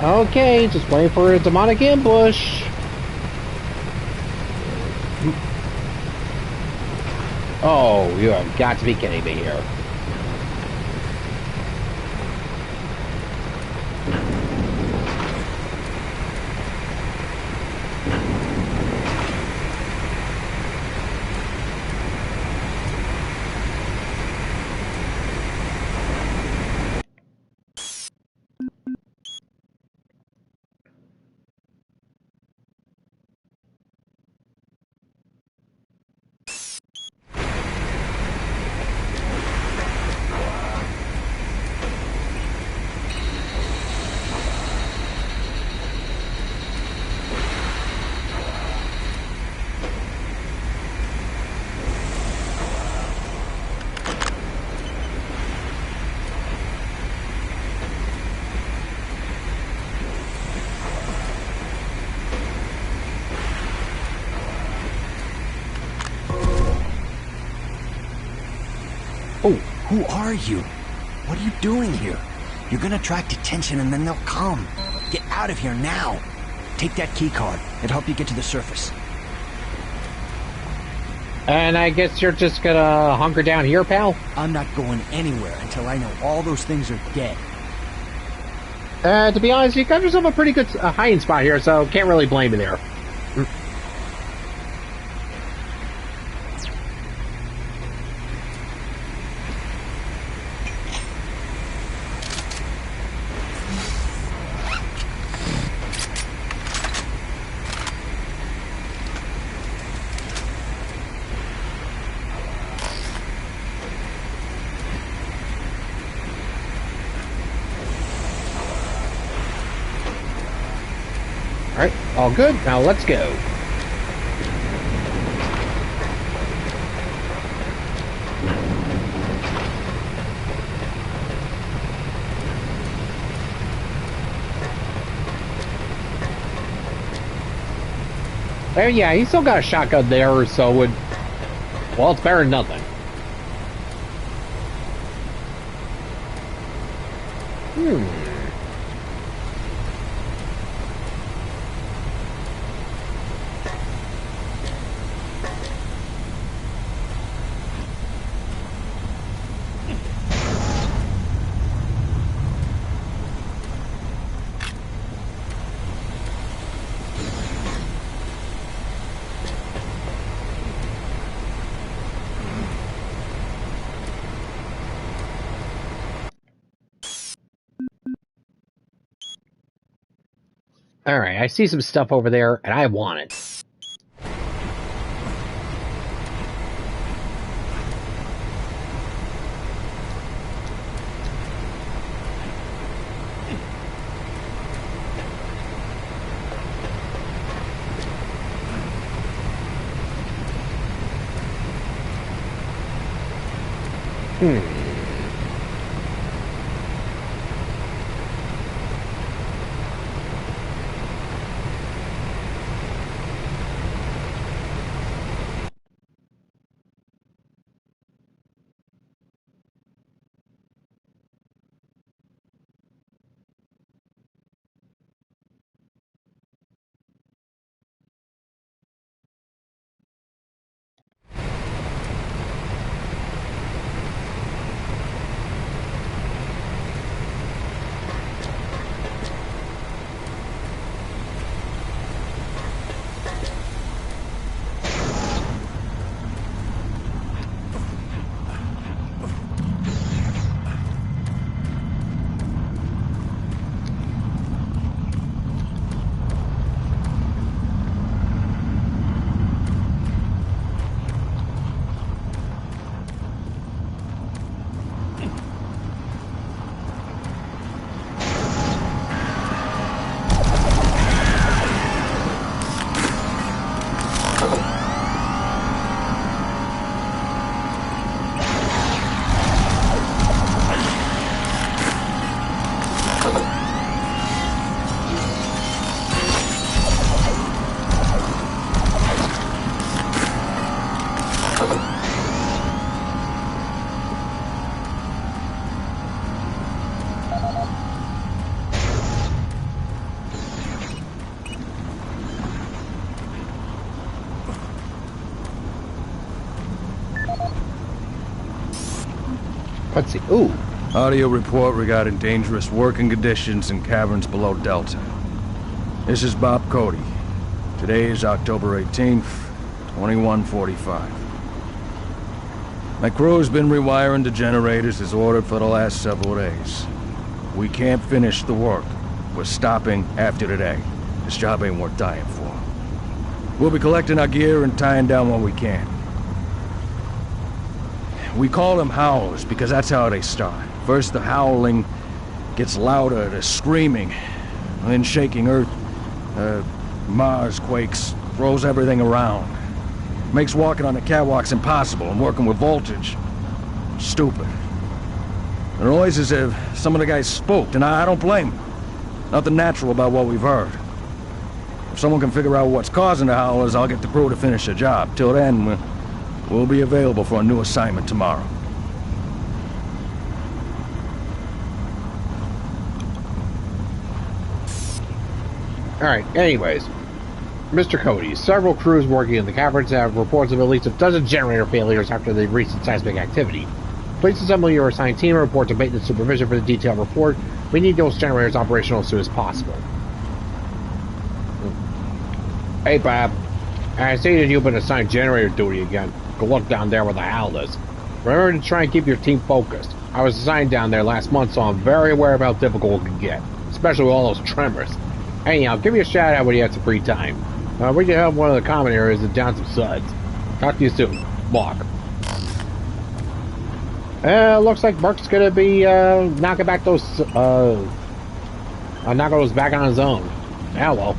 Okay, just waiting for a demonic ambush. Oh, you have got to be kidding me here. Oh, who are you? What are you doing here? You're gonna attract attention and then they'll come. Get out of here now. Take that key card. It'll help you get to the surface. And I guess you're just gonna hunker down here, pal? I'm not going anywhere until I know all those things are dead. To be honest, you got yourself a pretty good hiding spot here, so can't really blame you there. Alright, all good. Now let's go. And yeah, he still got a shotgun there, so would... Well, it's better than nothing. Alright, I see some stuff over there, and I want it. Let's see. Ooh. Audio report regarding dangerous working conditions in caverns below Delta. This is Bob Cody. Today is October 18th, 2145. My crew's been rewiring the generators as ordered for the last several days. We can't finish the work. We're stopping after today. This job ain't worth dying for. We'll be collecting our gear and tying down what we can. We call them howlers because that's how they start. First the howling gets louder, the screaming, then shaking Earth. Mars quakes, throws everything around. Makes walking on the catwalks impossible and working with voltage stupid. The noise is as if some of the guys spooked, and I don't blame them. Nothing natural about what we've heard. If someone can figure out what's causing the howlers, I'll get the crew to finish the job. Till then, we'll be available for a new assignment tomorrow. Alright, anyways. Mr. Cody, several crews working in the caverns have reports of at least a dozen generator failures after the recent seismic activity. Please assemble your assigned team and report to maintenance supervision for the detailed report. We need those generators operational as soon as possible. Hey, Bob. I see that you've been assigned generator duty again. Go look down there where the howlers. Remember to try and keep your team focused. I was assigned down there last month, so I'm very aware of how difficult it can get, especially with all those tremors. Anyhow, give me a shout out when you have some free time. We can help one of the common areas and down some suds. Talk to you soon. Block. Looks like Burke's gonna be knocking back those knocking those back on his own. Yeah, well.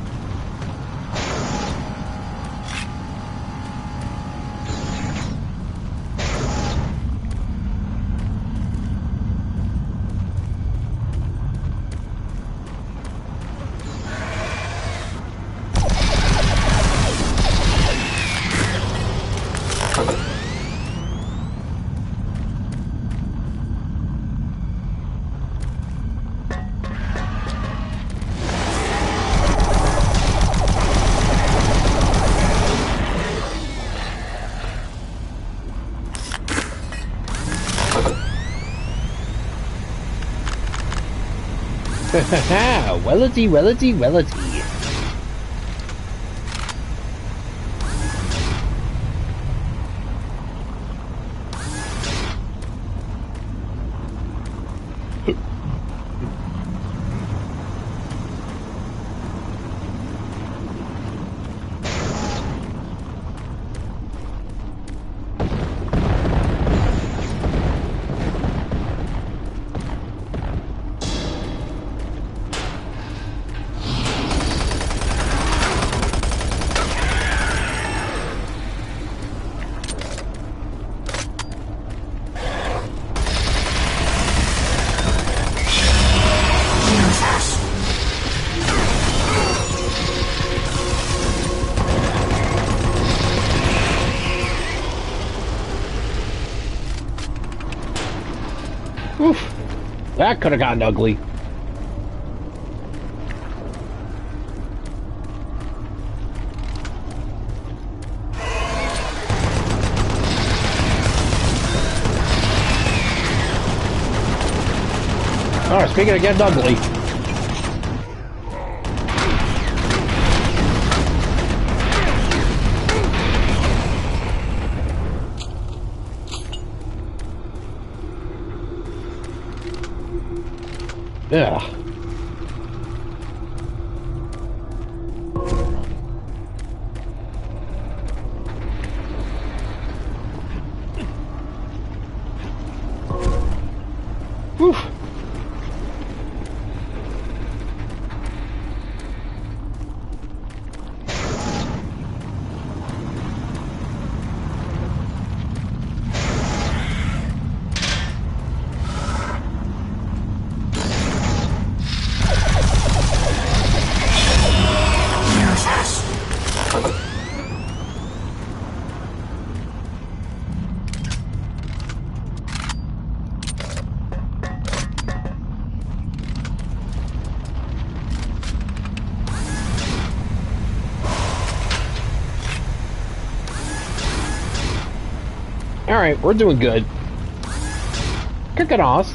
Wellity, wellity, wellity. Oof. That could have gotten ugly. Alright, speaking of getting ugly. Yeah. Whew. Alright, we're doing good. Kick it off.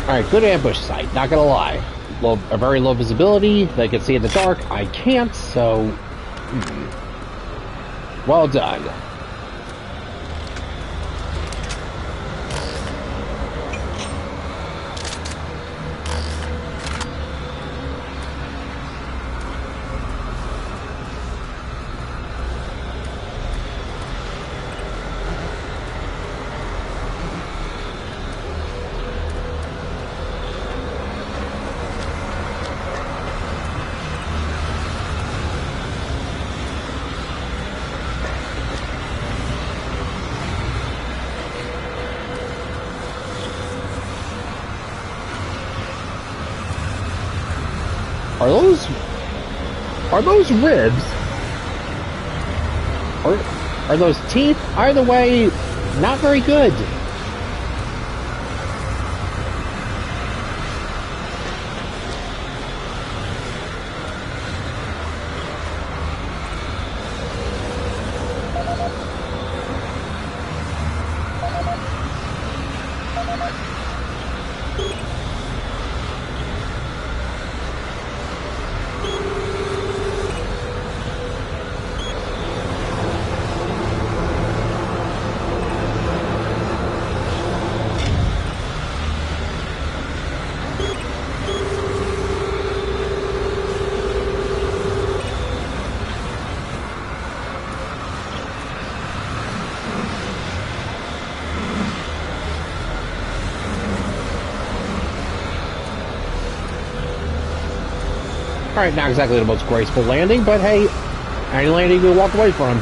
Alright, good ambush site, not gonna lie. A very low visibility, they can see in the dark, I can't, so... Well done. Are those ribs? Are those teeth? Either way, not very good. Alright, not exactly the most graceful landing, but hey, any landing you can walk away from.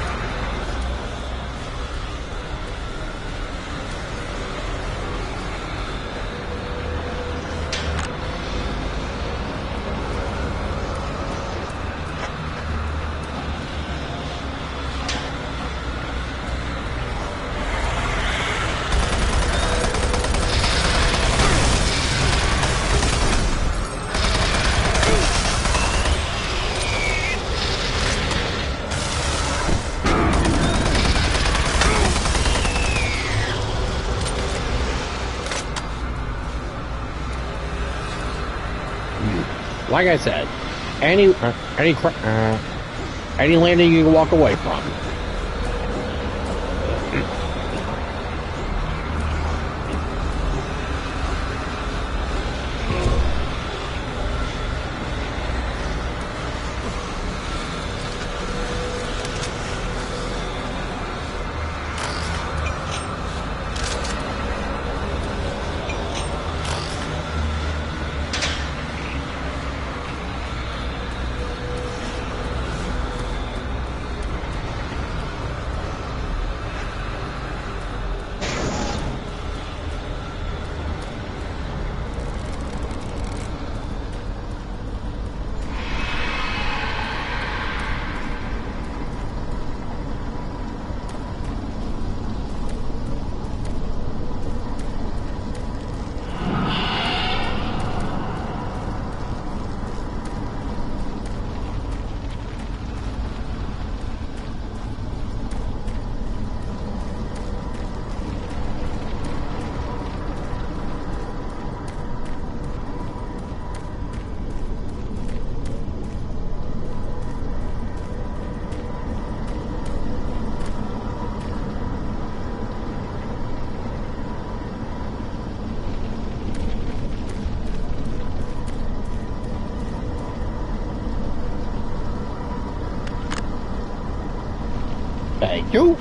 Like I said, any landing you can walk away from. Thank you.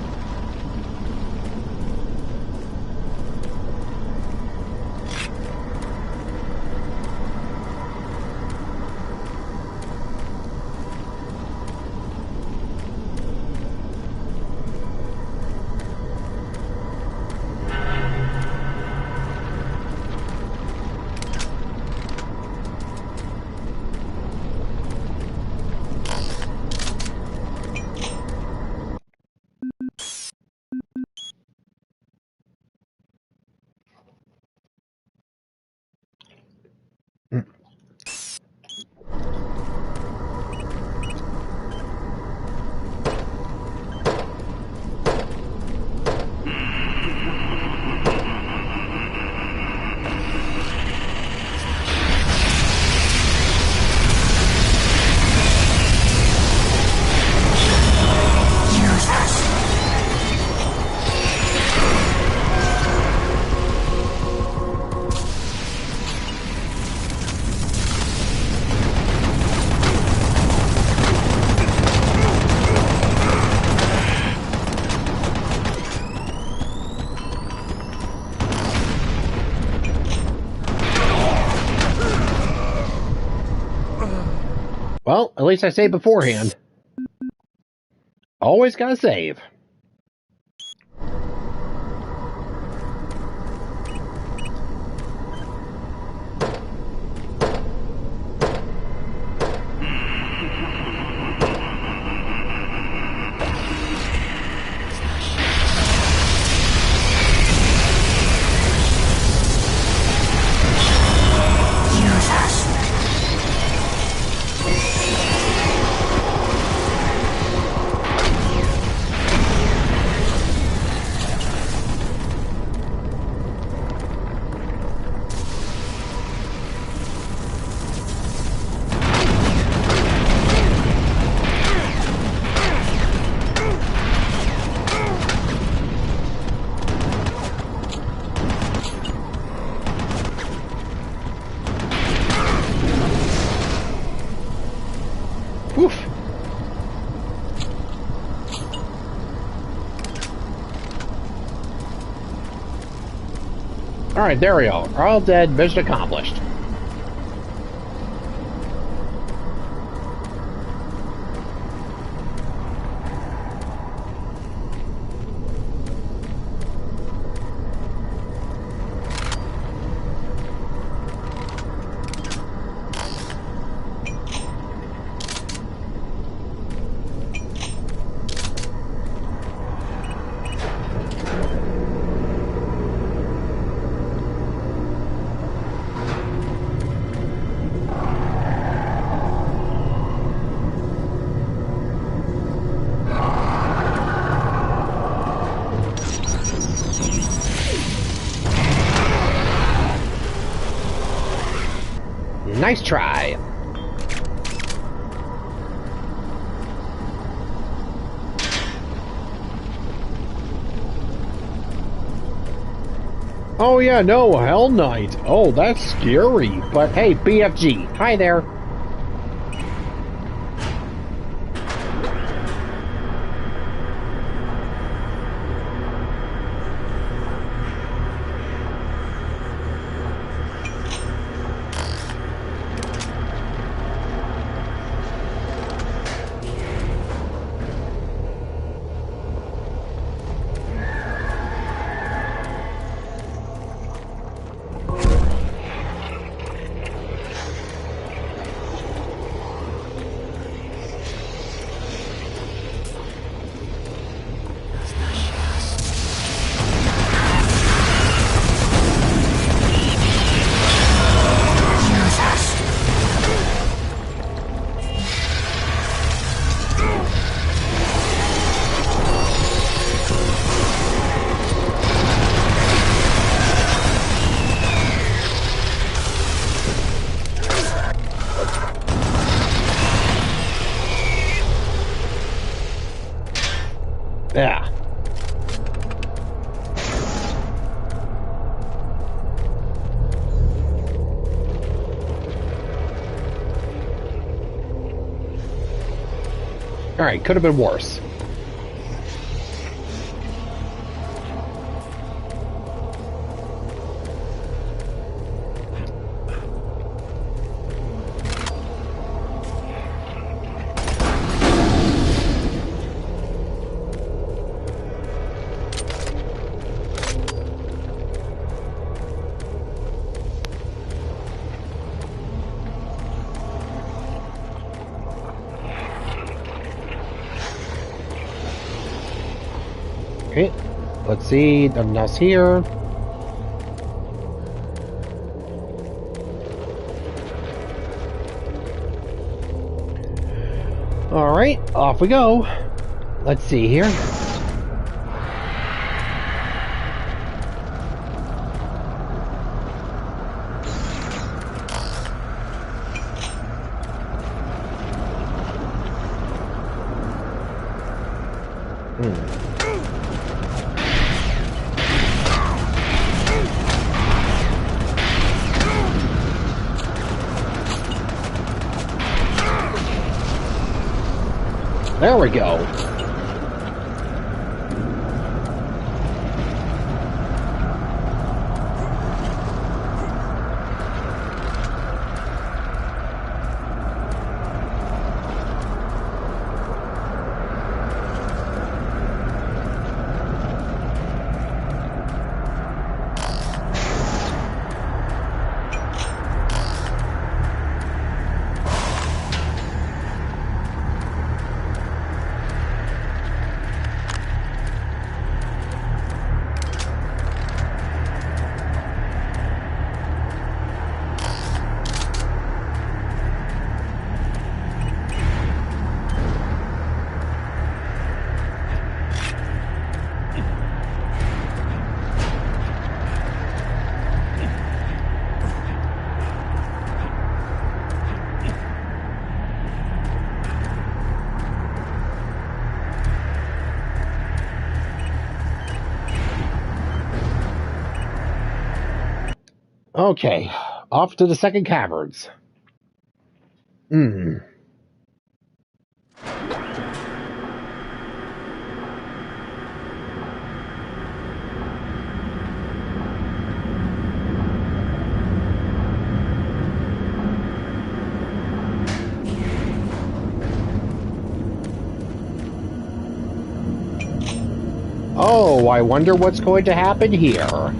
Well, at least I saved beforehand. Always gotta save. Oof. Alright, there we go. All dead, mission accomplished. Nice try. Oh yeah, no, Hell Knight. Oh, that's scary. But hey, BFG. Hi there. Yeah. Alright, could have been worse. Okay, let's see, nothing else here. Alright, off we go. Let's see here. There we go. Okay, off to the second caverns. Oh, I wonder what's going to happen here.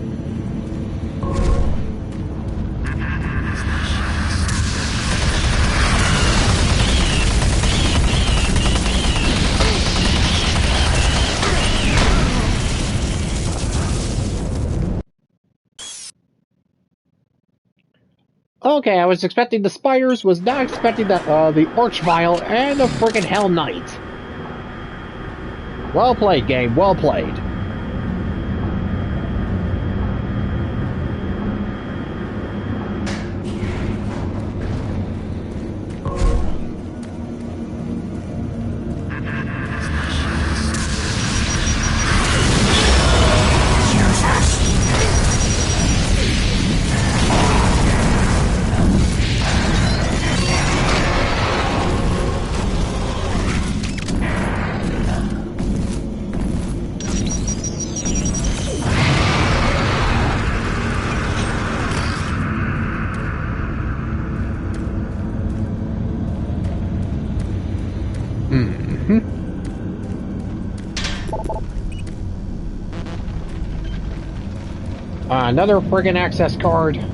Okay, I was expecting the spiders, was not expecting the Archvile and the friggin' Hell Knight. Well played, game, well played. Another friggin' access card.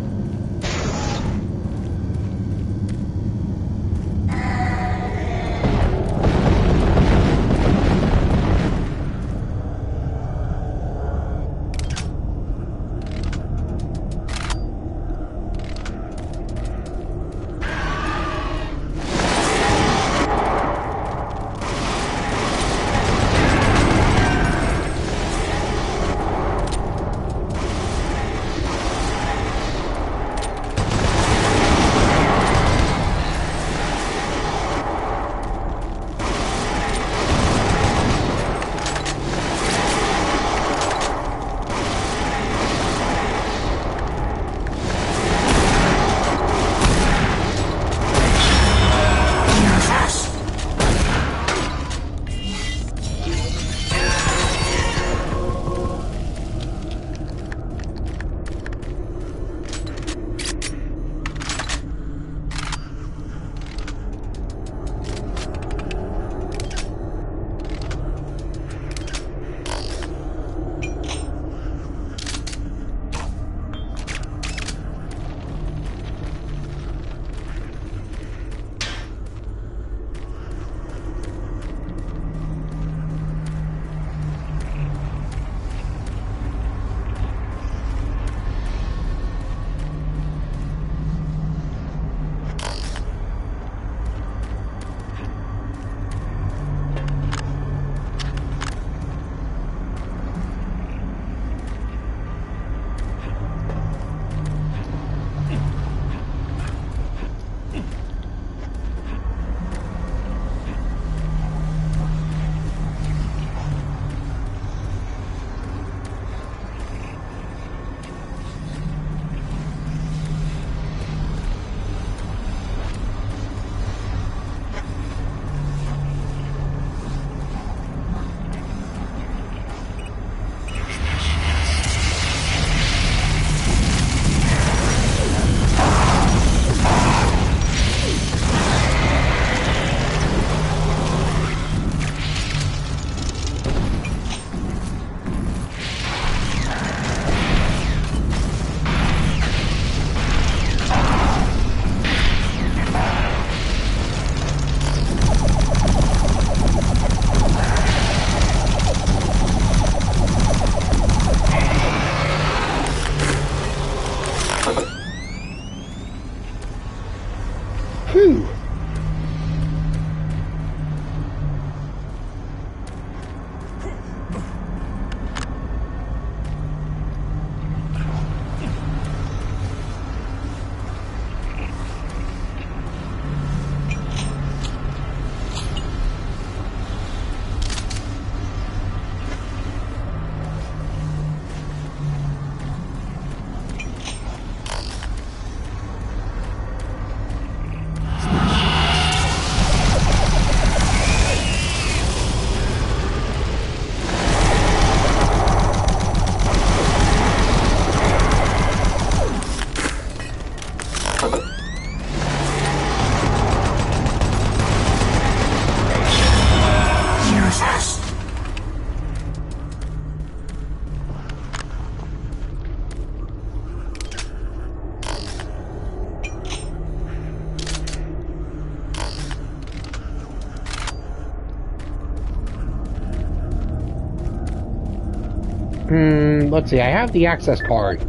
Let's see, I have the access card.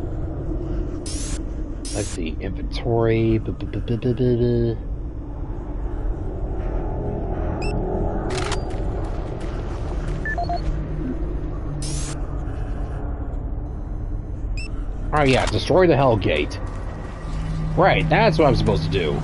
Let's see, inventory. Oh yeah, destroy the Hell Gate. Right, that's what I'm supposed to do.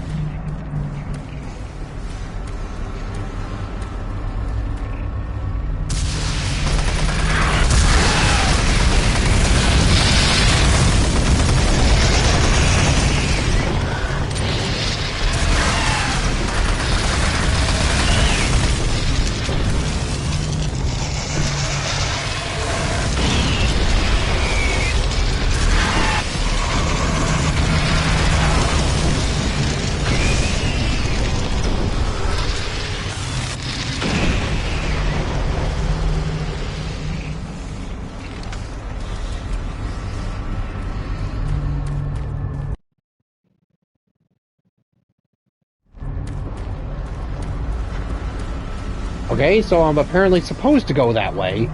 Okay, so I'm apparently supposed to go that way.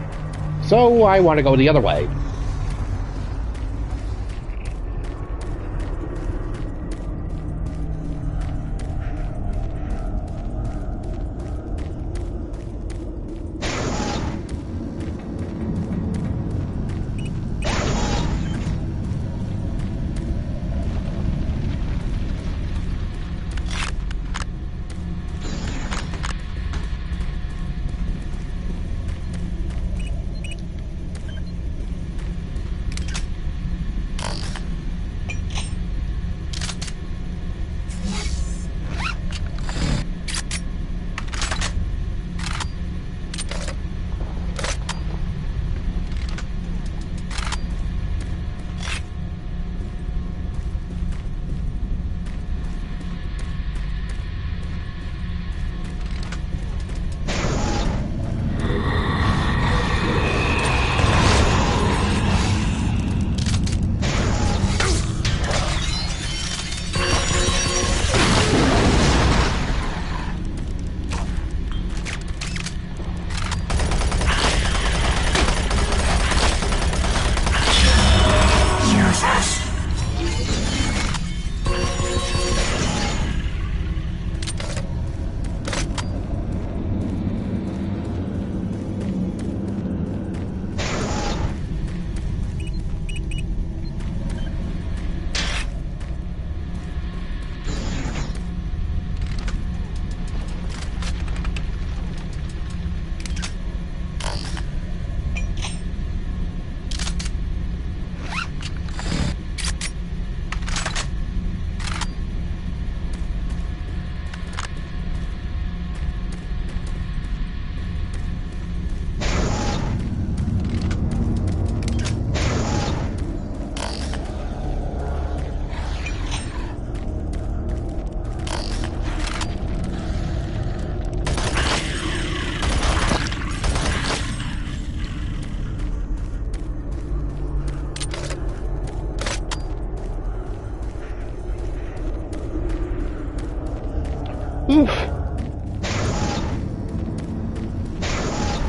So I want to go the other way.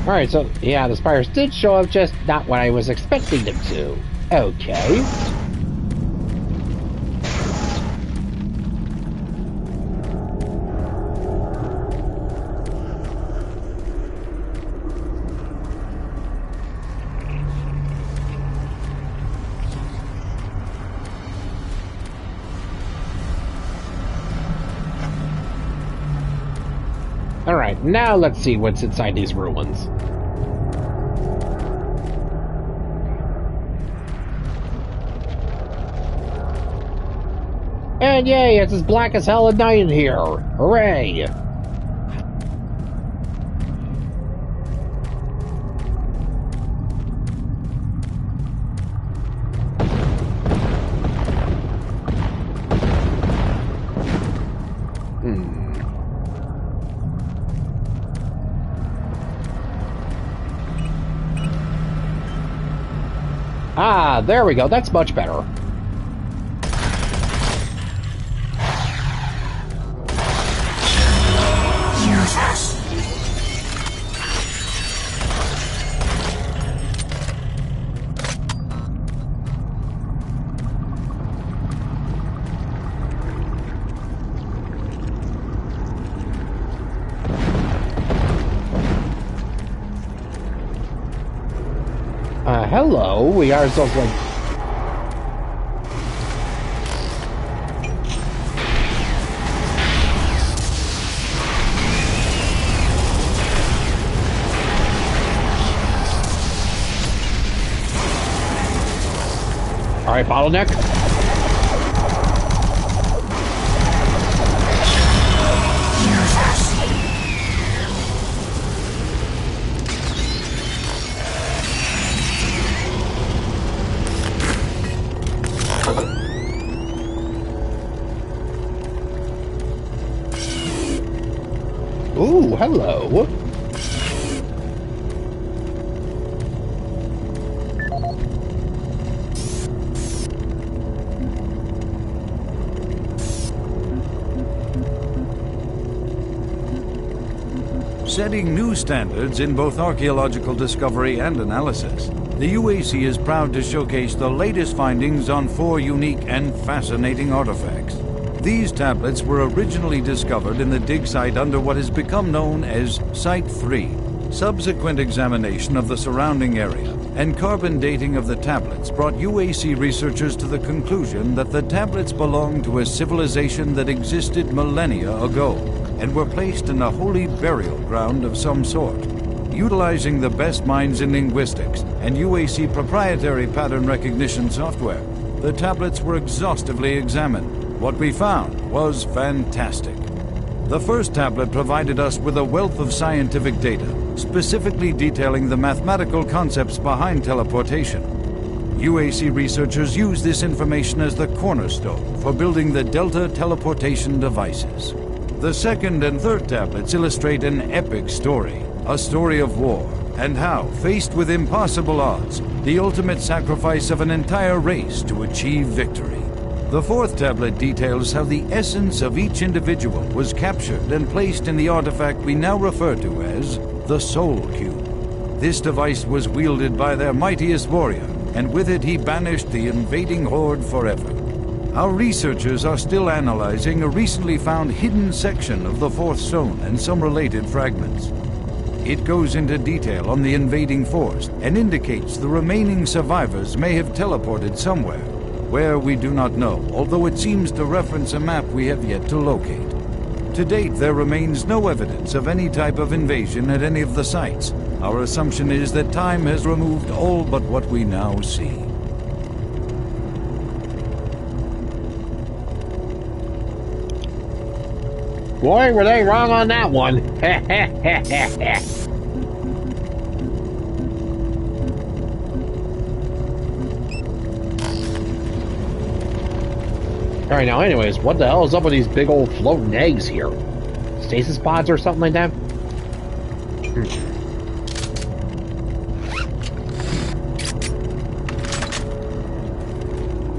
Alright, so, yeah, the spires did show up, just not when I was expecting them to. Okay. Alright, now let's see what's inside these ruins. And yay, it's as black as hell at night in here. Hooray! Ah, there we go. That's much better. Hello. We are so like. All right, bottleneck. Ooh, hello. Setting new standards in both archaeological discovery and analysis, the UAC is proud to showcase the latest findings on 4 unique and fascinating artifacts. These tablets were originally discovered in the dig site under what has become known as Site 3. Subsequent examination of the surrounding area and carbon dating of the tablets brought UAC researchers to the conclusion that the tablets belonged to a civilization that existed millennia ago and were placed in a holy burial ground of some sort. Utilizing the best minds in linguistics and UAC proprietary pattern recognition software, the tablets were exhaustively examined. What we found was fantastic. The first tablet provided us with a wealth of scientific data, specifically detailing the mathematical concepts behind teleportation. UAC researchers use this information as the cornerstone for building the Delta teleportation devices. The second and third tablets illustrate an epic story, a story of war, and how, faced with impossible odds, the ultimate sacrifice of an entire race to achieve victory. The fourth tablet details how the essence of each individual was captured and placed in the artifact we now refer to as the Soul Cube. This device was wielded by their mightiest warrior, and with it he banished the invading horde forever. Our researchers are still analyzing a recently found hidden section of the fourth stone and some related fragments. It goes into detail on the invading force and indicates the remaining survivors may have teleported somewhere. Where we do not know, although it seems to reference a map we have yet to locate. To date, there remains no evidence of any type of invasion at any of the sites. Our assumption is that time has removed all but what we now see. Boy, were they wrong on that one. Alright, now anyways, what the hell is up with these big old floating eggs here? Stasis pods or something like that?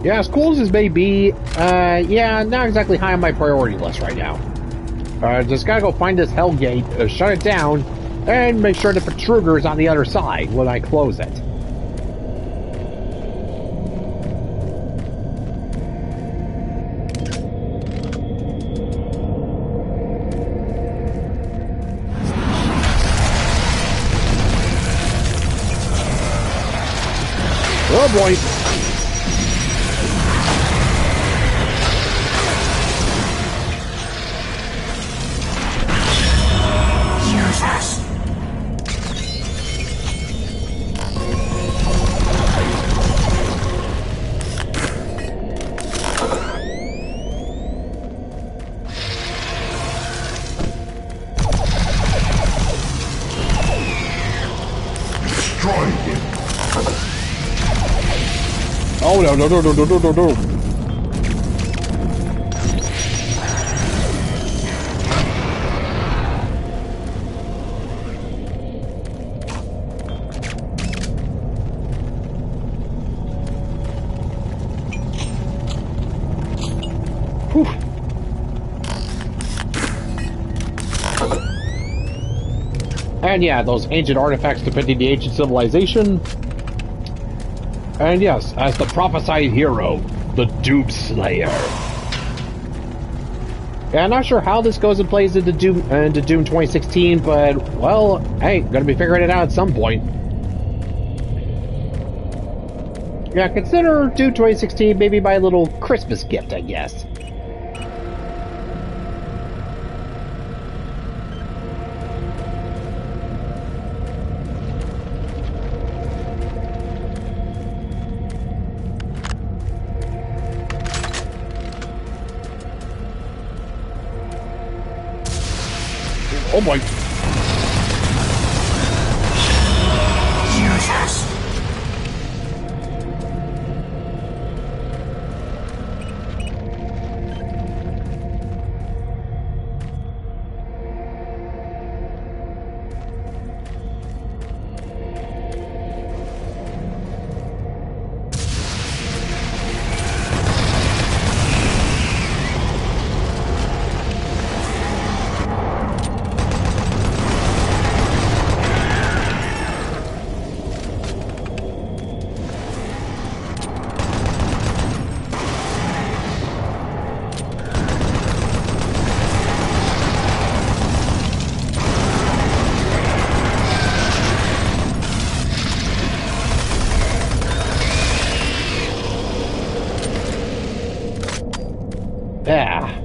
Yeah, as cool as this may be, yeah, not exactly high on my priority list right now. Just gotta go find this hell gate, shut it down, and make sure the Betruger is on the other side when I close it. Oh boy. Oh no. Whew. And yeah, those ancient artifacts depicting the ancient civilization. And yes, as the prophesied hero, the Doom Slayer. Yeah, I'm not sure how this goes and plays into Doom 2016, but, well, hey, gonna be figuring it out at some point. Yeah, consider Doom 2016 maybe my little Christmas gift, I guess. Oh boy. Jesus. Yeah.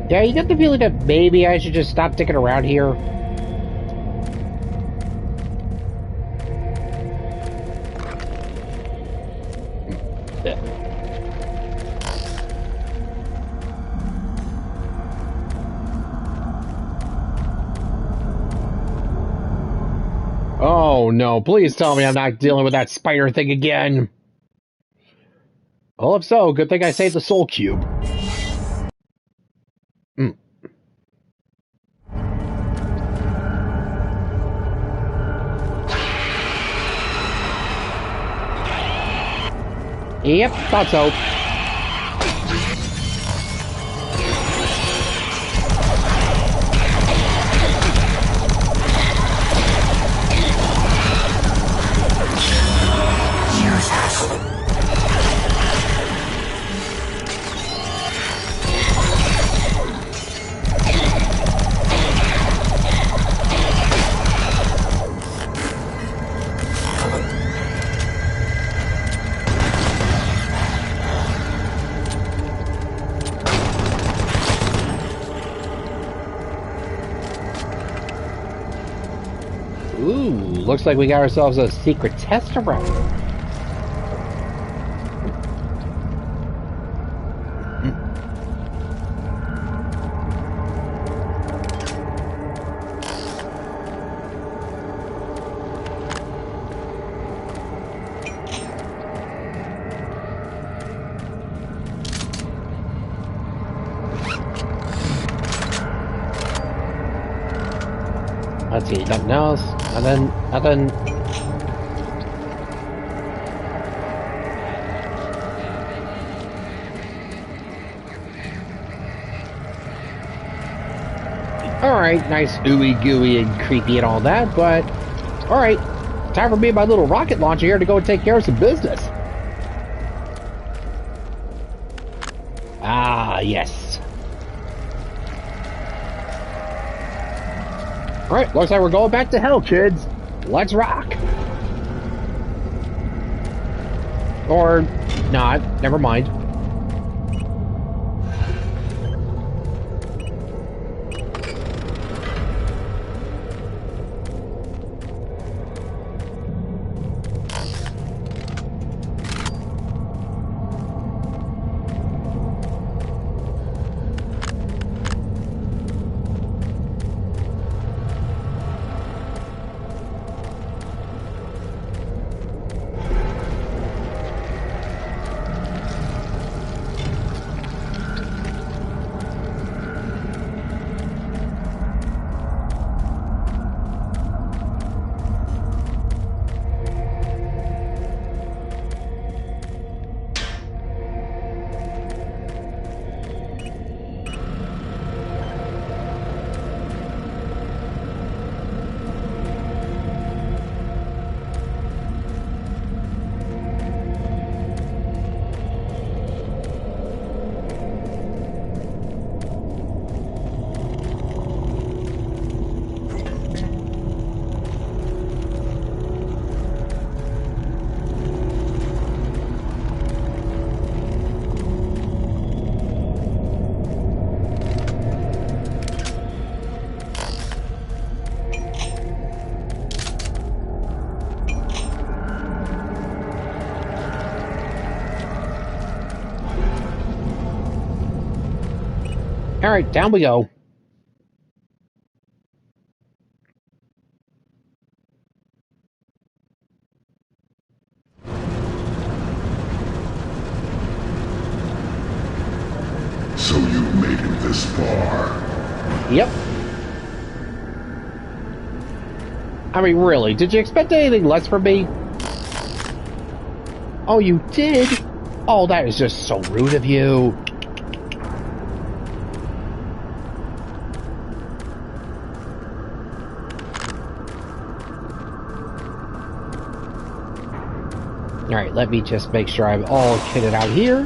Yeah, you get the feeling that maybe I should just stop sticking around here. Oh no, please tell me I'm not dealing with that spider thing again. Well, if so, good thing I saved the soul cube. Yep, thought so. Ooh, looks like we got ourselves a secret test around. Let's see, nothing else, nothing. Alright, nice ooey gooey and creepy and all that, but alright, time for me and my little rocket launcher here to go and take care of some business. Ah, yes. Alright, looks like we're going back to hell, kids. Let's rock. Or not, never mind. Alright, down we go. So you've made it this far. Yep. I mean, really, did you expect anything less from me? Oh, you did? Oh, that is just so rude of you. Alright, let me just make sure I'm all kitted out here.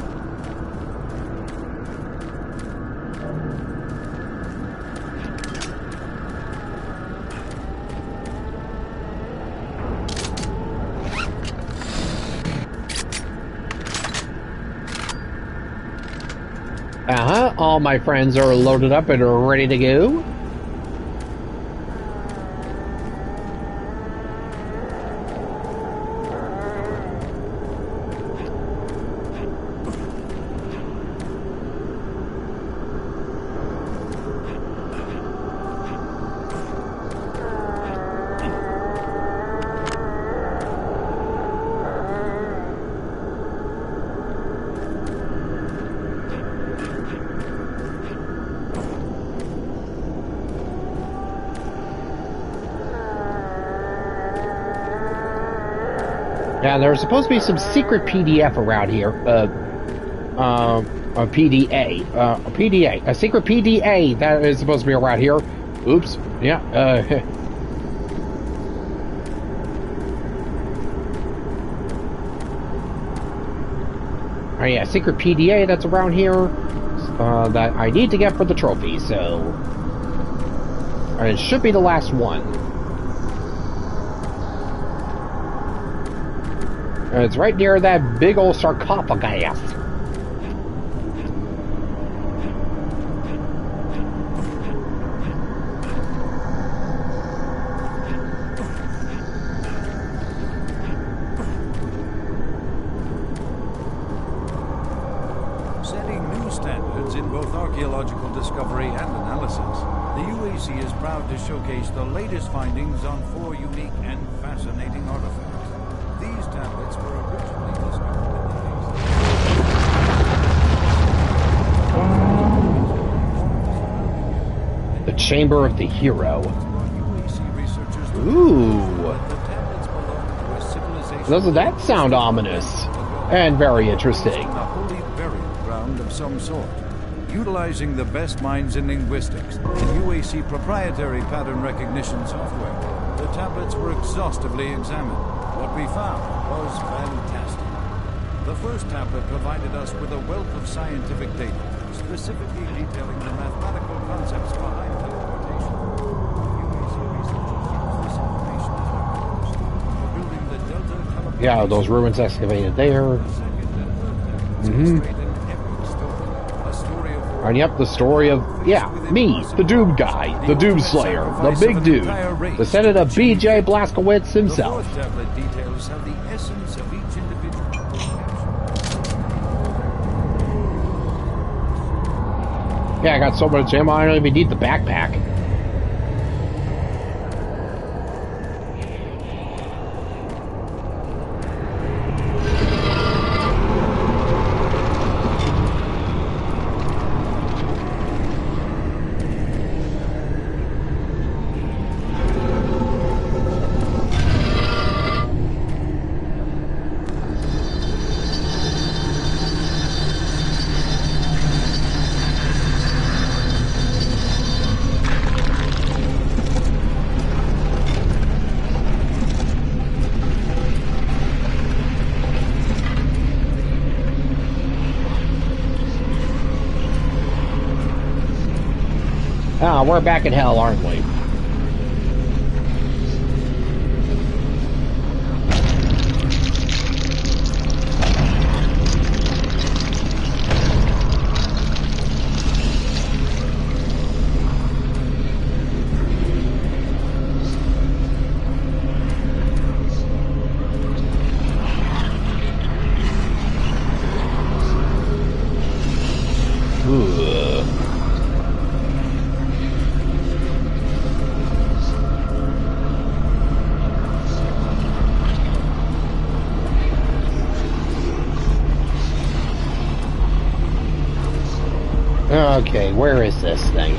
All my friends are loaded up and are ready to go. Yeah, there's supposed to be some secret PDF around here. A PDA. A secret PDA that is supposed to be around here. Oops. Yeah, oh yeah, secret PDA that's around here that I need to get for the trophy, so... And it should be the last one. It's right near that big old sarcophagus. Setting new standards in both archaeological discovery and analysis, the UAC is proud to showcase the latest findings on 4 unique and fascinating artifacts. These tablets were originally discovered in the Chamber of the Hero. Ooh. Doesn't that sound ominous? And very interesting. A holy burial ground of some sort. Utilizing the best minds in linguistics and UAC proprietary pattern recognition software, the tablets were exhaustively examined. What we found was fantastic. The first tablet provided us with a wealth of scientific data, specifically detailing the mathematical concepts behind teleportation. UAC researchers used this information as their cornerstone for building the Delta teleportation. Yeah, those ruins excavated there. And yep, the story of, yeah, me, the Doom guy, the Doom Slayer, the big dude, descendant of B.J. Blazkowicz himself. The fourth tablet details how the essence of each individual was captured. Yeah, I got so much ammo, I don't even need the backpack. Ah, we're back in hell, aren't we? Okay, where is this thing?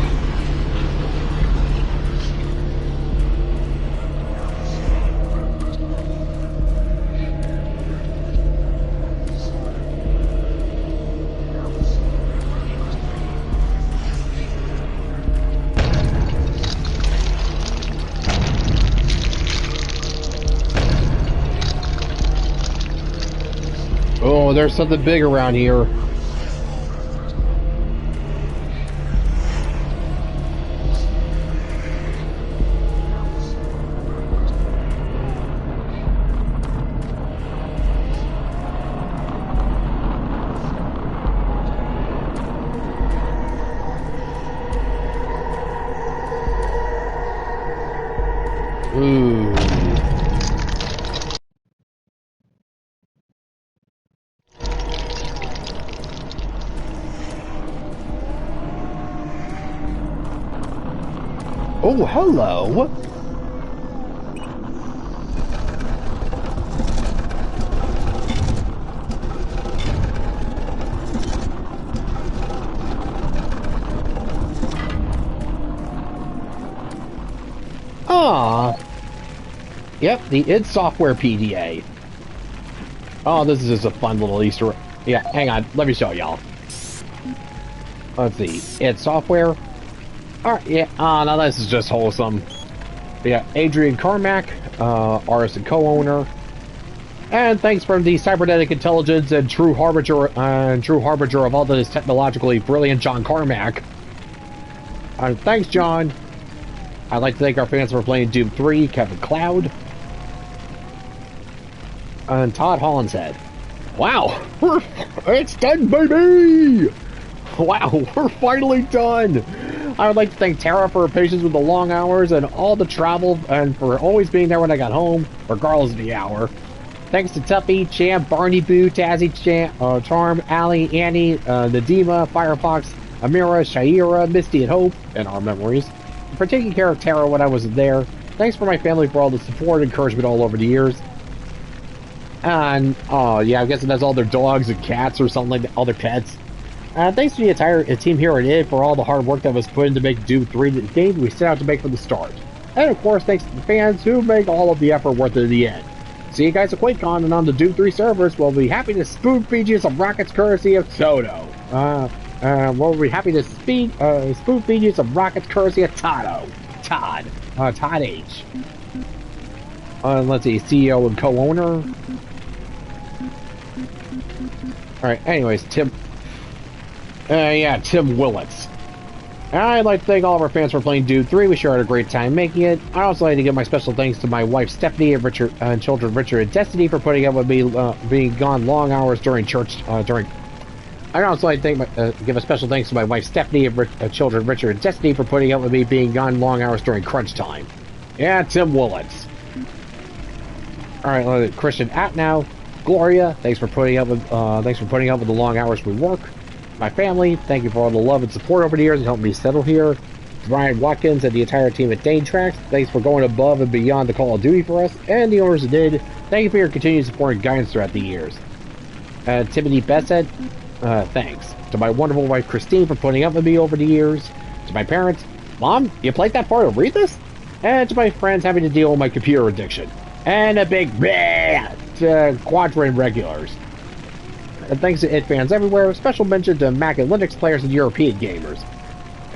Oh, there's something big around here. Ooh. Oh, hello. Ah. Yep, the id Software PDA. Oh, this is just a fun little Easter egg. Yeah, hang on. Let me show y'all. Let's see. id Software. Alright, yeah. Now this is just wholesome. Yeah, Adrian Carmack, artist and co-owner. And thanks from the cybernetic intelligence and true harbinger of all that is technologically brilliant, John Carmack. Thanks, John. I'd like to thank our fans for playing Doom 3, Kevin Cloud. And Todd Hollinshead. Wow, it's done, baby! Wow, we're finally done! I would like to thank Tara for her patience with the long hours and all the travel, and for always being there when I got home, regardless of the hour. Thanks to Tuffy, Champ, Barney Boo, Tazzy, Charm, Allie, Annie, Nadima, Firefox, Amira, Shaira, Misty, and Hope, in our memories, for taking care of Tara when I wasn't there. Thanks for my family for all the support and encouragement all over the years. And, oh yeah, I'm guessing that's all their dogs and cats or something like that, all their pets. Thanks to the entire team here at id for all the hard work that was put in to make Doom 3 the game we set out to make from the start. And of course, thanks to the fans who make all of the effort worth it in the end. See you guys at QuakeCon and on the Doom 3 servers. We'll be happy to spoon feed you some rockets courtesy of Toto. We'll be happy to spoon feed you some rockets courtesy of Todd H. Let's see, CEO and co-owner. Alright, anyways, Tim Willits. I'd like to thank all of our fans for playing Doom 3. We sure had a great time making it. I'd also like to give my special thanks to my wife Stephanie and children Richard and Destiny for putting up with me being gone long hours during church. I'd also like to give a special thanks to my wife Stephanie and children Richard and Destiny for putting up with me being gone long hours during crunch time. Yeah, Tim Willits. Alright, Christian Atnow, Gloria, thanks for putting up with the long hours we work. My family, thank you for all the love and support over the years and helping me settle here. Brian Watkins and the entire team at Dane Tracks, thanks for going above and beyond the Call of Duty for us, and the owners that did, thank you for your continued support and guidance throughout the years. Timothy Bessett, thanks. To my wonderful wife Christine for putting up with me over the years. To my parents, Mom, you played that far to read this? And to my friends having to deal with my computer addiction. And a big quadrant regulars. And thanks to id fans everywhere, special mention to Mac and Linux players and European gamers.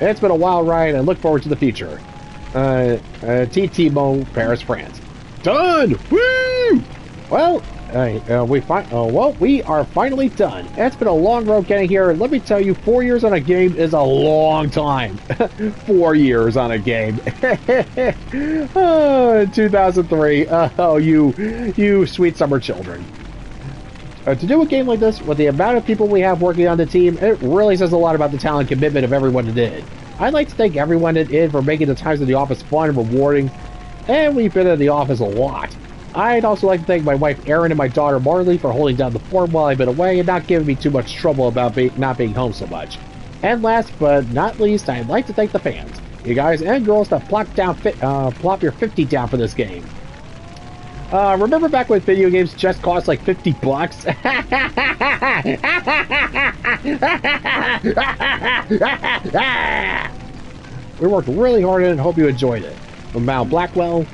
It's been a wild ride, and I look forward to the future. TT Mo, Paris, France. Done! Woo! Well, we are finally done. It's been a long road getting here, and let me tell you, 4 years on a game is a long time. 4 years on a game. 2003. Oh, you sweet summer children. To do a game like this, with the amount of people we have working on the team, it really says a lot about the talent and commitment of everyone at id. I'd like to thank everyone at id for making the times in the office fun and rewarding, and we've been in the office a lot. I'd also like to thank my wife Erin and my daughter Marley for holding down the fort while I've been away and not giving me too much trouble about not being home so much. And last but not least, I'd like to thank the fans, you guys and girls that plop your 50 down for this game. Remember back when video games just cost like $50? We worked really hard on it and hope you enjoyed it. Mal Blackwell,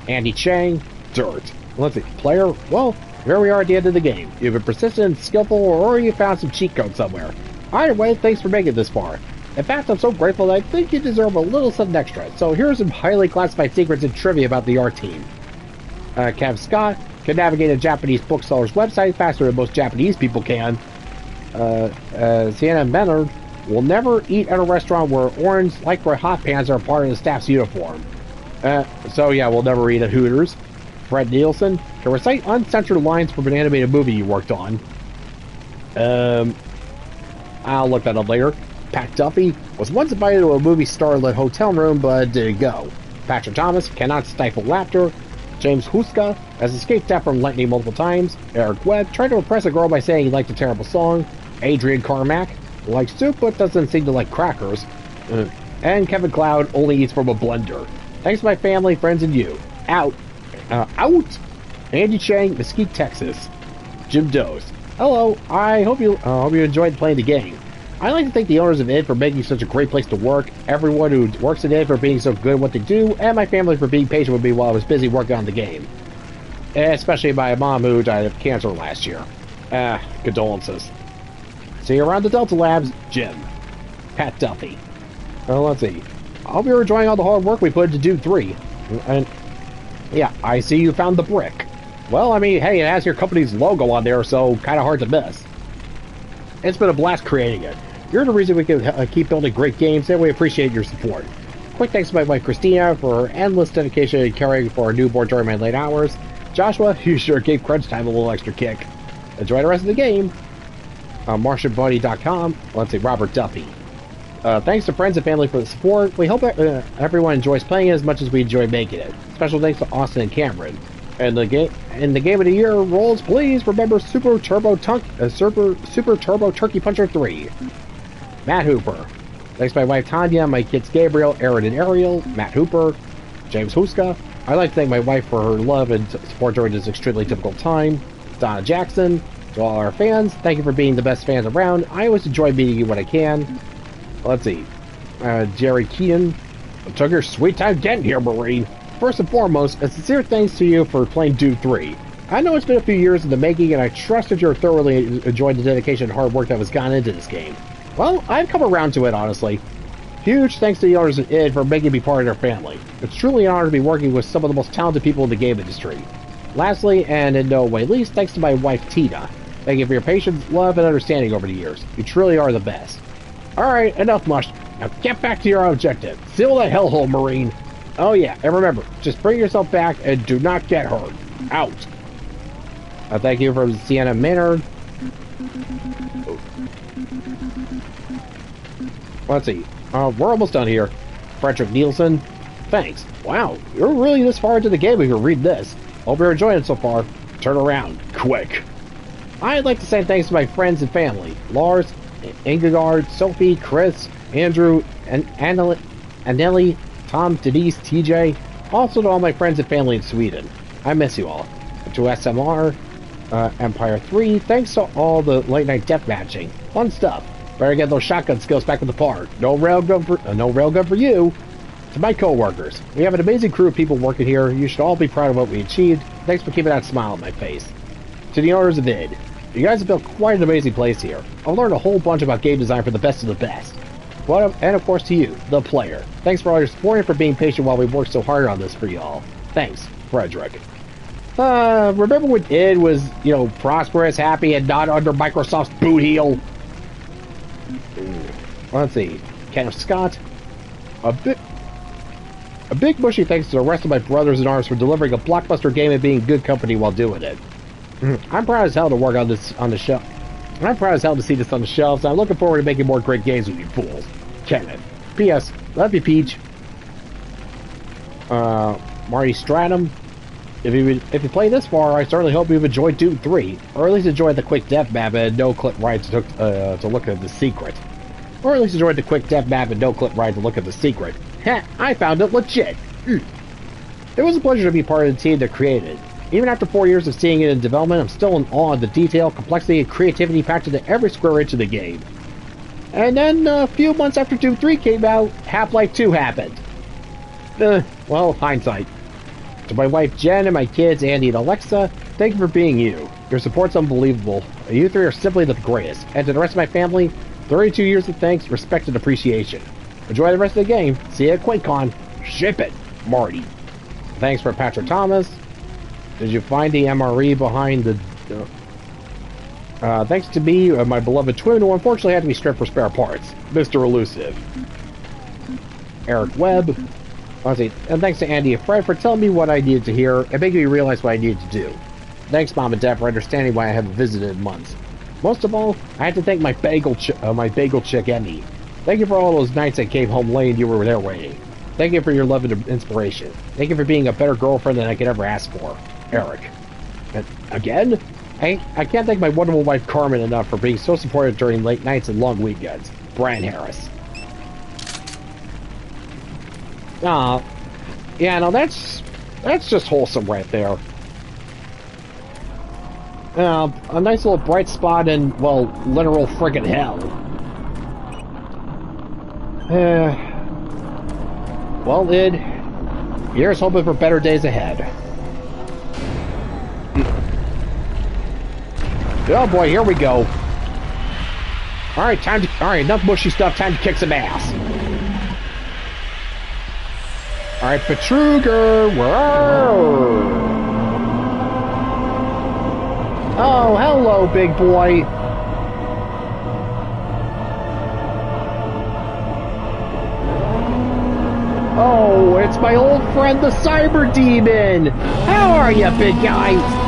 Andy Chang, Dirt. Let's see, player? Well, here we are at the end of the game. You've been persistent and skillful, or you found some cheat code somewhere. Either way, thanks for making it this far. In fact, I'm so grateful that I think you deserve a little something extra. So here's some highly classified secrets and trivia about the art team. Kev Scott can navigate a Japanese bookseller's website faster than most Japanese people can. Sienna Menard will never eat at a restaurant where orange lycra hot pants are part of the staff's uniform. So yeah, we'll never eat at Hooters. Fred Nielsen can recite uncensored lines from an animated movie you worked on. I'll look that up later. Pat Duffy was once invited to a movie starlit hotel room but didn't go. Patrick Thomas cannot stifle laughter. James Huska has escaped death from lightning multiple times. Eric Webb tried to impress a girl by saying he liked a terrible song. Adrian Carmack likes soup but doesn't seem to like crackers. And Kevin Cloud only eats from a blender. Thanks to my family, friends, and you. Out. Andy Chang, Mesquite, Texas. Jim Does. Hello. I hope you enjoyed playing the game. I'd like to thank the owners of id for making such a great place to work, everyone who works at id for being so good at what they do, and my family for being patient with me while I was busy working on the game. Especially my mom who died of cancer last year. Condolences. See you around the Delta Labs, Jim. Pat Duffy. Let's see. I hope you're enjoying all the hard work we put into Dude 3. And yeah, I see you found the brick. Well, I mean, hey, it has your company's logo on there, so kind of hard to miss. It's been a blast creating it. You're the reason we can keep building great games, and we appreciate your support. Quick thanks to my wife Christina for her endless dedication and caring for our newborn during my late hours. Joshua, you sure gave crunch time a little extra kick. Enjoy the rest of the game. MartianBuddy.com. Let's see, Robert Duffy. Thanks to friends and family for the support. We hope everyone enjoys playing it as much as we enjoy making it. Special thanks to Austin and Cameron. And the game of the year rolls, please remember Super Turbo Turkey Puncher 3. Matt Hooper. Thanks to my wife Tanya, my kids Gabriel, Aaron, and Ariel. Matt Hooper. James Huska. I'd like to thank my wife for her love and support during this extremely difficult time. Donna Jackson. To all our fans, thank you for being the best fans around. I always enjoy meeting you when I can. Let's see. Jerry Keaton. Took your sweet time getting here, Marine. First and foremost, a sincere thanks to you for playing Dude 3. I know it's been a few years in the making, and I trust that you're thoroughly enjoying the dedication and hard work that was gone into this game. Well, I've come around to it, honestly. Huge thanks to the owners of id for making me part of their family. It's truly an honor to be working with some of the most talented people in the game industry. Lastly, and in no way least, thanks to my wife Tina. Thank you for your patience, love, and understanding over the years. You truly are the best. Alright, enough mush. Now get back to your objective. Seal that hellhole, Marine. Oh yeah, and remember, just bring yourself back and do not get hurt. Out. Thank you from Sienna Maynard. Let's see. We're almost done here. Frederick Nielsen. Thanks. Wow, you're really this far into the game if you read this. Hope you're enjoying it so far. Turn around. Quick. I'd like to say thanks to my friends and family. Lars, Ingegard, Sophie, Chris, Andrew, and Anneli, Tom, Denise, TJ, also to all my friends and family in Sweden. I miss you all. To SMR, Empire 3, thanks to all the late night death matching. Fun stuff. Better get those shotgun skills back in the park. No railgun for you. To my co-workers, we have an amazing crew of people working here. You should all be proud of what we achieved. Thanks for keeping that smile on my face. To the owners of id, you guys have built quite an amazing place here. I've learned a whole bunch about game design for the best of the best. And of course to you, the player. Thanks for all your support and for being patient while we worked so hard on this for y'all. Thanks, Frederick. Remember when id was, prosperous, happy, and not under Microsoft's boot heel? Let's see. Kenneth Scott. A big mushy thanks to the rest of my brothers in arms for delivering a blockbuster game and being good company while doing it. I'm proud as hell to work on this on the shelf. I'm proud as hell to see this on the shelves, and I'm looking forward to making more great games with you fools. Kenneth. P.S. Love you, Peach. Marty Stratum. If you play this far, I certainly hope you've enjoyed Doom 3, or at least enjoyed the quick death map and no-clip ride to look at the secret. Or at least enjoyed the quick death map and no-clip ride to look at the secret. Heh, I found it legit. It was a pleasure to be part of the team that created it. Even after 4 years of seeing it in development, I'm still in awe of the detail, complexity, and creativity packed into every square inch of the game. And then, a few months after Doom 3 came out, Half-Life 2 happened. Well, hindsight. To my wife Jen and my kids Andy and Alexa, thank you for being you. Your support's unbelievable. You three are simply the greatest. And to the rest of my family, 32 years of thanks, respect, and appreciation. Enjoy the rest of the game. See you at QuakeCon. Ship it, Marty. Thanks for Patrick Thomas. Did you find the MRE behind the... thanks to me, my beloved twin, who unfortunately had to be stripped for spare parts. Mr. Elusive. Eric Webb. Honestly, and thanks to Andy and Fred for telling me what I needed to hear and making me realize what I needed to do. Thanks, Mom and Dad, for understanding why I haven't visited in months. Most of all, I had to thank my bagel chick, Emmy. Thank you for all those nights I came home late and you were there waiting. Thank you for your love and inspiration. Thank you for being a better girlfriend than I could ever ask for. Eric. And again? I can't thank my wonderful wife Carmen enough for being so supportive during late nights and long weekends. Brian Harris. Yeah, no, that's just wholesome right there. A nice little bright spot in, well, literal friggin' hell. Well, Id, here's hoping for better days ahead. Oh boy, here we go. Alright, enough mushy stuff, time to kick some ass. Alright, Betruger, where are... Oh, hello, big boy. Oh, it's my old friend, the Cyber Demon. How are you, big guy?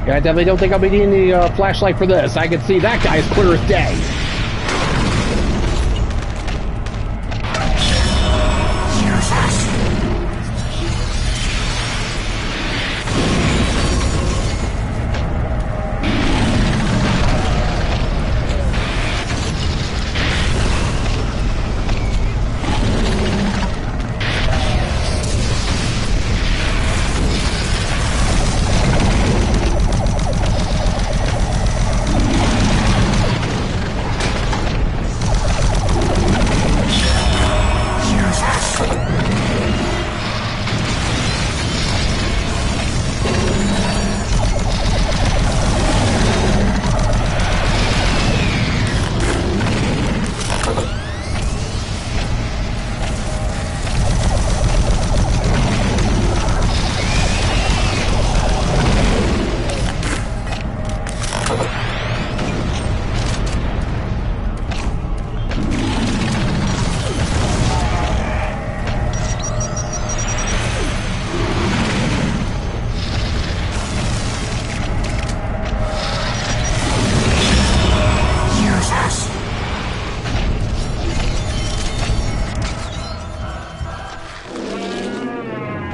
Yeah, I definitely don't think I'll be needing the flashlight for this. I can see that guy as clear as day.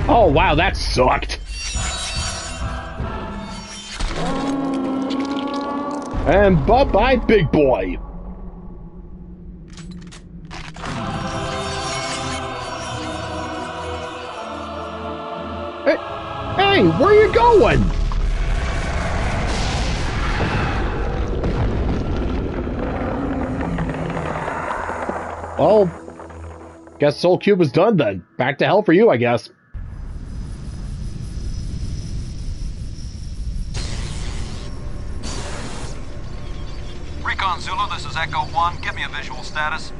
Oh, wow, that sucked. And bye-bye, big boy. Hey, where are you going? Well, guess Soul Cube is done then. Back to hell for you, I guess. Recon Zulu, this is Echo 1. Give me a visual status.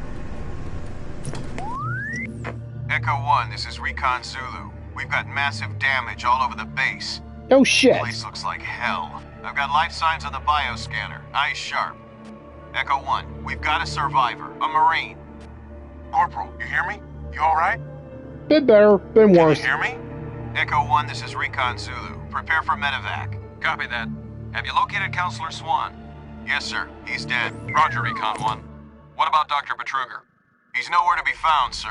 Echo 1, this is Recon Zulu. We've got massive damage all over the base. Oh shit. The place looks like hell. I've got life signs on the bioscanner. Eyes sharp. Echo 1, we've got a survivor, a Marine. Corporal, you hear me? You alright? Been better, been worse. Can you hear me? Echo 1, this is Recon Zulu. Prepare for medevac. Copy that. Have you located Counselor Swan? Yes, sir. He's dead. Roger, Recon 1. What about Dr. Betruger? He's nowhere to be found, sir.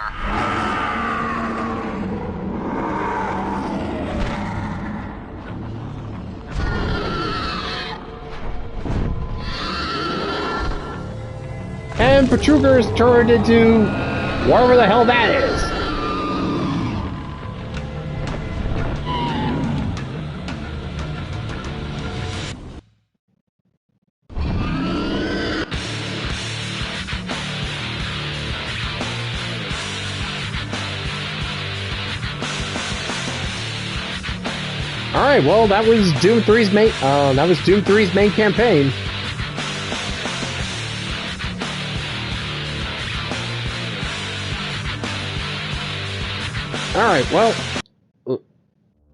And Betruger's turned into whatever the hell that is. Alright, well, that was Doom 3's main campaign. Alright, well,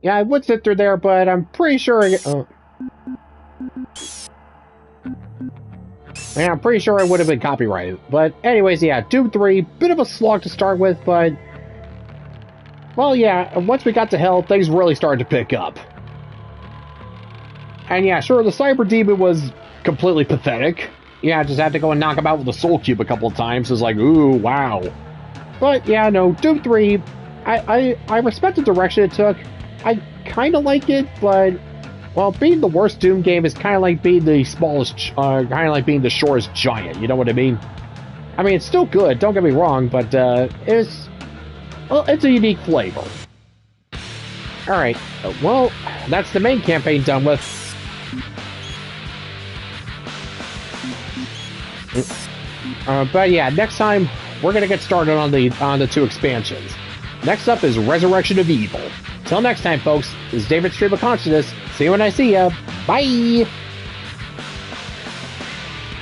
yeah, I would sit through there, but I'm pretty sure yeah, I'm pretty sure I would have been copyrighted. But anyways, yeah, Doom 3, bit of a slog to start with, but well, yeah, once we got to hell, things really started to pick up. And yeah, sure, the Cyber Demon was completely pathetic. Yeah, I just had to go and knock him out with a Soul Cube a couple of times. It's like, ooh, wow. But yeah, no, Doom 3, I respect the direction it took. I kind of like it, but, well, being the worst Doom game is kind of like being the smallest, kind of like being the shortest giant, you know what I mean? I mean, it's still good, don't get me wrong, but it's a unique flavor. Alright, well, that's the main campaign done with. But yeah, next time we're gonna get started on the 2 expansions. Next up is Resurrection of Evil. Till next time, folks, this is David Stream of Consciousness. See you when I see ya. Bye!